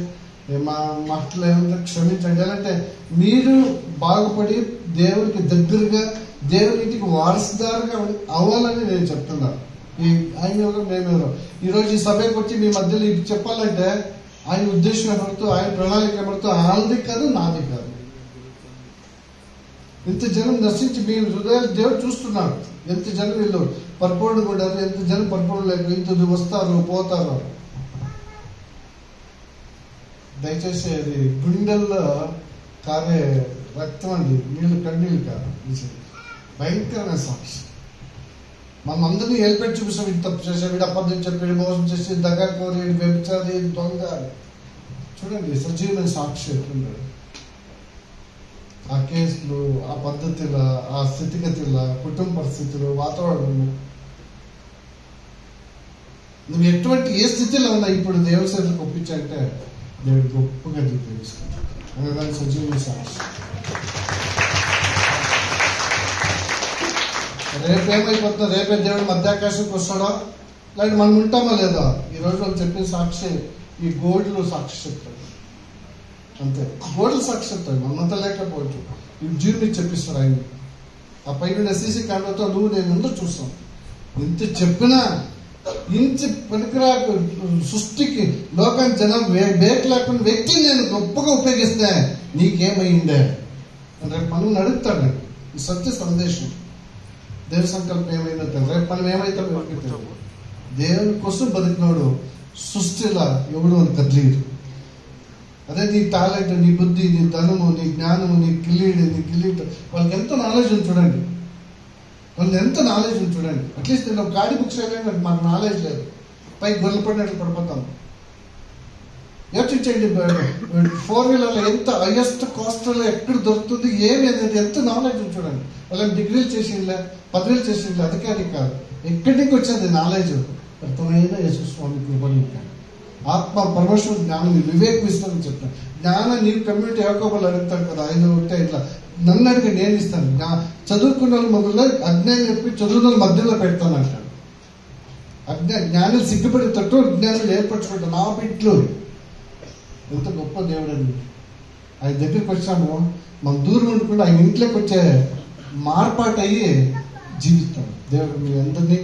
మా మాటలు ఏమన్నా క్షమించండి. అంటే మీరు బాగుపడి దేవుడికి దగ్గరగా దేవునికి వారసుదారుగా అవ్వాలని నేను చెప్తున్నాను. ఆయన ఎవరో మేమెవరో ఈరోజు ఈ సభకు వచ్చి మీ మధ్యలో ఇది చెప్పాలంటే ఆయన ఉద్దేశం ఎవరితో, ఆయన ప్రణాళిక ఎవరితో, ఆయనది కాదు, నాది కాదు. ఎంత జనం నశించి మీ హృదయాలు దేవుడు చూస్తున్నాడు. ఎంత జనం వీళ్ళు పరిపూర్ణ కూడా, ఎంత జనం పరిపూర్ణ లేక ఇంత వస్తారు పోతారు. దయచేసి అది గుండెల్లో కారే రక్తం అండి, నీళ్ళు కన్నీళ్ళు కాదు. భయంకరమైన సాక్షి. మనం అందరినీ ఏల్పెట్టి చూపిస్తాం. వీడు తప్పు చేసాం, వీడు అబద్ధం చెప్పాడు, మోసం చేసి దగ్గరకోరి వ్యభిచారి దొంగ. చూడండి సజీవమైన సాక్షి ఎట్లున్నాడు. ఆ కేసులు, ఆ పద్ధతుల, ఆ స్థితిగతుల, కుటుంబ పరిస్థితులు, వాతావరణం, నువ్వు ఎటువంటి ఏ స్థితిలో ఉన్నా ఇప్పుడు దేవుడి సేవలకు ఒప్పించాలంటే దేవుడు గొప్పగా తెలుసుకుంటాడు. అనగానే సజీవమైన సాక్షి. రేపేమైపోతుందో, రేపే దేవుడు మధ్యాకాశానికి వస్తాడో, లేకపోతే మనం ఉంటామో లేదా. ఈ రోజు వాళ్ళు చెప్పిన సాక్షి ఈ గోడలు సాక్షి చెప్తాడు. అంతే, గోడలు సాక్షి చెప్తాడు. మనమంతా లేకపోవచ్చు. ఈ జీవుని చెప్పిస్తాడు ఆయన. ఆ పైన సీసీ కెమెరాతో నువ్వు నేను ముందు చూస్తాం. ఇంత చెప్పినా ఇంత పనికిరా సృష్టికి లోకానికి జనం బేక్ లేకుండా వ్యక్తిని నేను గొప్పగా ఉపయోగిస్తే నీకేమైందే రేపు మనం అడుగుతాడు. ఈ సత్య సందేశం దేవుని సంకల్పం ఏమైనా రేపు మనం ఏమైతే దేవుని కోసం బతికినోడు సృష్టిలా ఎవడు అని కదిలేదు. అదే నీ టాలెంట్, నీ బుద్ధి, నీ ధనము, నీ జ్ఞానము, నీ గిలీడ్ వాళ్ళకి ఎంత నాలెడ్జ్ ఉంది చూడండి. వాళ్ళకి ఎంత నాలెడ్జ్ ఉంది చూడండి. అట్లీస్ట్ నేను ఒక గాడి బుక్స్ అయినా మాకు నాలెడ్జ్ లేదు, పై గొల్లపడినట్లు పడిపోతాను. యోచించండి, 4 వీలర్లో ఎంత హైయెస్ట్ కాస్ట్లో ఎక్కడ దొరుకుతుంది ఏమి అనేది ఎంత నాలెడ్జ్ ఉంది చూడండి. వాళ్ళని డిగ్రీలు చేసిందిలే, 10,000 చేసిందిలే, అధికారి కాదు. ఎక్కడి నుంచి వచ్చేది నాలెడ్జ్? అర్థమైన యేసుస్వామి కృపని ఆత్మ పరమేశ్వర జ్ఞానం, వివేక్ విశ్వం చెప్తాను. జ్ఞానం నీవు కమ్యూనిటీ ఎవకోబలు అడుగుతాడు కదా, ఆయన ఉంటే ఇట్లా నన్ను అడిగి నేను ఇస్తాను. చదువుకున్న వాళ్ళ మొదల్లో అజ్ఞానం చెప్పి చదువుకున్న మధ్యలో పెడతాను అంటాడు. జ్ఞానులు సిగ్గుపడేటట్టు జ్ఞానులు ఏర్పరచుకుంటాను. నా బిడ్డలు ఎంత గొప్ప దేవుడు అండి. ఆయన దగ్గరికి వచ్చాము, మనం దూరం ఉండకుండా ఆయన ఇంట్లోకి వచ్చే మార్పాటు అయ్యి జీవిస్తాం. దేవుడు మీ అందరినీ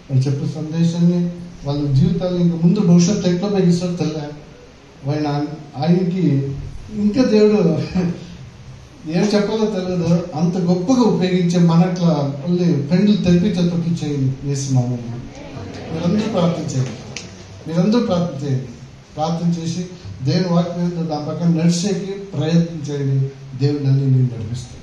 వాళ్ళు చెప్పే సందేశాన్ని వాళ్ళ జీవితాలు ఇంకా ముందు భవిష్యత్తు ఎట్లా పెగిస్తాడు తెల్ల ఆయనకి ఇంకా దేవుడు ఏం చెప్పాలో తెలియదు, అంత గొప్పగా ఉపయోగించే మనట్లా మళ్ళీ పెండ్లు తెరిపించే తొక్కిచ్చేయండి వేస్తున్నాము. మీరందరూ ప్రార్థించేయండి, ప్రార్థన చేసి దేవుని వాక్యం దాని పక్కన నడిచేకి ప్రయత్నం చేయండి. దేవుడు నన్ను నేను నడిపిస్తాను.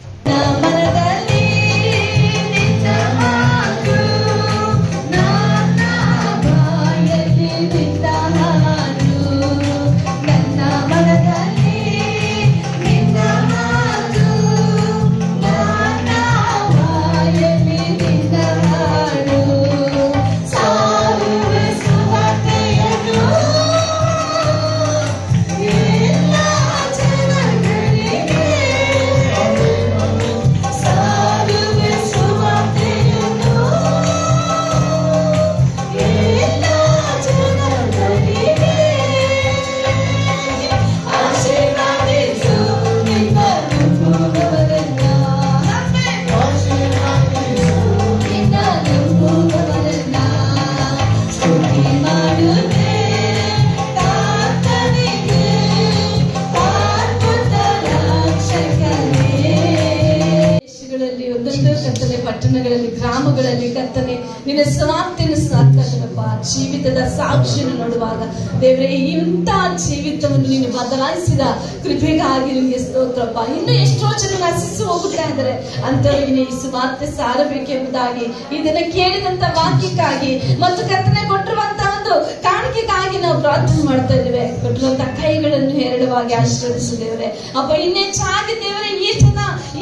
ಪಟ್ಟಣಗಳಲ್ಲಿ ಗ್ರಾಮಗಳಲ್ಲಿ ಕರ್ತನೆ ನಿನ್ನ ಸ್ವಾರ್ಥೆಯನ್ನು ಸಾಕ್ತದಪ್ಪ. ಜೀವಿತದ ಸಾಕ್ಷಿಯನ್ನು ನೋಡುವಾಗ ದೇವರೇ ಇಂಥ ಜೀವಿತವನ್ನು ನೀನು ಬದಲಾಯಿಸಿದ ಕೃಪೆಗಾಗಿ ನಿಮಗೆ ಸ್ತೋತ್ರಪ್ಪ. ಇನ್ನು ಎಷ್ಟೋ ಜನ ನಶಿಸಿ ಹೋಗುತ್ತಾ ಇದ್ದಾರೆ, ಅಂತವರಿಗೆ ಈ ಸುವಾರ್ತೆ ಸಾರಬೇಕೆಂಬುದಾಗಿ ಈ ದಿನ ಕೇಳಿದಂತ ವಾಕ್ಯಕ್ಕಾಗಿ ಮತ್ತು ಕರ್ತನೆ ಕೊಟ್ಟಿರುವಂತಹ ಒಂದು ಕಾಣಿಕೆಗಾಗಿ ನಾವು ಪ್ರಾರ್ಥನೆ ಮಾಡ್ತಾ ಇದ್ದೇವೆ. ಕೊಟ್ಟಿರುವಂತ ಕೈಗಳನ್ನು ಹೇರಳವಾಗಿ ಆಶೀರ್ವದಿಸು ದೇವರೇ. ಅಪ್ಪ ಇನ್ನೆಚ್ಚಾಗಿ ದೇವರೇ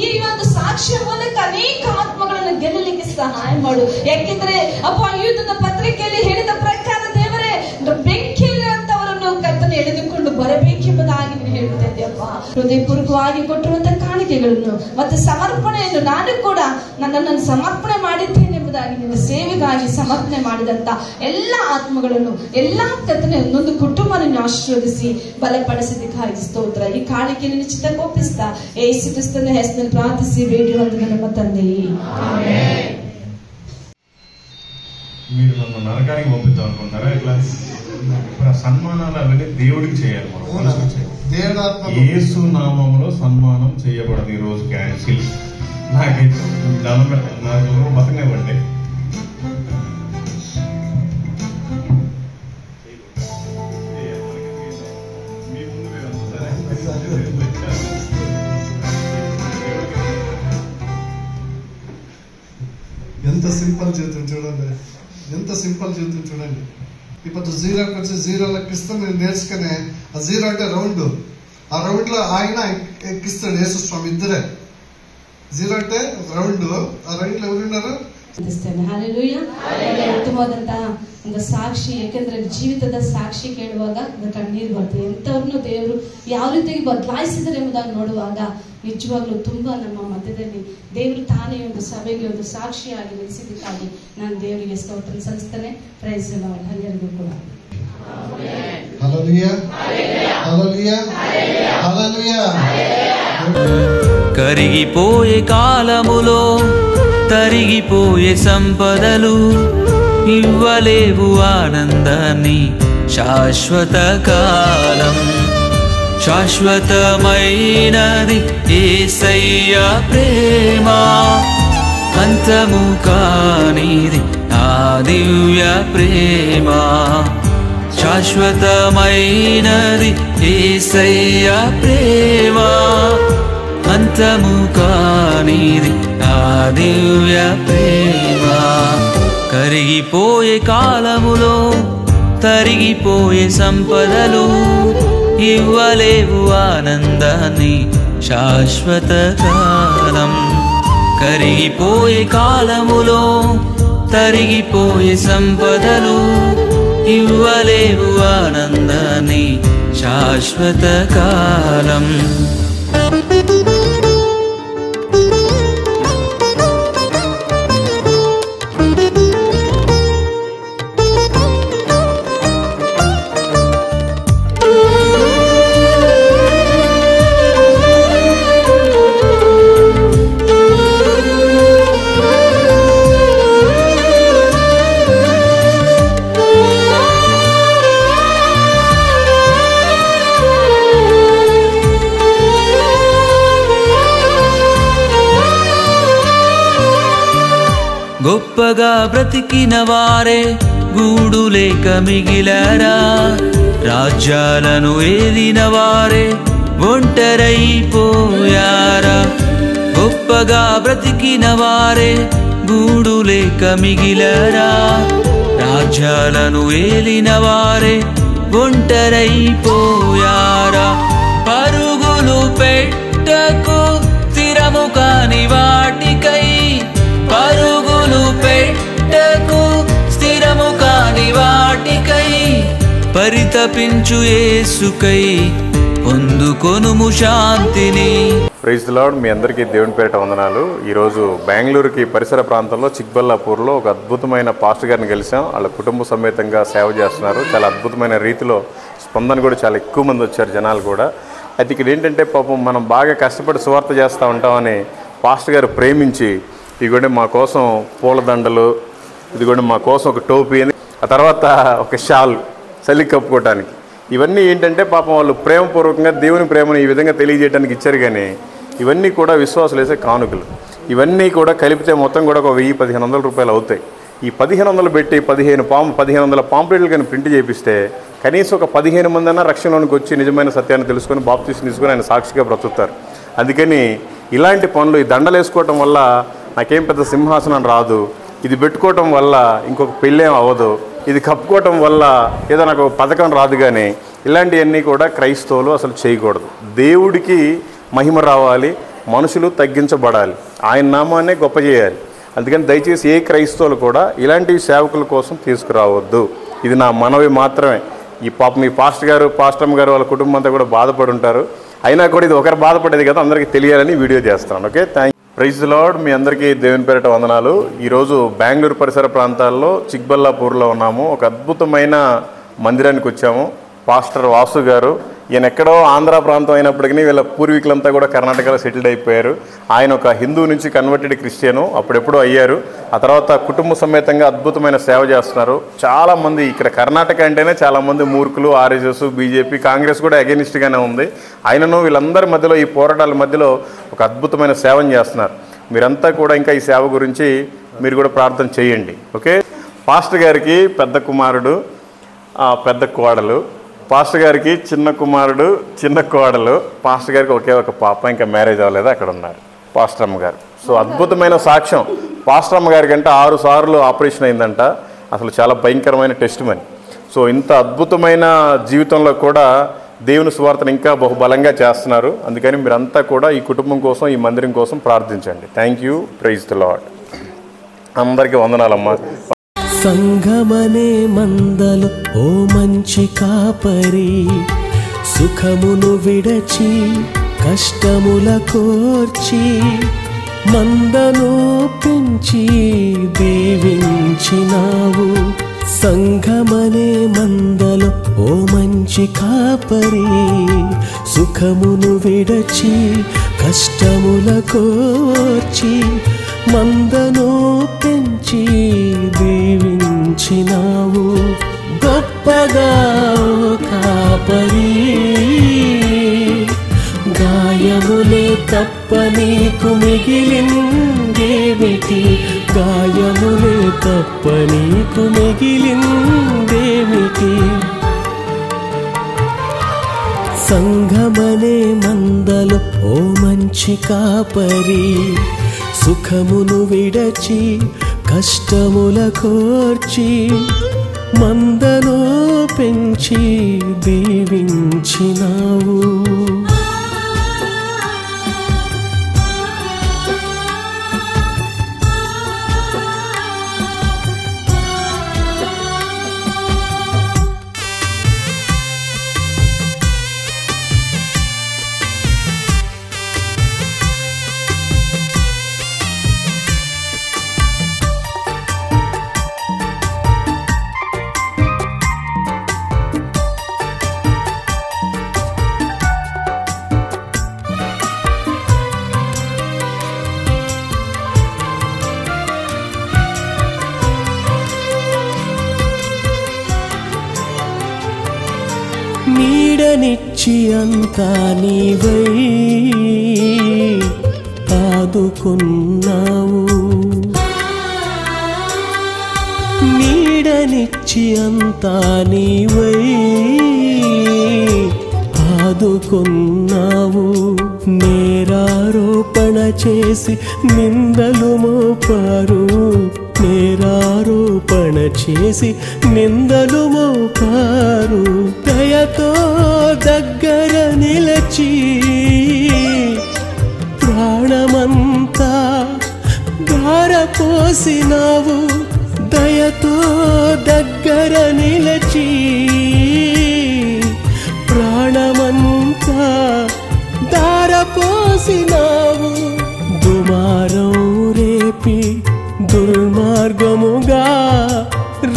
ಈ ಒಂದು ಸಾಕ್ಷ್ಯ ಮೂಲಕ ಅನೇಕ ಆತ್ಮಗಳನ್ನು ಗೆಲ್ಲಲಿಕ್ಕೆ ಸಹಾಯ ಮಾಡು. ಯಾಕೆಂದ್ರೆ ಅಪ್ಪ ಯುದ್ಧದ ಪತ್ರಿಕೆಯಲ್ಲಿ ಹೇಳಿದ ಪ್ರಕಾರ ದೇವರೇ ಬೆಂಕಿಯಲ್ಲಿರುವಂತವರನ್ನು ಕರ್ತನೆ ಎಳೆದುಕೊಂಡು ಬರಬೇಕೆಂಬುದಾಗಿ ನೀನು ಹೇಳುತ್ತಿದ್ದೆಯಪ್ಪ. ಹೃದಯಪೂರ್ವಕವಾಗಿ ಕೊಟ್ಟಿರುವಂತಹ ಕಾಣಿಕೆಗಳನ್ನು ಮತ್ತೆ ಸಮರ್ಪಣೆಯನ್ನು ನಾನು ಕೂಡ ನನ್ನನ್ನು ಸಮರ್ಪಣೆ ಮಾಡಿದ್ದೇನೆ ಎಂಬುದಾಗಿ ನಿನ್ನ ಸೇವೆಗಾಗಿ ಸಮರ್ಪಣೆ ಮಾಡಿದಂತ ಎಲ್ಲ ಆತ್ಮಗಳನ್ನು ಎಲ್ಲಾ ಕರ್ತನೆ ಒಂದೊಂದು ಕುಟುಂಬವನ್ನು ಆಶೀರ್ವದಿಸಿ ಬಲಪಡಿಸಿದ್ದಕ್ಕಾಗಿ ಸ್ತೋತ್ರ. ಈ ಕಾಣಿಕೆಯನ್ನು ನಿಶ್ಚಿತ ಕೋಪಿಸ್ತಾ ಯೇಸು ಕ್ರಿಸ್ತನ ಹೆಸರಿನಲ್ಲಿ ಪ್ರಾರ್ಥಿಸಿ ಬೇಡಿ ಹೊಂದಿದ ನಮ್ಮ ತಂದೆಯೇ, ಆಮೆನ್. మీరు నన్ను నరకానికి పంపిద్దాం అనుకుంటారా? ఇట్లా ఇప్పుడు ఆ సన్మానాలు అవన్నీ దేవుడికి చేయాలి. మనం యేసు నామంలో సన్మానం చేయబడదు. ఈ రోజు క్యాన్సిల్. నాకైతే దండం పెట్టండి, నాకు బతకనివ్వండి. ఎంత సింపుల్ జీవితం చూడండి, ఎంత సింపుల్ జీవితం చూడండి. ఇప్పుడు జీరోకి వచ్చి జీరో లెక్కిస్తే మీరు నేర్చుకునే ఆ జీరో అంటే రౌండ్, ఆ రౌండ్ లో ఆయన ఎక్కిస్తాడు యేసు స్వామి. ఇద్దరే జీరో అంటే రౌంಡ್, ಆ ರೌಂಡ್ లో ఎవరున్నారు? ಹಲ್ಲೆಲೂಯಾ. ಉತ್ತಮವಾದಂತಹ ಒಂದು ಸಾಕ್ಷಿ, ಯಾಕೆಂದ್ರೆ ಜೀವಿತದ ಸಾಕ್ಷಿ ಕೇಳುವಾಗ ಕಣ್ಣೀರು ಬರ್ತದೆ. ಎಂಥವ್ರನ್ನು ದೇವರು ಯಾವ ರೀತಿಯಾಗಿ ಬದಲಾಯಿಸಿದರೆ ಎಂಬುದಾಗಿ ನೋಡುವಾಗ ನಿಜವಾಗ್ಲೂ ತುಂಬಾ ನಮ್ಮ ಮಧ್ಯದಲ್ಲಿ ದೇವರು ತಾನೇ ಒಂದು ಸಭೆಗೆ ಒಂದು ಸಾಕ್ಷಿಯಾಗಿ ನಿಲ್ಲಿಸಿದ್ದಕ್ಕಾಗಿ ನಾನು ದೇವರಿಗೆ ಸ್ತೋತ್ರ ಸಲ್ಲಿಸ್ತೇನೆ. Praise the Lord. ಎಲ್ಲರಿಗೂ ಕೂಡ హల్లెలూయా, హల్లెలూయా, హల్లెలూయా. కరిగిపోయే కాలములో తరిగిపోయే సంపదలు ఇవ్వలేవు ఆనందాన్ని. శాశ్వత కాలం శాశ్వతమైనది యేసయ్య ప్రేమ, అంతము కానిది ఆ దివ్య ప్రేమ. శాశ్వతమైనది యేసయ్య ప్రేమ, అంతము కానిది ఆ దివ్య ప్రేమ. కరిగిపోయే కాలములో తరిగిపోయే సంపదలు ఇవ్వలేవు ఆనందాన్ని. శాశ్వత కాలం కరిగిపోయే కాలములో తరిగిపోయే సంపదలు ఇవ్వలేవు ఆనందాన్ని. శాశ్వత కాలం గొప్పగా బ్రతికిన వారే గూడు లేక మిగిలారా. రాజ్యాలను ఏలిన వారే ఒంటరైపోయారా. గొప్పగా బ్రతికిన వారే గూడు లేక మిగిలారా. రాజ్యాలను ఏలిన వారే ఒంటరైపోయారా. పరుగులు పెట్టకు స్థిరము కాని వాటికై, పరుగులు పెట్టకు స్థిరము కాని వాటికై, పరితపించు యేసుకై పొందుకొనుము శాంతిని. Praise the Lord. మీ అందరికీ దేవుని పేరిట వందనాలు. ఈరోజు బెంగళూరుకి పరిసర ప్రాంతంలో చిక్బల్లాపూర్లో ఒక అద్భుతమైన పాస్టర్ గారిని కలిసాం. వాళ్ళ కుటుంబ సమేతంగా సేవ చేస్తున్నారు. చాలా అద్భుతమైన రీతిలో స్పందన కూడా చాలా ఎక్కువ మంది వచ్చారు, జనాలు కూడా. అయితే ఇక్కడ ఏంటంటే పాపం మనం బాగా కష్టపడి సువార్త చేస్తూ ఉంటామని పాస్టర్ గారు ప్రేమించి ఇదిగోండి మా కోసం పూలదండలు, ఇదిగోండి మా కోసం ఒక టోపీ, ఆ తర్వాత ఒక షాల్ చలి కప్పుకోవటానికి, ఇవన్నీ ఏంటంటే పాపం వాళ్ళు ప్రేమపూర్వకంగా దేవుని ప్రేమను ఈ విధంగా తెలియజేయడానికి ఇచ్చారు. కానీ ఇవన్నీ కూడా విశ్వాసులు వేసే కానుకలు. ఇవన్నీ కూడా కలిపితే మొత్తం కూడా ఒక 1000-1500 రూపాయలు అవుతాయి. ఈ 1500 పెట్టి 1500 పాంప్లెట్లు కానీ ప్రింట్ చేపిస్తే కనీసం ఒక 15 మంది అన్నా రక్షణలోనికి వచ్చి నిజమైన సత్యాన్ని తెలుసుకొని బాప్తిస్మం తీసుకొని ఆయన సాక్షిగా బ్రతుకుతారు. అందుకని ఇలాంటి పనులు, ఈ దండలు వేసుకోవటం వల్ల నాకేం పెద్ద సింహాసనం రాదు, ఇది పెట్టుకోవటం వల్ల ఇంకొక పెళ్ళేం అవ్వదు, ఇది కప్పుకోవటం వల్ల ఏదో నాకు పథకం రాదు, కానీ ఇలాంటివన్నీ కూడా క్రైస్తవులు అసలు చేయకూడదు. దేవుడికి మహిమ రావాలి, మనుషులు తగ్గించబడాలి, ఆయన నామాన్నే గొప్ప చేయాలి. అందుకని దయచేసి ఏ క్రైస్తవులు కూడా ఇలాంటి సేవకుల కోసం తీసుకురావద్దు. ఇది నా మనవి మాత్రమే. ఈ మీ పాస్టమ్ గారు వాళ్ళ కుటుంబం అంతా కూడా బాధపడి ఉంటారు. అయినా కూడా ఇది ఒకరు బాధపడేది కదా, అందరికీ తెలియాలని వీడియో చేస్తాను. Okay, thank you. Praise the Lord. మీ అందరికీ దేవుని పేరిట వందనాలు. ఈరోజు బెంగళూరు పరిసర ప్రాంతాల్లో చిక్బల్లాపూర్లో ఉన్నాము. ఒక అద్భుతమైన మందిరానికి వచ్చాము. పాస్టర్ వాసు గారు, ఈయన ఎక్కడో ఆంధ్ర ప్రాంతం అయినప్పటికీ వీళ్ళ పూర్వీకులంతా కూడా కర్ణాటకలో సెటిల్డ్ అయిపోయారు. ఆయన ఒక హిందూ నుంచి కన్వర్టెడ్ క్రిస్టియను అప్పుడెప్పుడో అయ్యారు. ఆ తర్వాత కుటుంబ సమేతంగా అద్భుతమైన సేవ చేస్తున్నారు. చాలామంది ఇక్కడ కర్ణాటక అంటేనే చాలామంది మూర్ఖులు, ఆర్ఎస్ఎస్, బీజేపీ, కాంగ్రెస్ కూడా అగెనిస్ట్గానే ఉంది. ఆయనను వీళ్ళందరి మధ్యలో, ఈ పోరాటాల మధ్యలో ఒక అద్భుతమైన సేవను చేస్తున్నారు. మీరంతా కూడా ఇంకా ఈ సేవ గురించి మీరు కూడా ప్రార్థన చేయండి. ఓకే, పాస్టర్ గారికి పెద్ద కుమారుడు, పెద్ద కోడలు, పాస్టర్ గారికి చిన్న కుమారుడు, చిన్న కోడలు, పాస్టర్ గారికి ఒకే ఒక పాప, ఇంకా మ్యారేజ్ అవ్వలేదు, అక్కడ ఉన్నారు పాస్టర్ అమ్మ గారు. సో అద్భుతమైన సాక్ష్యం. పాస్టర్ అమ్మ గారికి అంటే 6 సార్లు ఆపరేషన్ అయిందంట. అసలు చాలా భయంకరమైన టెస్ట్ మని. సో ఇంత అద్భుతమైన జీవితంలో కూడా దేవుని సువార్తను ఇంకా బహుబలంగా చేస్తున్నారు. అందుకని మీరంతా కూడా ఈ కుటుంబం కోసం, ఈ మందిరం కోసం ప్రార్థించండి. Thank you. Praise the lord. అందరికీ వందనాలమ్మా. సంగమనే మందలు ఓ మంచి కాపరి, సుఖమును విడచి కష్టముల కోర్చి, మందను పెంచి దీవించినావు. సంగమనే మందలు ఓ మంచి కాపరి, సుఖమును విడచి కష్టముల కోర్చి, మందను పెంచి దీవించినావు. గొప్పగా కాపరి, గాయములే తప్ప నీకు మిగిలిందేమిటి, గాయములే తప్ప నీకు మిగిలిందేమిటి. సంగమనే మందలు ఓ మంచి కాపరి, సుఖమును విడచి కష్టముల కోర్చి, మందను పెంచి దీవించినావు. నీడనిచ్చి అంతా నీవై ఆదుకున్నావు, నీడనిచ్చి అంతా నీవై ఆదుకున్నావు. నేరారోపణ చేసి నిందలు మోపారు, నేరారోపణ చేసి నిందలు మోపారు. దయతో దగ్గర నిలచి ప్రాణమంతా ధారపోసినావు. దయతో దగ్గర నిలచి ప్రాణమంతా ధారపోసినావు. దుమారం రేపి దుర్మార్గముగా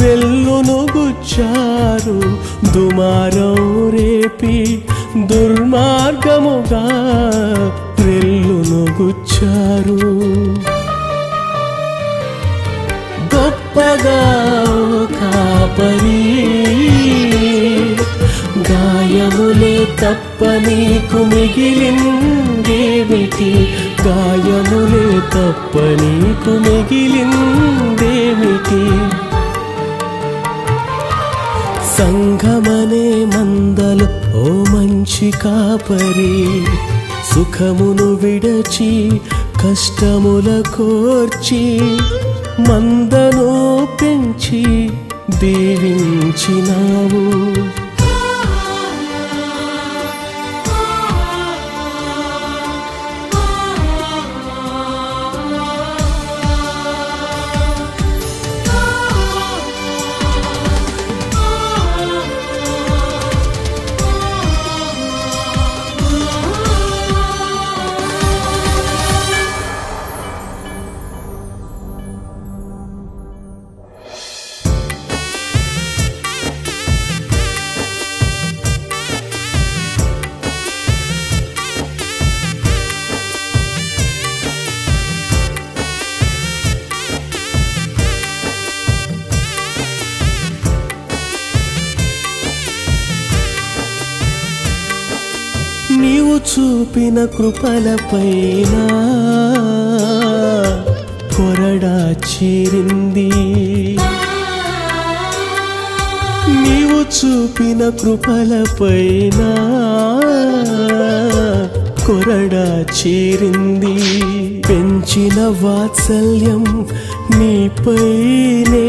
రెల్లును గుచ్చారు, దుమారం రేపి దుర్మార్గముగా రెల్లును గుచ్చారు. గొప్పగా కాపరి, గాయములే తప్ప నీకు మిగిలిందేమిటి, గాయములే తప్ప నీకు మిగిలిందేమిటి. సంగమనే మందలు ఓ మంచి కాపరి, సుఖమును విడచి కష్టముల కోర్చి, మందను పెంచి దీవించినావు. నీవు చూపిన కృపలపైన కొరడా చేరింది, నీవు చూపిన కృపలపైన కొరడా చేరింది. పెంచిన వాత్సల్యం నీపైనే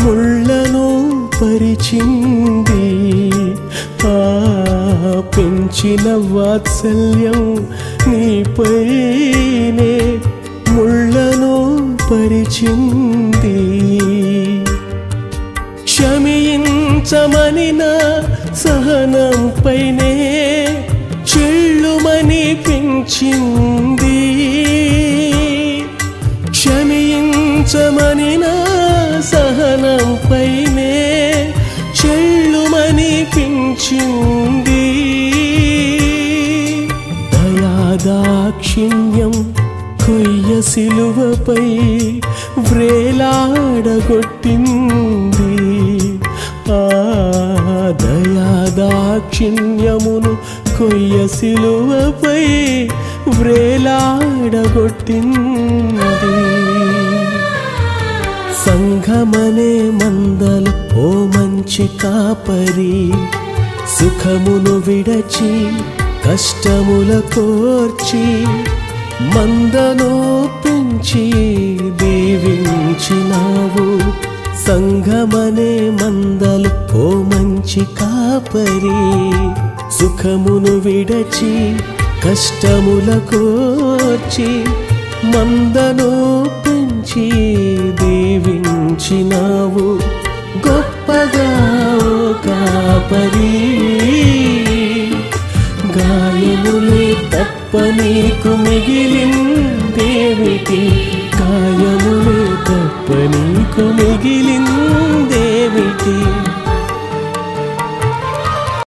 ముళ్ళను పరిచింది, పెంచిన వాత్సల్యం నీపైనే ముళ్ళను పరిచింది. క్షమించమని నా సహనం పైనే చెళ్ళుమని పెంచింది, క్షమించమని నా సహనం పైనే చెళ్ళుమని పెంచింది. దయాదాక్షిణ్యం కొయ్య సిలువపై వ్రేలాడగొట్టింది, దయాదాక్షిణ్యమును కొయ్య సిలువపై వ్రేలాడగొట్టింది. సంఘమనే మందలు ఓ మంచి కాపరి, సుఖమును విడచి కష్టముల కోర్చి మందను పెంచి దీవించినావు. సంఘమనే మందలు ఓ మంచి కాపరి, సుఖమును విడచి కష్టముల కోర్చి మందను పెంచి దీవించినావు. గొప్పగా ఓ కాపరి, గాయములే తప్ప నీకు మిగిలిందేమిటి, గాయములే తప్ప నీకు మిగిలింది